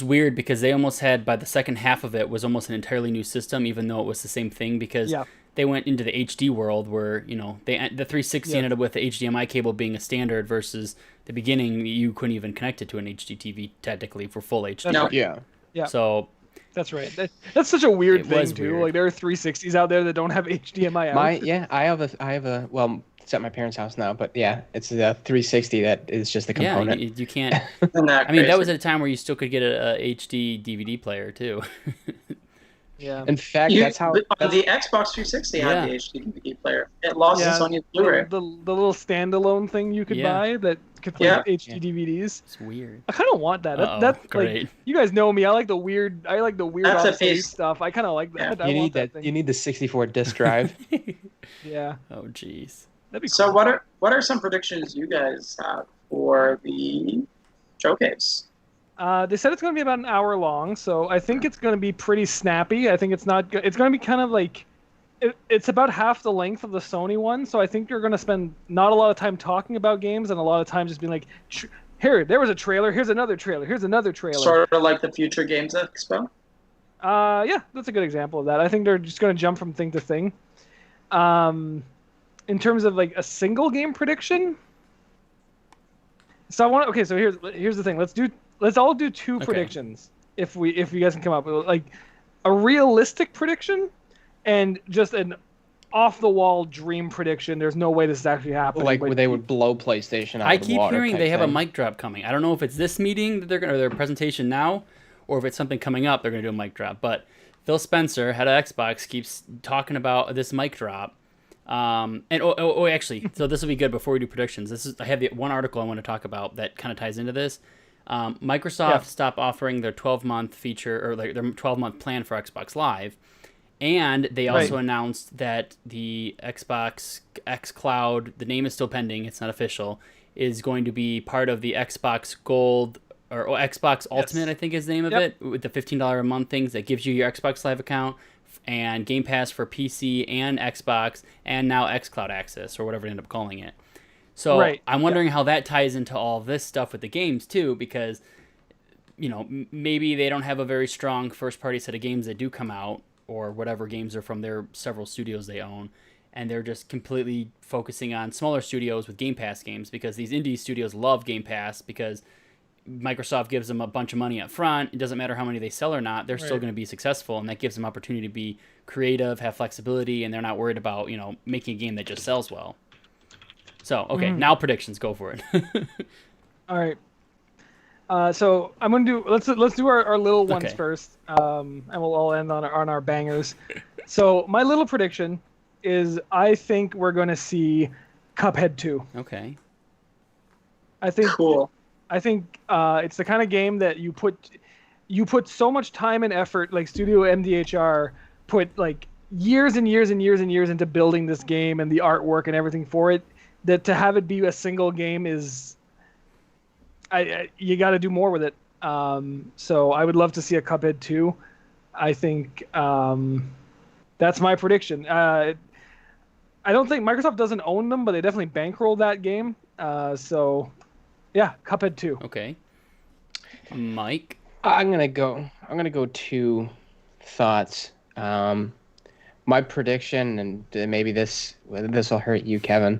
Speaker 1: weird because they almost had, by the second half of it, was almost an entirely new system, even though it was the same thing because they went into the HD world where, the 360 ended up with the HDMI cable being a standard versus the beginning you couldn't even connect it to an HD TV technically for full HD.
Speaker 3: No.
Speaker 2: Yeah.
Speaker 1: So
Speaker 2: That's right. That's such a weird thing
Speaker 1: was
Speaker 2: too.
Speaker 1: weird.
Speaker 2: Like there are 360s out there that don't have HDMI out.
Speaker 4: I have a well, it's at my parents' house now, but yeah, it's a 360 that is just a component.
Speaker 1: Yeah, you can't.
Speaker 3: Isn't that
Speaker 1: I mean, that
Speaker 3: crazy?
Speaker 1: was at a time where you still could get a HD DVD player too.
Speaker 2: Yeah.
Speaker 4: In fact, that's how
Speaker 3: the Xbox 360 had the HD DVD player. It lost its Sony
Speaker 2: the
Speaker 3: Blu-ray.
Speaker 2: little standalone thing you could buy that could play HD DVDs.
Speaker 1: It's weird.
Speaker 2: I kind of want that.
Speaker 1: Uh-oh,
Speaker 2: That's
Speaker 1: great.
Speaker 2: like you guys know me. I like the weird.
Speaker 3: That's a
Speaker 2: obsolete
Speaker 3: face.
Speaker 2: stuff. I kind of like that. I
Speaker 4: you
Speaker 2: want
Speaker 4: need that.
Speaker 2: thing.
Speaker 4: You need the 64 disc drive.
Speaker 2: Yeah,
Speaker 1: Oh, jeez.
Speaker 2: that'd be
Speaker 3: So
Speaker 2: cool.
Speaker 3: what are some predictions you guys have for the showcase?
Speaker 2: They said it's going to be about an hour long, so I think it's going to be pretty snappy. I think it's not. It's going to be kind of like. It's about half the length of the Sony one, so I think you're going to spend not a lot of time talking about games and a lot of time just being like, here, there was a trailer. Here's another trailer. Here's another trailer.
Speaker 3: Sort of like the Future Games Expo.
Speaker 2: Yeah, that's a good example of that. I think they're just going to jump from thing to thing. In terms of like a single game prediction, so I want. Okay, so here's the thing. Let's all do two predictions if you guys can come up with like a realistic prediction and just an off the wall dream prediction. There's no way this is actually happening.
Speaker 4: Like
Speaker 2: but
Speaker 4: where they would blow PlayStation out
Speaker 1: I
Speaker 4: of the
Speaker 1: keep
Speaker 4: water
Speaker 1: hearing
Speaker 4: type
Speaker 1: they have a
Speaker 4: thing.
Speaker 1: mic drop coming. I don't know if it's this meeting that they're going to, or their presentation now, or if it's something coming up, they're going to do a mic drop. But Phil Spencer, head of Xbox, keeps talking about this mic drop. Actually, so this will be good before we do predictions. I have the one article I want to talk about that kind of ties into this. Microsoft stopped offering their 12-month feature or their 12-month plan for Xbox Live, and they also announced that the Xbox xCloud, the name is still pending, it's not official, is going to be part of the Xbox Gold or Xbox Ultimate, I think is the name of it, with the $15 a month things that gives you your Xbox Live account and Game Pass for PC and Xbox, and now xCloud Access or whatever they end up calling it. So I'm wondering how that ties into all this stuff with the games too, because maybe they don't have a very strong first party set of games that do come out, or whatever games are from their several studios they own, and they're just completely focusing on smaller studios with Game Pass games, because these indie studios love Game Pass because Microsoft gives them a bunch of money up front. It doesn't matter how many they sell or not, they're still going to be successful, and that gives them opportunity to be creative, have flexibility, and they're not worried about, making a game that just sells well. So, okay, now predictions, go for it.
Speaker 2: All right. So I'm gonna do. Let's do our little ones first, and we'll all end on our bangers. So my little prediction is I think we're gonna see Cuphead 2.
Speaker 1: Okay.
Speaker 2: I think
Speaker 3: Cool.
Speaker 2: I think it's the kind of game that you put so much time and effort, like Studio MDHR put like years and years and years and years into building this game and the artwork and everything for it, that to have it be a single game is, you got to do more with it. So I would love to see a Cuphead 2. I think that's my prediction. I don't think Microsoft doesn't own them, but they definitely bankrolled that game. So yeah, Cuphead 2.
Speaker 1: Okay. Mike?
Speaker 4: I'm gonna go 2 thoughts. My prediction, and maybe this will hurt you, Kevin,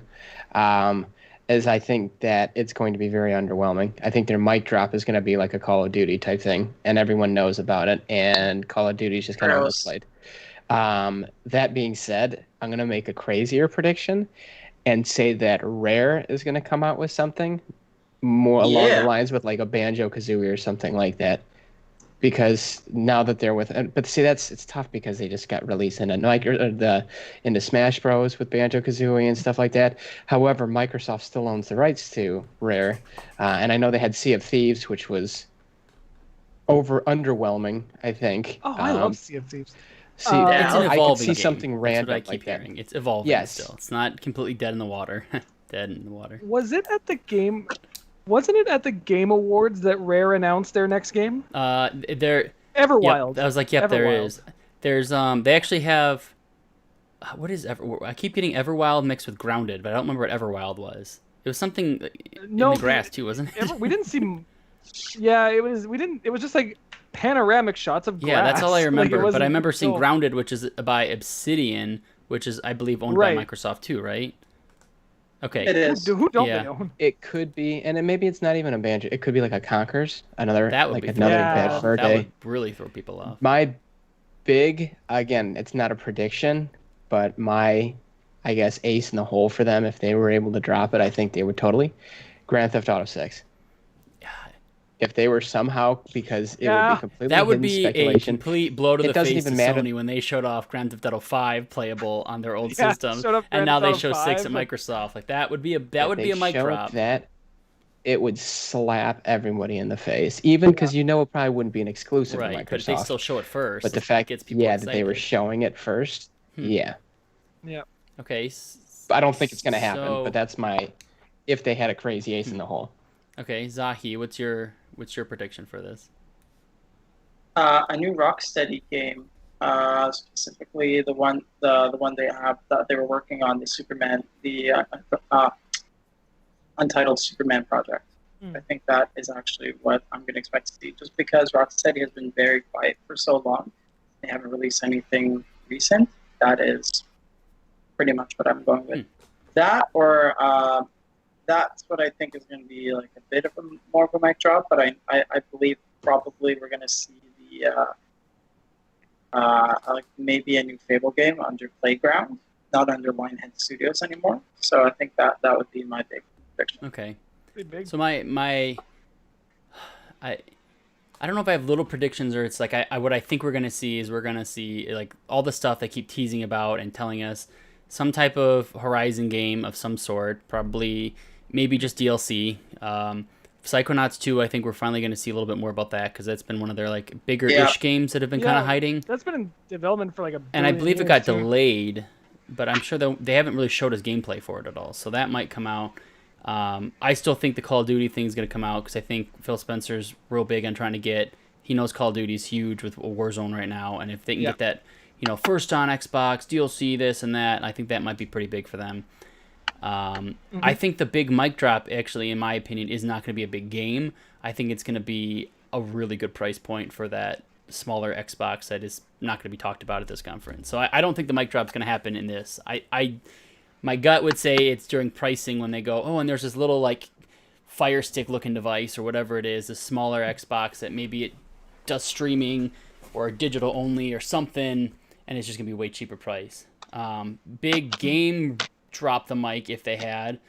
Speaker 4: is I think that it's going to be very underwhelming. I think their mic drop is going to be like a Call of Duty type thing, and everyone knows about it, and Call of Duty is just kind of underplayed. That being said, I'm going to make a crazier prediction and say that Rare is going to come out with something more along the lines with like a Banjo-Kazooie or something like that. Because now that they're with, but see, it's tough because they just got released into Smash Bros with Banjo-Kazooie and stuff like that. However, Microsoft still owns the rights to Rare, and I know they had Sea of Thieves, which was underwhelming, I think.
Speaker 2: Oh, I love Sea of Thieves.
Speaker 1: It's an evolving
Speaker 4: I could see
Speaker 1: game.
Speaker 4: something random.
Speaker 1: That's what I keep
Speaker 4: like
Speaker 1: hearing.
Speaker 4: that.
Speaker 1: It's evolving still. It's not completely dead in the water. Dead in the water.
Speaker 2: Wasn't it at the Game Awards that Rare announced their next game?
Speaker 1: Everwild.
Speaker 2: Everwild.
Speaker 1: Yep, I was like, yep, there is. There's they actually have what is I keep getting Everwild mixed with Grounded, but I don't remember what Everwild was. It was something in the grass too, wasn't it?
Speaker 2: We didn't see. Yeah, it was. We didn't. It was just like panoramic shots of grass.
Speaker 1: Yeah, that's all I remember.
Speaker 2: Like,
Speaker 1: but I remember seeing Grounded, which is by Obsidian, which is I believe owned by Microsoft too, right? Okay.
Speaker 3: It is.
Speaker 2: Who don't they own?
Speaker 4: It could be, and maybe it's not even a Banjo. It could be like a Conker's, another
Speaker 1: that would be
Speaker 4: bad fur
Speaker 1: that
Speaker 4: day.
Speaker 1: would really throw people off.
Speaker 4: My big, again, it's not a prediction, but my, I guess, ace in the hole for them, if they were able to drop it, I think they would totally. Grand Theft Auto 6. If they were somehow, because it would be completely
Speaker 1: that would be
Speaker 4: speculation.
Speaker 1: A complete blow to the face to
Speaker 4: matter.
Speaker 1: Sony when they showed off Grand Theft Auto 5 playable on their old systems,
Speaker 2: and
Speaker 1: now they show 6 at Microsoft. Like that would be a mic drop.
Speaker 4: That it would slap everybody in the face, even because it probably wouldn't be an exclusive to Microsoft.
Speaker 1: But if they still show it first.
Speaker 4: But the fact
Speaker 1: gets people excited.
Speaker 4: that they were showing it first,
Speaker 2: Yeah.
Speaker 1: Okay.
Speaker 4: I don't think it's gonna happen, but that's if they had a crazy ace in the hole.
Speaker 1: Okay, Zahi, what's your prediction for this?
Speaker 3: A new Rocksteady game, specifically the one they have that they were working on, the Superman, the Untitled Superman project. I think that is actually what I'm going to expect to see, just because Rocksteady has been very quiet for so long. They haven't released anything recent. That is pretty much what I'm going with. That, or that's what I think is going to be like a bit of more of a mic drop, but I believe probably we're going to see the like maybe a new Fable game under Playground, not under Lionhead Studios anymore. So I think that would be my big prediction.
Speaker 1: Okay.
Speaker 2: Big.
Speaker 1: So I don't know if I have little predictions or it's like what I think we're going to see is we're going to see like all the stuff they keep teasing about and telling us, some type of Horizon game of some sort, probably maybe just DLC. Psychonauts 2, I think we're finally going to see a little bit more about that because that's been one of their like bigger-ish games that have been kind of hiding.
Speaker 2: That's been in development for like
Speaker 1: and I believe it got delayed, but I'm sure they haven't really showed us gameplay for it at all. So that might come out. I still think the Call of Duty thing is going to come out because I think Phil Spencer's real big on trying to get. He knows Call of Duty's huge with Warzone right now, and if they can get that, first on Xbox, DLC, this and that, I think that might be pretty big for them. I think the big mic drop, actually, in my opinion, is not going to be a big game. I think it's going to be a really good price point for that smaller Xbox that is not going to be talked about at this conference. So I don't think the mic drop's going to happen in this. My gut would say it's during pricing when they go, oh, and there's this little like Fire Stick looking device or whatever it is, a smaller Xbox that maybe it does streaming or digital only or something, and it's just gonna be way cheaper price. Big game drop the mic if they had.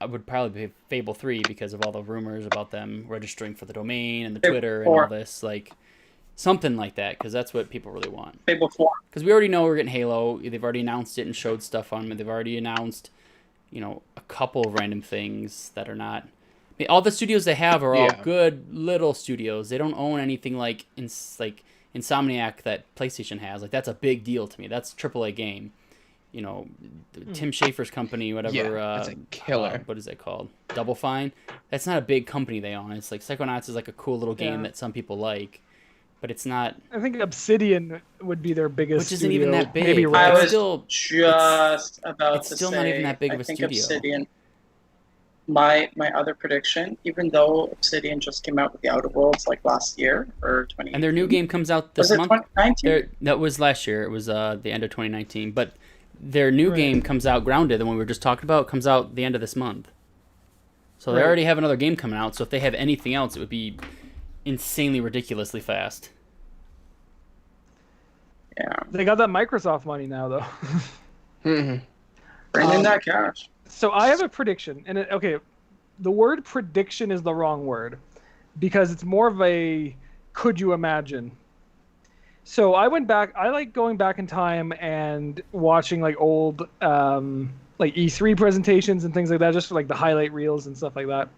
Speaker 1: I would probably be Fable 3 because of all the rumors about them registering for the domain and the Twitter and all this, like something like that, because that's what people really want.
Speaker 3: Fable 4.
Speaker 1: Because we already know we're getting Halo. They've already announced it and showed stuff on it. They've already announced, a couple of random things that are not. I mean, all the studios they have are all good little studios. They don't own anything like Insomniac that PlayStation has. Like, that's a big deal to me. That's a AAA game. Tim Schafer's company, whatever.
Speaker 4: Yeah, that's a killer.
Speaker 1: What is it called? Double Fine. That's not a big company they own. It's like Psychonauts is like a cool little game that some people like, but it's not.
Speaker 2: I think Obsidian would be their biggest.
Speaker 1: Which isn't
Speaker 2: studio.
Speaker 1: even that big.
Speaker 2: Maybe
Speaker 3: I was
Speaker 1: still,
Speaker 3: just about
Speaker 1: it's
Speaker 3: to
Speaker 1: still
Speaker 3: say,
Speaker 1: not even that big of a
Speaker 3: I think
Speaker 1: studio.
Speaker 3: Obsidian. My other prediction, even though Obsidian just came out with the Outer Worlds like last year or 2018.
Speaker 1: And their new game comes out this
Speaker 3: was it
Speaker 1: month.
Speaker 3: 2019?
Speaker 1: That was last year. It was the end of 2019. But their new game comes out, Grounded, the one we were just talking about, comes out the end of this month. So they already have another game coming out. So if they have anything else, it would be insanely, ridiculously fast.
Speaker 3: Yeah.
Speaker 2: They got that Microsoft money now, though.
Speaker 3: Bring in that cash.
Speaker 2: So I have a prediction, and the word prediction is the wrong word because it's more of a could you imagine. So I went back. I like going back in time and watching like old like E3 presentations and things like that, just for like the highlight reels and stuff like that.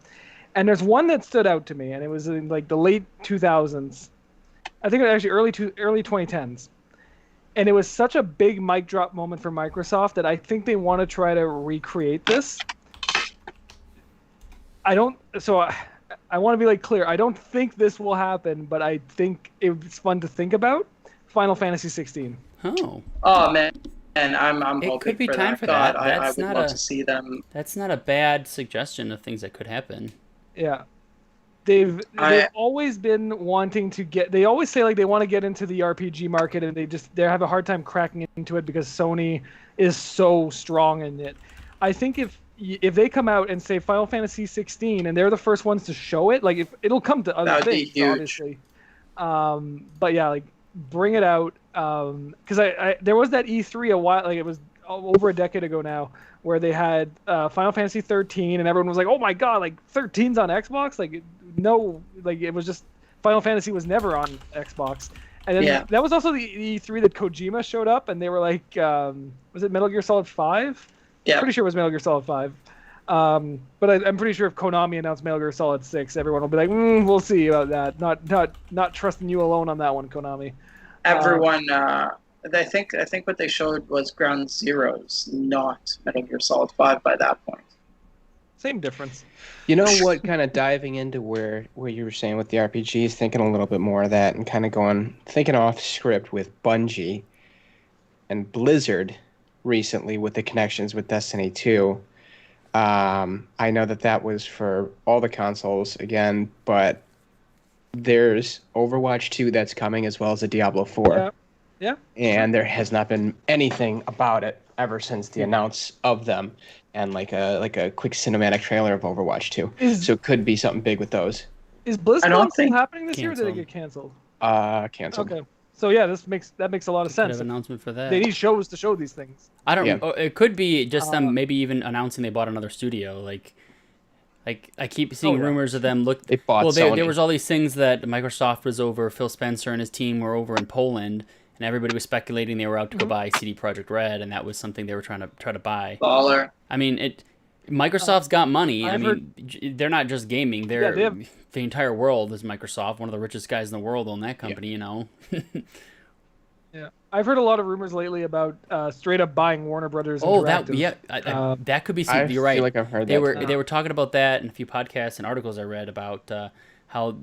Speaker 2: And there's one that stood out to me, and it was in like the late 2000s. I think it was actually early 2010s. And it was such a big mic drop moment for Microsoft that I think they want to try to recreate this. I want to be like clear. I don't think this will happen, but I think it's fun to think about. Final Fantasy 16.
Speaker 1: Oh
Speaker 3: man, and I'm
Speaker 1: it
Speaker 3: hoping
Speaker 1: could be
Speaker 3: for
Speaker 1: time
Speaker 3: that.
Speaker 1: for
Speaker 3: God,
Speaker 1: that.
Speaker 3: I would love to see them.
Speaker 1: That's not a bad suggestion of things that could happen.
Speaker 2: Yeah. They've always been wanting to get. They always say like they want to get into the RPG market, and they have a hard time cracking into it because Sony is so strong in it. I think if they come out and say Final Fantasy 16, and they're the first ones to show it, like it'll come to other things, obviously. But yeah, like bring it out. Because there was that E3 a while, like it was over a decade ago now, where they had Final Fantasy 13, and everyone was like, "Oh my god, like 13's on Xbox!" Like, no, like it was just Final Fantasy was never on Xbox. And then that was also the E3 that Kojima showed up, and they were like, "Was it Metal Gear Solid 5?" Yeah, pretty sure it was Metal Gear Solid 5. But I'm pretty sure if Konami announced Metal Gear Solid 6, everyone will be like, "We'll see about that." Not trusting you alone on that one, Konami.
Speaker 3: Everyone. I think what they showed was Ground Zeroes, not Metal Gear Solid 5 by that point.
Speaker 2: Same difference.
Speaker 4: You know what, kind of diving into where you were saying with the RPGs, thinking a little bit more of that and kind of thinking off script with Bungie and Blizzard recently with the connections with Destiny 2. I know that was for all the consoles again, but there's Overwatch 2 that's coming as well as a Diablo 4.
Speaker 2: Yeah.
Speaker 4: And there has not been anything about it ever since the announce of them and like a quick cinematic trailer of Overwatch 2. So it could be something big with those.
Speaker 2: Is BlizzCon still happening this year, or did it get canceled?
Speaker 4: Canceled.
Speaker 2: Okay. So yeah, that makes a lot of sense.
Speaker 1: Could have announcement for that.
Speaker 2: They need shows to show these things.
Speaker 1: I don't know. It could be just them maybe even announcing they bought another studio. Like I keep seeing rumors of them
Speaker 4: They bought Sony.
Speaker 1: There was all these things that Microsoft was over. Phil Spencer and his team were over in Poland, and everybody was speculating they were out to go buy CD Projekt Red, and that was something they were trying to buy.
Speaker 3: Baller.
Speaker 1: I mean, Microsoft's got money. They're not just gaming. The entire world is Microsoft. One of the richest guys in the world own that company. You know.
Speaker 2: Yeah, I've heard a lot of rumors lately about straight up buying Warner Brothers.
Speaker 1: That could be something. You're right.
Speaker 4: I feel like I've heard
Speaker 1: they were talking about that in a few podcasts and articles I read about how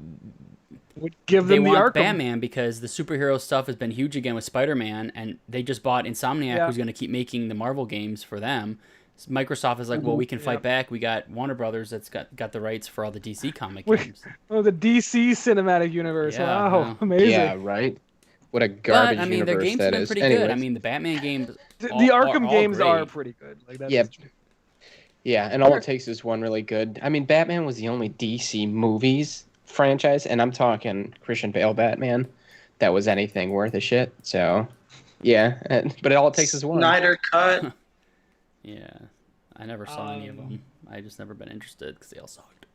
Speaker 2: would give
Speaker 1: they
Speaker 2: them
Speaker 1: want
Speaker 2: Arkham.
Speaker 1: Batman because the superhero stuff has been huge again with Spider-Man, and they just bought Insomniac, who's going to keep making the Marvel games for them. Microsoft is like, well, we can
Speaker 2: Yeah.
Speaker 1: fight back. We got Warner Brothers that's got the rights for all the DC comic
Speaker 2: We-
Speaker 1: games.
Speaker 2: Oh, the DC cinematic universe.
Speaker 1: Yeah,
Speaker 2: Wow,
Speaker 1: yeah.
Speaker 2: amazing.
Speaker 4: Yeah, right. What a garbage
Speaker 1: But I mean, their
Speaker 4: universe
Speaker 1: games
Speaker 4: that
Speaker 1: have been
Speaker 4: is.
Speaker 1: pretty good. I
Speaker 4: Anyways.
Speaker 1: mean, the Batman games.
Speaker 2: The
Speaker 1: all
Speaker 2: Arkham games are
Speaker 1: great.
Speaker 2: pretty good. Like that's
Speaker 4: Yeah. Yeah, and all it takes is one really good. I mean, Batman was the only DC movies franchise, and I'm talking Christian Bale Batman, that was anything worth a shit. So, yeah, but all it takes is one.
Speaker 3: Snyder cut.
Speaker 1: Yeah, I never saw any of them. I just never been interested because they all sucked.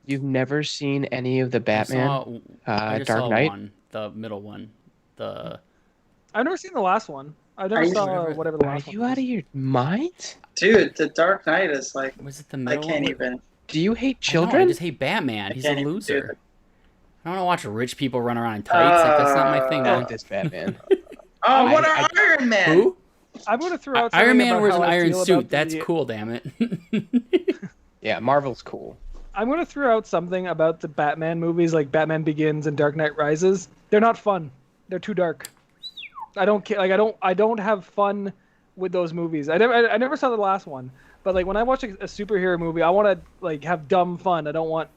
Speaker 4: You've never seen any of the Batman?
Speaker 1: I just
Speaker 4: Dark
Speaker 1: saw
Speaker 4: Knight?
Speaker 1: one, the middle one. The
Speaker 2: I've never seen the last one. I never
Speaker 3: Are you-
Speaker 2: saw whatever the
Speaker 4: Are
Speaker 2: last one.
Speaker 4: you out of your mind?
Speaker 3: Dude, The Dark Knight is like,
Speaker 1: was it the
Speaker 3: I
Speaker 1: middle
Speaker 3: can't
Speaker 1: one?
Speaker 3: even.
Speaker 4: Do you hate
Speaker 1: I
Speaker 4: children?
Speaker 1: just hate Batman.
Speaker 3: I
Speaker 1: He's a
Speaker 3: can't even do
Speaker 1: loser.
Speaker 3: it.
Speaker 1: I don't want to watch rich people run around in tights. Like that's not my thing.
Speaker 4: I
Speaker 1: Man.
Speaker 4: like this Batman.
Speaker 3: Oh, what
Speaker 4: I-
Speaker 3: Iron Man?
Speaker 1: Who?
Speaker 2: I'm going to throw out
Speaker 1: Iron
Speaker 2: something
Speaker 1: Man
Speaker 2: about
Speaker 1: wears
Speaker 2: how
Speaker 1: an
Speaker 2: I
Speaker 1: iron
Speaker 2: feel
Speaker 1: suit.
Speaker 2: about
Speaker 1: That's
Speaker 2: the-
Speaker 1: cool. Damn it.
Speaker 4: Yeah, Marvel's cool.
Speaker 2: I'm going to throw out something about the Batman movies, like Batman Begins and Dark Knight Rises. They're not fun. They're too dark. I don't care. Like I don't have fun with those movies. I never saw the last one. But like when I watch a superhero movie, I want to like have dumb fun. I don't want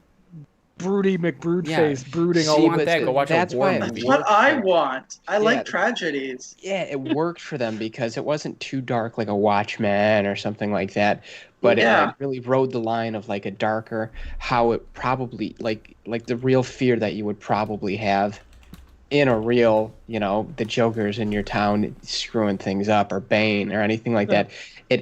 Speaker 2: broody McBroodface brooding
Speaker 1: See,
Speaker 2: all
Speaker 1: you
Speaker 2: over.
Speaker 1: want that? Go watch a
Speaker 4: that's
Speaker 1: war
Speaker 4: why it
Speaker 1: movie.
Speaker 3: That's what I want. I
Speaker 4: Yeah.
Speaker 3: like tragedies.
Speaker 4: Yeah, it worked for them because it wasn't too dark like a Watchmen or something like that. But it
Speaker 3: Yeah.
Speaker 4: like really rode the line of like a darker, how it probably like the real fear that you would probably have in a real, the Joker's in your town screwing things up, or Bane or anything like that. And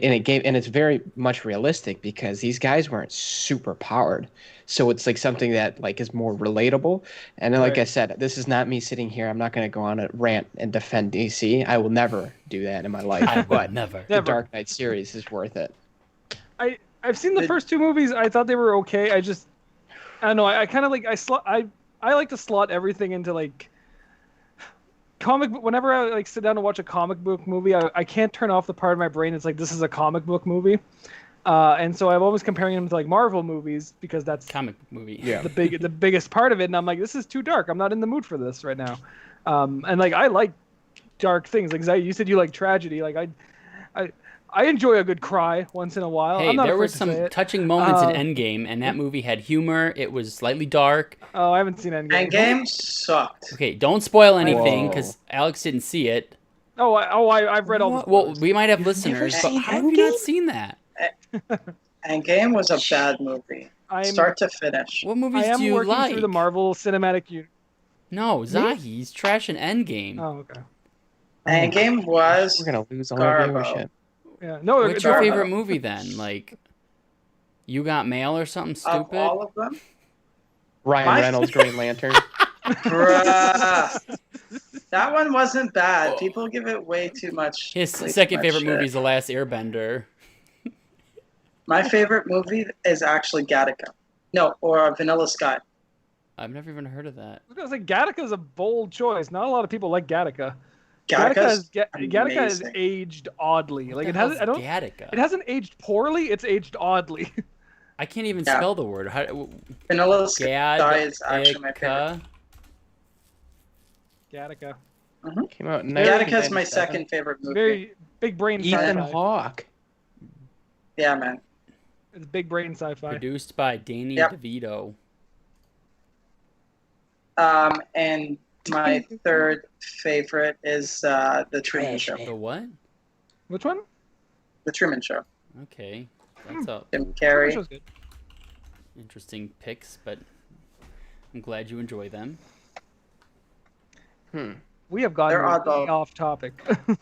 Speaker 4: it's very much realistic because these guys weren't super powered. So it's like something that like is more relatable. And then, like
Speaker 3: Right.
Speaker 4: I said, this is not me sitting here. I'm not going to go on a rant and defend DC. I will never do that in my life.
Speaker 1: I would
Speaker 4: But
Speaker 1: never.
Speaker 4: the
Speaker 2: Never.
Speaker 4: Dark Knight series is worth it.
Speaker 2: I've seen the
Speaker 3: Did-
Speaker 2: first two movies. I thought they were okay. I don't know. I kind of like I like to slot everything into like comic. Whenever I like sit down and watch a comic book movie, I can't turn off the part of my brain. It's like this is a comic book movie, and so I'm always comparing them to like Marvel movies because that's
Speaker 1: Comic book movie.
Speaker 4: Yeah.
Speaker 2: the biggest part of it. And I'm like, this is too dark. I'm not in the mood for this right now. And like I like dark things. Like Zay, you said you like tragedy. Like I enjoy a good cry once in a while.
Speaker 1: Hey,
Speaker 2: I'm not
Speaker 1: there
Speaker 2: afraid
Speaker 1: was
Speaker 2: to
Speaker 1: some
Speaker 2: say it.
Speaker 1: touching moments in Endgame, and that movie had humor. It was slightly dark.
Speaker 2: Oh, I haven't seen Endgame.
Speaker 3: Endgame sucked.
Speaker 1: Okay, don't spoil anything
Speaker 4: Whoa.
Speaker 1: because Alex didn't see it.
Speaker 2: I've read all the
Speaker 1: Well,
Speaker 2: spoilers.
Speaker 1: we might have
Speaker 4: You've
Speaker 1: listeners,
Speaker 4: never
Speaker 1: but
Speaker 4: seen
Speaker 1: how have you not
Speaker 4: Endgame?
Speaker 1: seen that?
Speaker 3: Endgame was a bad movie,
Speaker 2: I'm-
Speaker 3: start to finish.
Speaker 1: What
Speaker 2: I
Speaker 1: movies
Speaker 2: am
Speaker 1: do you
Speaker 2: working
Speaker 1: like?
Speaker 2: through the Marvel Cinematic Universe.
Speaker 1: No, Zahi's trashing Endgame.
Speaker 2: Oh, okay.
Speaker 3: Endgame was
Speaker 4: We're going to lose all our
Speaker 3: Garbo.
Speaker 4: viewership.
Speaker 2: Yeah. No,
Speaker 1: What's
Speaker 2: it's
Speaker 1: your
Speaker 2: all-
Speaker 1: favorite movie then? Like, You Got Mail or something
Speaker 3: of
Speaker 1: stupid?
Speaker 3: all of them.
Speaker 4: Ryan
Speaker 3: My-
Speaker 4: Reynolds, Green Lantern.
Speaker 3: Bruh. That one wasn't bad. People give it way too much.
Speaker 1: His
Speaker 3: way too
Speaker 1: second
Speaker 3: much
Speaker 1: favorite
Speaker 3: shit.
Speaker 1: movie is The Last Airbender.
Speaker 3: My favorite movie is actually Gattaca. No, or Vanilla Sky.
Speaker 2: Oh,
Speaker 1: I've never even heard of that.
Speaker 2: I was gonna say Gattaca's a bold choice. Not a lot of people like Gattaca.
Speaker 3: Gattaca's
Speaker 2: Gattaca is
Speaker 3: amazing.
Speaker 2: aged oddly. Like
Speaker 1: What
Speaker 2: it
Speaker 1: the
Speaker 2: hasn't.
Speaker 1: hell's
Speaker 2: It
Speaker 1: Gattaca?
Speaker 2: hasn't aged poorly. It's aged oddly.
Speaker 1: I can't even
Speaker 3: Yeah.
Speaker 1: spell the word. How,
Speaker 3: Vanilla Sky is actually my favorite.
Speaker 1: Gattaca.
Speaker 2: Gattaca.
Speaker 4: Came out in
Speaker 3: Gattaca's
Speaker 4: 1997.
Speaker 3: my second favorite movie.
Speaker 2: Very big brain
Speaker 4: Ethan
Speaker 2: sci-fi.
Speaker 4: Hawke.
Speaker 3: Yeah, man.
Speaker 2: It's big brain sci-fi.
Speaker 1: Produced by Danny
Speaker 3: Yep.
Speaker 1: DeVito.
Speaker 3: And my third favorite is The Truman Show.
Speaker 1: The what?
Speaker 2: Which one?
Speaker 3: The Truman Show.
Speaker 1: Okay. That's a
Speaker 3: Jim
Speaker 2: Which
Speaker 3: Carrey.
Speaker 2: was good.
Speaker 1: interesting picks, but I'm glad you enjoy them.
Speaker 2: We have gotten
Speaker 3: They're oddball.
Speaker 2: way off topic.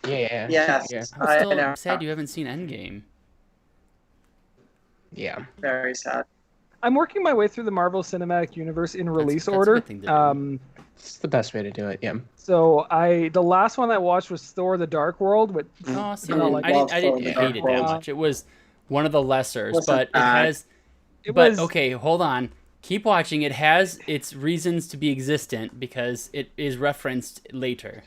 Speaker 4: Yeah.
Speaker 3: Yes.
Speaker 4: Yeah.
Speaker 1: I'm
Speaker 3: I
Speaker 1: still
Speaker 3: know.
Speaker 1: sad you haven't seen Endgame.
Speaker 4: Yeah.
Speaker 3: Very sad.
Speaker 2: I'm working my way through the Marvel Cinematic Universe in release
Speaker 1: that's a
Speaker 2: order.
Speaker 1: good thing to do.
Speaker 4: It's the best way to do it. Yeah.
Speaker 2: So the last one I watched was Thor: The Dark World, but
Speaker 1: Oh, see,
Speaker 2: No,
Speaker 1: I
Speaker 2: like-
Speaker 1: didn't
Speaker 3: Love
Speaker 1: hate
Speaker 3: Dark
Speaker 1: it
Speaker 3: World.
Speaker 1: that much. It was one of the lessers,
Speaker 3: Wasn't
Speaker 1: but it
Speaker 3: bad.
Speaker 1: has.
Speaker 2: it
Speaker 1: But
Speaker 2: was
Speaker 1: okay, hold on. Keep watching. It has its reasons to be existent because it is referenced later.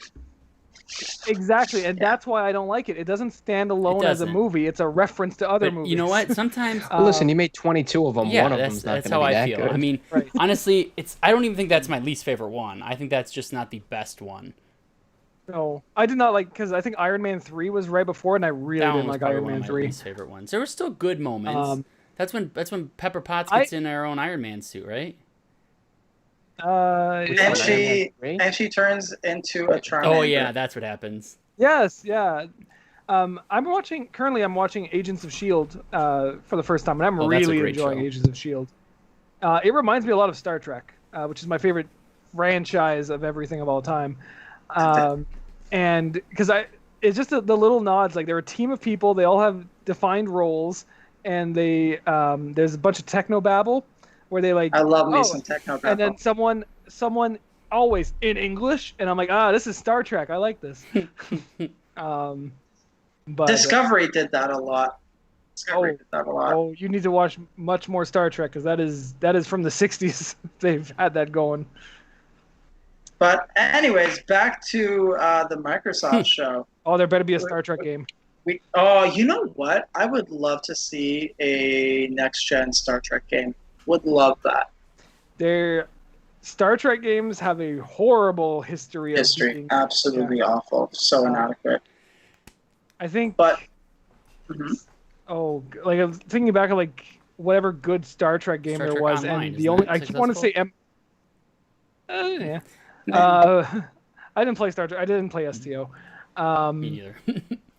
Speaker 2: exactly, and that's why I don't like it. It doesn't stand alone as a
Speaker 1: doesn't.
Speaker 2: movie. It's a reference to other
Speaker 1: But
Speaker 2: movies.
Speaker 1: you know what? Sometimes
Speaker 4: Well, listen, you made 22 of them.
Speaker 1: yeah,
Speaker 4: One of
Speaker 1: that's
Speaker 4: them's not
Speaker 1: that's
Speaker 4: going
Speaker 1: how
Speaker 4: to be
Speaker 1: I
Speaker 4: that
Speaker 1: feel.
Speaker 4: good.
Speaker 1: I mean,
Speaker 2: Right.
Speaker 1: honestly, I don't even think that's my least favorite one. I think that's just not the best one.
Speaker 2: No, I did not like because I think Iron Man 3 was right before, and I really
Speaker 1: That one
Speaker 2: didn't
Speaker 1: was
Speaker 2: like
Speaker 1: probably
Speaker 2: Iron
Speaker 1: one of
Speaker 2: Man
Speaker 1: my
Speaker 2: 3.
Speaker 1: least favorite ones. There were still good moments.
Speaker 2: Um,
Speaker 1: That's when Pepper Potts
Speaker 2: I
Speaker 1: gets in her own Iron Man suit, right?
Speaker 4: Which
Speaker 3: And
Speaker 4: one,
Speaker 2: yeah,
Speaker 4: Iron Man
Speaker 3: she
Speaker 4: 3?
Speaker 3: and she turns into a
Speaker 1: Oh
Speaker 3: Charmander.
Speaker 1: yeah, that's what happens.
Speaker 2: yes, yeah. Currently I'm watching Agents of Shield for the first time, and I'm
Speaker 1: Oh, that's a
Speaker 2: really
Speaker 1: great
Speaker 2: enjoying
Speaker 1: show.
Speaker 2: Agents of Shield. It reminds me a lot of Star Trek, which is my favorite franchise of everything of all time. Um, and because it's just the little nods. Like they're a team of people, they all have defined roles, and there's a bunch of techno babble where they like,
Speaker 3: I love me
Speaker 2: oh,
Speaker 3: some techno
Speaker 2: and then
Speaker 3: babble.
Speaker 2: someone always in English, and I'm like, this is Star Trek. I like this. Um, but
Speaker 3: Discovery did that a lot. Discovery
Speaker 2: oh,
Speaker 3: did that a lot.
Speaker 2: oh, you need to watch much more Star Trek because that is from the '60s. They've had that going.
Speaker 3: But anyways, back to the Microsoft show.
Speaker 2: Oh, there better be a Star Trek game.
Speaker 3: You know what? I would love to see a next gen Star Trek game. Would love that.
Speaker 2: Their Star Trek games have a horrible history of
Speaker 3: History
Speaker 2: being.
Speaker 3: absolutely awful, so inadequate.
Speaker 2: I think.
Speaker 3: But mhm.
Speaker 2: Oh, like I'm thinking back of like whatever good Star Trek game
Speaker 1: Star
Speaker 2: there
Speaker 1: Trek
Speaker 2: was,
Speaker 1: Online,
Speaker 2: and the
Speaker 1: isn't
Speaker 2: only
Speaker 1: that
Speaker 2: I keep wanting to say
Speaker 1: successful?
Speaker 2: yeah. I didn't play Star Trek. I didn't play STO.
Speaker 1: Me neither.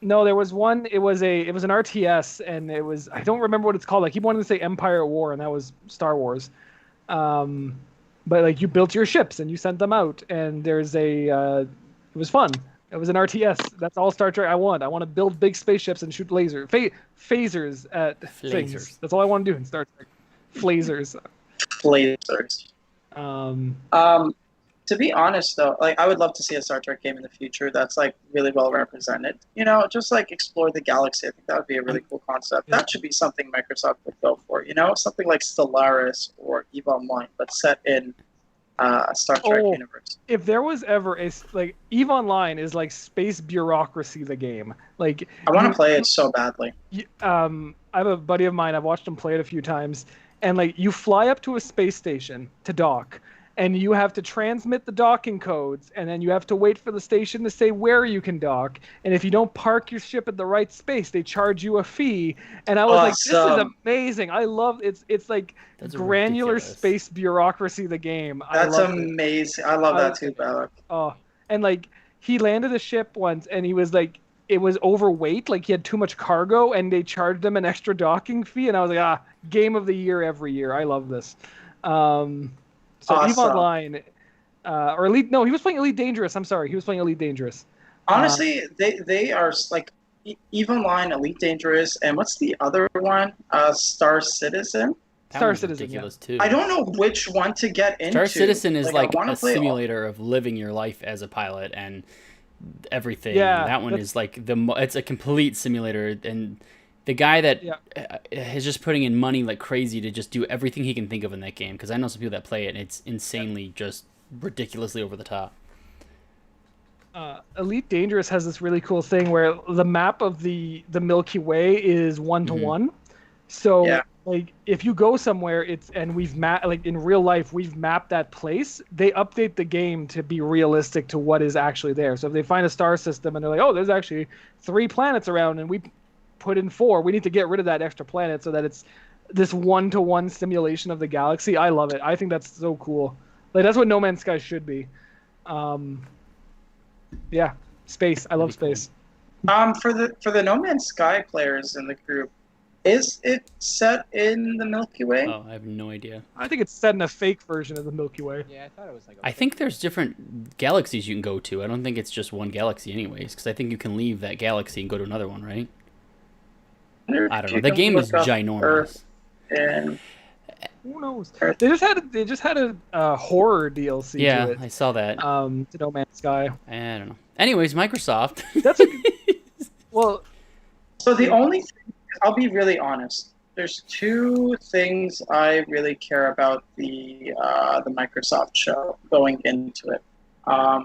Speaker 2: No, there was one. It was an RTS, and it was I don't remember what it's called. I keep wanting to say Empire at War, and that was Star Wars. But like you built your ships and you sent them out, and there's it was fun. It was an RTS. That's all Star Trek I want. I want to build big spaceships and shoot phasers at things.
Speaker 1: Phasers.
Speaker 2: That's all I want to do in Star Trek. Phasers.
Speaker 3: Lasers.
Speaker 2: Um,
Speaker 3: To be honest, though, like I would love to see a Star Trek game in the future that's like really well represented. Just like explore the galaxy. I think that would be a really cool concept.
Speaker 2: Yeah.
Speaker 3: That should be something Microsoft would go for. Something like Stellaris or EVE Online, but set in a Star Trek universe.
Speaker 2: if there was ever like EVE Online is like space bureaucracy the game. Like
Speaker 3: I want to play it so badly.
Speaker 2: I have a buddy of mine. I've watched him play it a few times, and like you fly up to a space station to dock, and you have to transmit the docking codes, and then you have to wait for the station to say where you can dock. And if you don't park your ship at the right space, they charge you a fee. And I was like, this is
Speaker 3: Awesome.
Speaker 2: amazing. I love it's like
Speaker 1: That's
Speaker 2: granular
Speaker 1: ridiculous.
Speaker 2: space bureaucracy the game.
Speaker 3: That's
Speaker 2: I love it.
Speaker 3: amazing. I love that too, Balak.
Speaker 2: Oh, and like he landed a ship once, and he was like, it was overweight, like he had too much cargo, and they charged him an extra docking fee. And I was like, game of the year every year. I love this. So EVE
Speaker 3: Awesome.
Speaker 2: Online, or Elite. No, he was playing Elite Dangerous. I'm sorry, he was playing Elite Dangerous.
Speaker 3: Honestly, they are like EVE Online, Elite Dangerous, and what's the other one? Star Citizen.
Speaker 1: That
Speaker 2: Star
Speaker 1: one's
Speaker 2: Citizen,
Speaker 1: ridiculous too.
Speaker 3: I don't know which one to get into.
Speaker 1: Star Citizen is
Speaker 3: I
Speaker 1: like
Speaker 3: wanna
Speaker 1: a
Speaker 3: play all-
Speaker 1: simulator of living your life as a pilot and everything.
Speaker 2: Yeah,
Speaker 1: That one
Speaker 2: that's-
Speaker 1: is like it's a complete simulator, and the guy that
Speaker 2: Yeah.
Speaker 1: is just putting in money like crazy to just do everything he can think of in that game. Because I know some people that play it, and it's insanely just ridiculously over the top.
Speaker 2: Elite Dangerous has this really cool thing where the map of the Milky Way is 1-to-1. So
Speaker 3: Yeah.
Speaker 2: like if you go somewhere, we've mapped like in real life we've mapped that place. They update the game to be realistic to what is actually there. So if they find a star system and they're like, oh, there's actually 3 planets around, and we put in 4, we need to get rid of that extra planet so that it's this 1-to-1 simulation of the galaxy. I love it. I think that's so cool. Like that's what No Man's Sky should be. Yeah, space. I love
Speaker 1: Pretty cool.
Speaker 2: space.
Speaker 3: For the No Man's Sky players in the group, is it set in the Milky Way?
Speaker 1: Oh, I have no idea.
Speaker 2: I think it's set in a fake version of the Milky Way.
Speaker 4: Yeah, I thought it was like.
Speaker 1: I think there's different galaxies you can go to. I don't think it's just one galaxy, anyways. Because I think you can leave that galaxy and go to another one, right? I don't know. The game is ginormous.
Speaker 3: Earth and
Speaker 2: Who knows?
Speaker 3: Earth.
Speaker 2: They just had a horror DLC
Speaker 1: Yeah,
Speaker 2: to it.
Speaker 1: I saw that.
Speaker 2: To No Man's Sky.
Speaker 1: I don't know. Anyways, Microsoft.
Speaker 2: That's a well.
Speaker 3: So the only thing, I'll be really honest. There's 2 things I really care about the Microsoft show going into it. I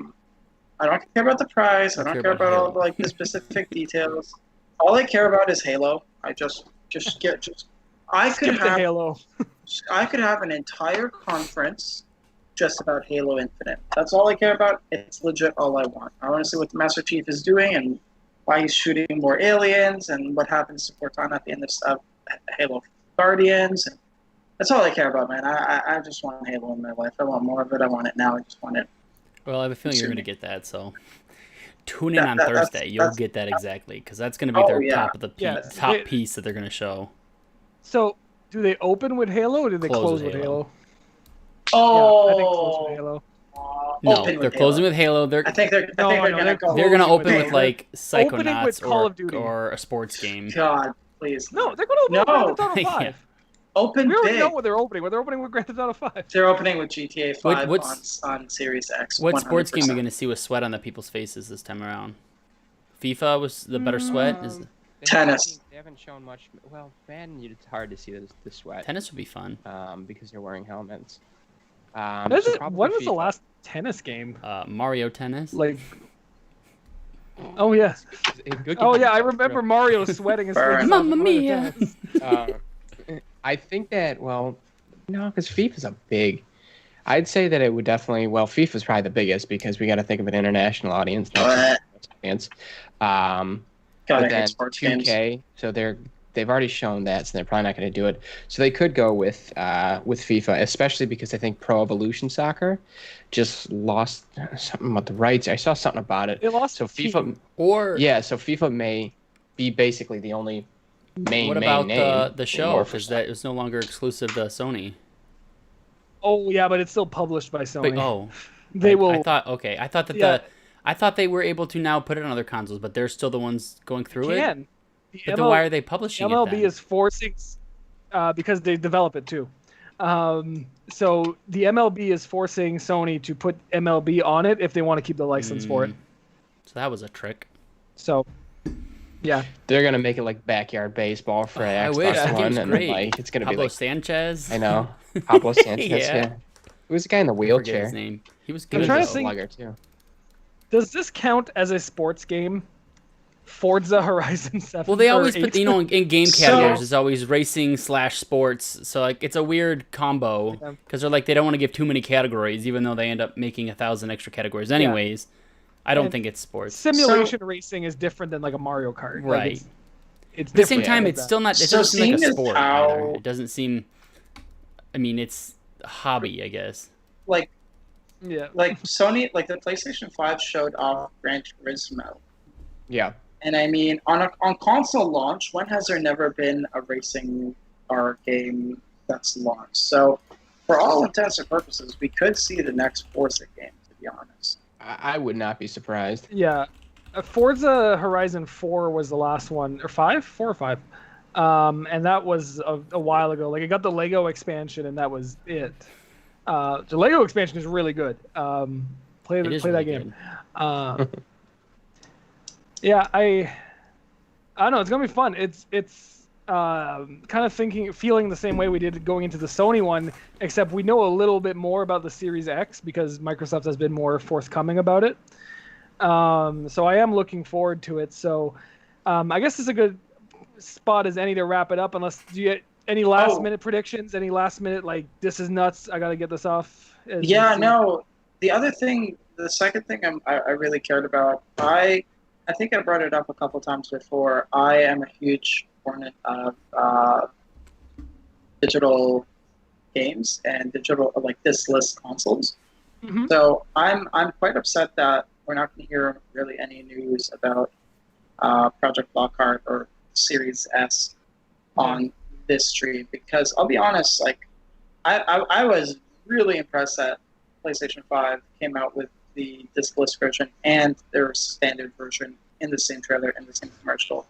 Speaker 3: don't care about the price. I don't care about all
Speaker 1: Halo.
Speaker 3: the specific details. All I care about is Halo. I just I could
Speaker 2: Skip the
Speaker 3: have
Speaker 2: Halo.
Speaker 3: I could have an entire conference just about Halo Infinite. That's all I care about. It's legit all I want. I want to see what the Master Chief is doing and why he's shooting more aliens and what happens to Cortana at the end of Halo Guardians. And that's all I care about, man. I just want Halo in my life. I want more of it. I want it now. I just want it.
Speaker 1: Well, I have a feeling you're
Speaker 3: Soon.
Speaker 1: going to get that, so tune in on Thursday. You'll get that exactly, because that's going to be their top of the top piece that they're going to show.
Speaker 2: So, do they open with Halo or do they close with Halo?
Speaker 3: Oh,
Speaker 2: yeah, I think close with Halo.
Speaker 1: No, they're closing with Halo.
Speaker 3: I think they're going
Speaker 1: to open with like
Speaker 2: Opening with
Speaker 1: Psychonauts
Speaker 2: Call of Duty.
Speaker 1: or a sports game.
Speaker 3: God, please.
Speaker 2: No, they're going to open with Grand Theft Auto 5.
Speaker 1: Yeah.
Speaker 3: Open
Speaker 2: we already
Speaker 3: big.
Speaker 2: know what they're opening. They're opening with Grand Theft Auto 5.
Speaker 3: They're opening with GTA 5
Speaker 1: What's
Speaker 3: on Series X.
Speaker 1: What
Speaker 3: 100%.
Speaker 1: sports game are you going to see with sweat on the people's faces this time around? FIFA was the better sweat?
Speaker 3: Tennis.
Speaker 4: They haven't shown much. Well, Madden, it's hard to see the sweat.
Speaker 1: Tennis would be fun.
Speaker 4: Because they're wearing helmets.
Speaker 2: When was the last tennis game?
Speaker 1: Mario Tennis.
Speaker 2: Like, oh yeah, I remember Mario sweating his face.
Speaker 1: Mamma mia!
Speaker 4: I think that no, because FIFA's a big. I'd say that it would definitely. Well, FIFA's probably the biggest because we got to think of an international audience. Not audience. But then 2K, games. So they've already shown that, so they're probably not going to do it. So they could go with FIFA, especially because I think Pro Evolution Soccer just lost something about the rights. I saw something about it.
Speaker 2: They lost.
Speaker 4: So FIFA, so FIFA may be basically the only main.
Speaker 1: What about
Speaker 4: name
Speaker 1: the show? Because that is no longer exclusive to Sony.
Speaker 2: Oh yeah, but it's still published by Sony.
Speaker 1: But,
Speaker 2: they will.
Speaker 1: I thought that I thought they were able to now put it on other consoles, but they're still the ones going through it. But then why are they publishing it?
Speaker 2: MLB is forcing, because they develop it too. So the MLB is forcing Sony to put MLB on it if they want to keep the license for it.
Speaker 1: So that was a trick.
Speaker 2: So, yeah,
Speaker 4: they're gonna make it like backyard baseball for Xbox One, and like it's gonna be like
Speaker 1: Sanchez.
Speaker 4: I know Pablo Sanchez. yeah. Who was the guy in the wheelchair?
Speaker 1: His name. He was
Speaker 2: good. I'm trying to think.
Speaker 4: Slugger too.
Speaker 2: Does this count as a sports game? Forza Horizon 7.
Speaker 1: Well, they always put, in game categories, it's always racing / sports. So, like, it's a weird combo because they're like, they don't want to give too many categories, even though they end up making 1,000 extra categories anyways. I don't think it's sports.
Speaker 2: Simulation racing is different than like a Mario Kart.
Speaker 1: Right.
Speaker 2: Like it's
Speaker 1: at the same time, it's still not, it doesn't seem like a sport either. It doesn't seem, I mean, it's a hobby, I guess.
Speaker 3: Like Sony, like the PlayStation 5 showed off Gran Turismo.
Speaker 4: Yeah.
Speaker 3: And I mean, on console launch, when has there never been a racing car game that's launched? So, for all intents and purposes, we could see the next Forza game, to be honest.
Speaker 4: I would not be surprised.
Speaker 2: Yeah. Forza Horizon 4 was the last one, or 5? 4 or 5. And that was a while ago. Like, it got the Lego expansion, and that was it. The Lego expansion is really good. Play that game. Yeah, I don't know. It's gonna be fun. It's kind of feeling the same way we did going into the Sony one, except we know a little bit more about the Series X because Microsoft has been more forthcoming about it. So I am looking forward to it. So I guess it's a good spot as any to wrap it up. Unless do you any last minute predictions? Any last minute like this is nuts? I gotta get this off.
Speaker 3: No. The second thing I really cared about. I think I brought it up a couple times before. I am a huge proponent of digital games and digital like diskless consoles. Mm-hmm. So I'm quite upset that we're not going to hear really any news about Project Lockhart or Series S on this stream because I'll be honest, like I was really impressed that PlayStation 5 came out with the diskless version and their standard version in the same trailer and the same commercial.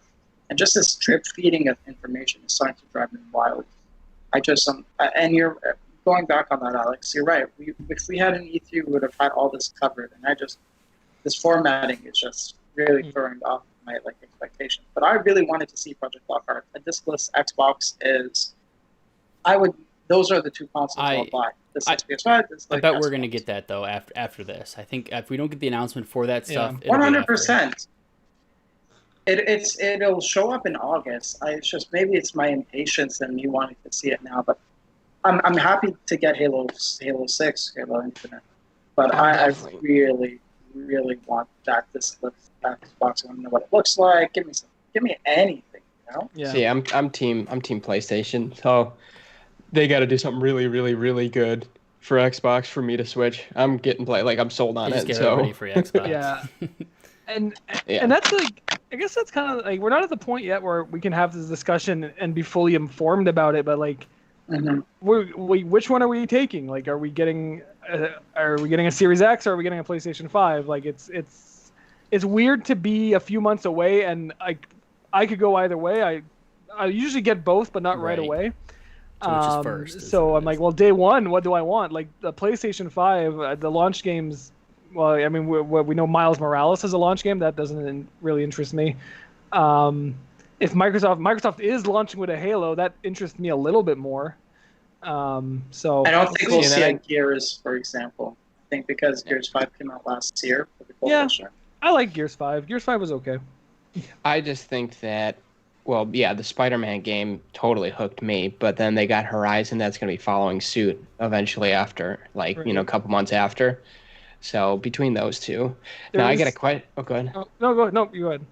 Speaker 3: And just this drip feeding of information is starting to drive me wild. And you're going back on that, Alex, you're right. If we had an E3, we would have had all this covered. And this formatting is just really throwing off my expectations. But I really wanted to see Project Lockhart. A diskless Xbox those are the two consoles I'll buy.
Speaker 1: I bet we're going to get that, though, after this. I think if we don't get the announcement for that stuff,
Speaker 3: 100%. It'll show up in August. It's just maybe it's my impatience and me wanting to see it now. But I'm happy to get Halo 6, Halo Infinite, but I
Speaker 4: definitely.
Speaker 3: really really want that disc with Xbox. I want to know what it looks like. Give me anything, you know.
Speaker 2: Yeah.
Speaker 4: See, I'm team PlayStation, so they got to do something really, really, really good for Xbox for me to switch. I'm getting like I'm sold
Speaker 1: They
Speaker 4: on
Speaker 1: just
Speaker 4: it.
Speaker 1: give
Speaker 4: So
Speaker 1: everybody free Xbox.
Speaker 2: Yeah. And
Speaker 4: yeah,
Speaker 2: and that's like, I guess that's kind of like, we're not at the point yet where we can have this discussion and be fully informed about it, but like,
Speaker 3: Mm-hmm.
Speaker 2: which one are we taking? Like, are we getting a Series X, or are we getting a PlayStation 5? Like, it's weird to be a few months away, and I could go either way. I usually get both, but not right
Speaker 1: Right.
Speaker 2: away.
Speaker 1: So which is first? Is
Speaker 2: So
Speaker 1: what
Speaker 2: I'm
Speaker 1: it
Speaker 2: like,
Speaker 1: is.
Speaker 2: well, day one, what do I want? Like the PlayStation 5, the launch games. Well, I mean, we know Miles Morales is a launch game. That doesn't really interest me. If Microsoft is launching with a Halo, that interests me a little bit more. So
Speaker 3: I don't
Speaker 2: we'll
Speaker 3: think
Speaker 2: see.
Speaker 3: we'll
Speaker 4: And
Speaker 3: see
Speaker 4: then
Speaker 3: a Gears, for example. I think because Gears 5 came out last year for the
Speaker 2: Yeah.
Speaker 3: publisher.
Speaker 2: I like Gears 5. Gears 5 was okay.
Speaker 4: I just think that. Well, yeah, the Spider-Man game totally hooked me, but then they got Horizon that's going to be following suit eventually after, like,
Speaker 2: Right.
Speaker 4: a couple months after. So between those two, now I got a quite. Oh, go ahead.
Speaker 2: Oh, no, go ahead. No, you go ahead.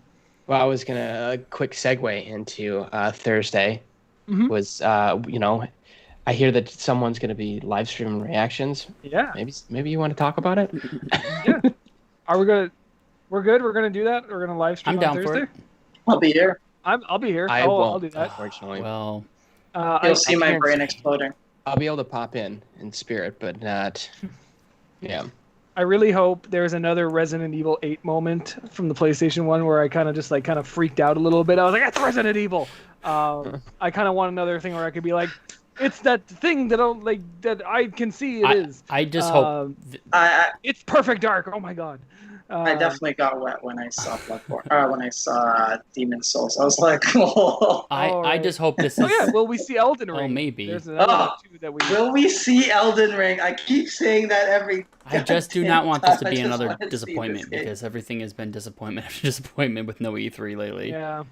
Speaker 4: Well, I was gonna quick segue into Thursday.
Speaker 2: Mhm.
Speaker 4: Was I hear that someone's gonna be live streaming reactions.
Speaker 2: Yeah.
Speaker 4: Maybe you want to talk about it?
Speaker 2: Yeah. Are we gonna? We're good. We're gonna do that. We're gonna live stream
Speaker 1: I'm
Speaker 2: on
Speaker 1: down
Speaker 2: Thursday.
Speaker 1: for it.
Speaker 3: I'll be here.
Speaker 2: I'll be here.
Speaker 4: I
Speaker 2: I'll
Speaker 4: won't,
Speaker 2: do that.
Speaker 4: unfortunately.
Speaker 1: Well,
Speaker 3: You'll see my
Speaker 4: can't
Speaker 3: brain
Speaker 4: say.
Speaker 3: exploding.
Speaker 4: I'll be able to pop in spirit, but not. Yeah.
Speaker 2: I really hope there's another Resident Evil 8 moment from the PlayStation 1 where I kind of freaked out a little bit. I was like, "That's Resident Evil." I kind of want another thing where I could be like, "It's that thing that I can see it is."
Speaker 1: I just hope.
Speaker 2: It's perfect dark. Oh my god.
Speaker 3: I definitely got wet when I saw Bloodborne. When I saw Demon Souls, I was like, "Whoa."
Speaker 1: I just hope this is.
Speaker 2: Oh yeah, will we see Elden Ring?
Speaker 1: maybe.
Speaker 2: There's another one too that we.
Speaker 3: Will we see Elden Ring? I keep saying that every.
Speaker 1: I just do
Speaker 3: goddamn
Speaker 1: not want this to
Speaker 3: time. I
Speaker 1: be
Speaker 3: just
Speaker 1: another
Speaker 3: wanna see this
Speaker 1: disappointment
Speaker 3: game.
Speaker 1: because everything has been disappointment after disappointment with no E3 lately.
Speaker 2: Yeah.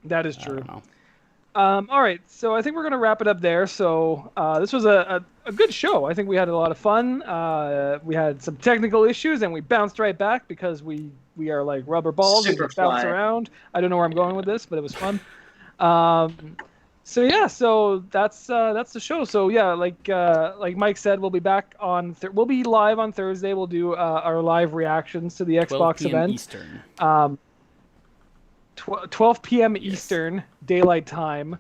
Speaker 2: That is
Speaker 1: I
Speaker 2: true.
Speaker 1: don't know.
Speaker 2: All right, so I think we're going to wrap it up there. So this was a good show. I think we had a lot of fun. We had some technical issues, and we bounced right back because we are like rubber balls and we bounce
Speaker 3: Superfly.
Speaker 2: around. I don't know where I'm going with this, but it was fun. So yeah, so that's the show. So yeah, like Mike said, we'll be back on. We'll be live on Thursday. We'll do our live reactions to the
Speaker 1: 12
Speaker 2: Xbox
Speaker 1: p.m.
Speaker 2: event.
Speaker 1: Eastern.
Speaker 2: 12 p.m. Eastern Daylight Time.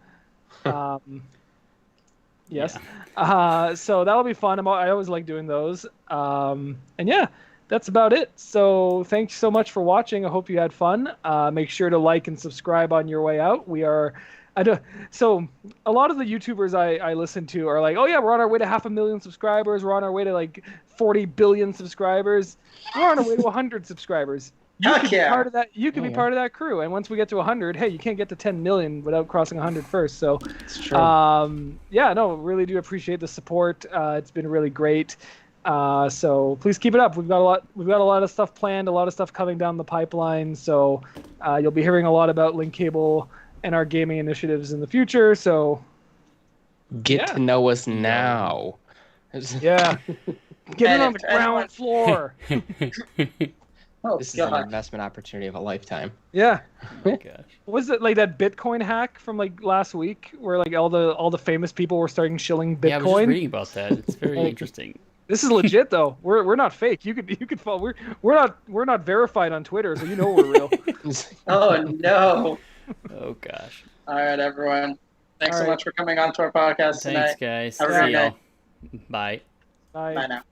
Speaker 2: Yes. So that'll be fun. I always like doing those. And yeah, that's about it. So thanks so much for watching. I hope you had fun. Make sure to like and subscribe on your way out. So a lot of the YouTubers I listen to are like, oh yeah, we're on our way to 500,000 subscribers. We're on our way to like 40 billion subscribers. We're on our way to 100 subscribers. You
Speaker 3: Heck
Speaker 2: could be
Speaker 3: yeah.
Speaker 2: part of that. You could be part of that crew. And once we get to 100, hey, you can't get to 10 million without crossing 100 first. So,
Speaker 4: It's true.
Speaker 2: yeah, no, really do appreciate the support. It's been really great. So please keep it up. We've got a lot of stuff planned, a lot of stuff coming down the pipeline. So you'll be hearing a lot about Link Cable and our gaming initiatives in the future. So
Speaker 4: Get to know us now.
Speaker 2: yeah, get in on the
Speaker 3: if anyone-
Speaker 2: ground floor.
Speaker 3: Oh
Speaker 4: This is an
Speaker 3: god.
Speaker 4: investment opportunity of a lifetime.
Speaker 2: Yeah.
Speaker 1: Oh my gosh.
Speaker 2: Was it like that Bitcoin hack from like last week, where like all the famous people were starting shilling Bitcoin?
Speaker 1: Yeah, I was just reading about that. It's very interesting.
Speaker 2: This is legit though. We're not fake. You could follow. We're not verified on Twitter, so you know we're real.
Speaker 3: Oh no.
Speaker 1: Oh gosh.
Speaker 3: All right, everyone. Thanks
Speaker 2: All
Speaker 3: so
Speaker 2: right.
Speaker 3: much for coming on to our podcast
Speaker 1: Thanks,
Speaker 3: tonight.
Speaker 1: guys.
Speaker 3: Have a
Speaker 1: See
Speaker 3: great
Speaker 1: y'all.
Speaker 3: day.
Speaker 1: Bye.
Speaker 2: Bye.
Speaker 3: Bye now.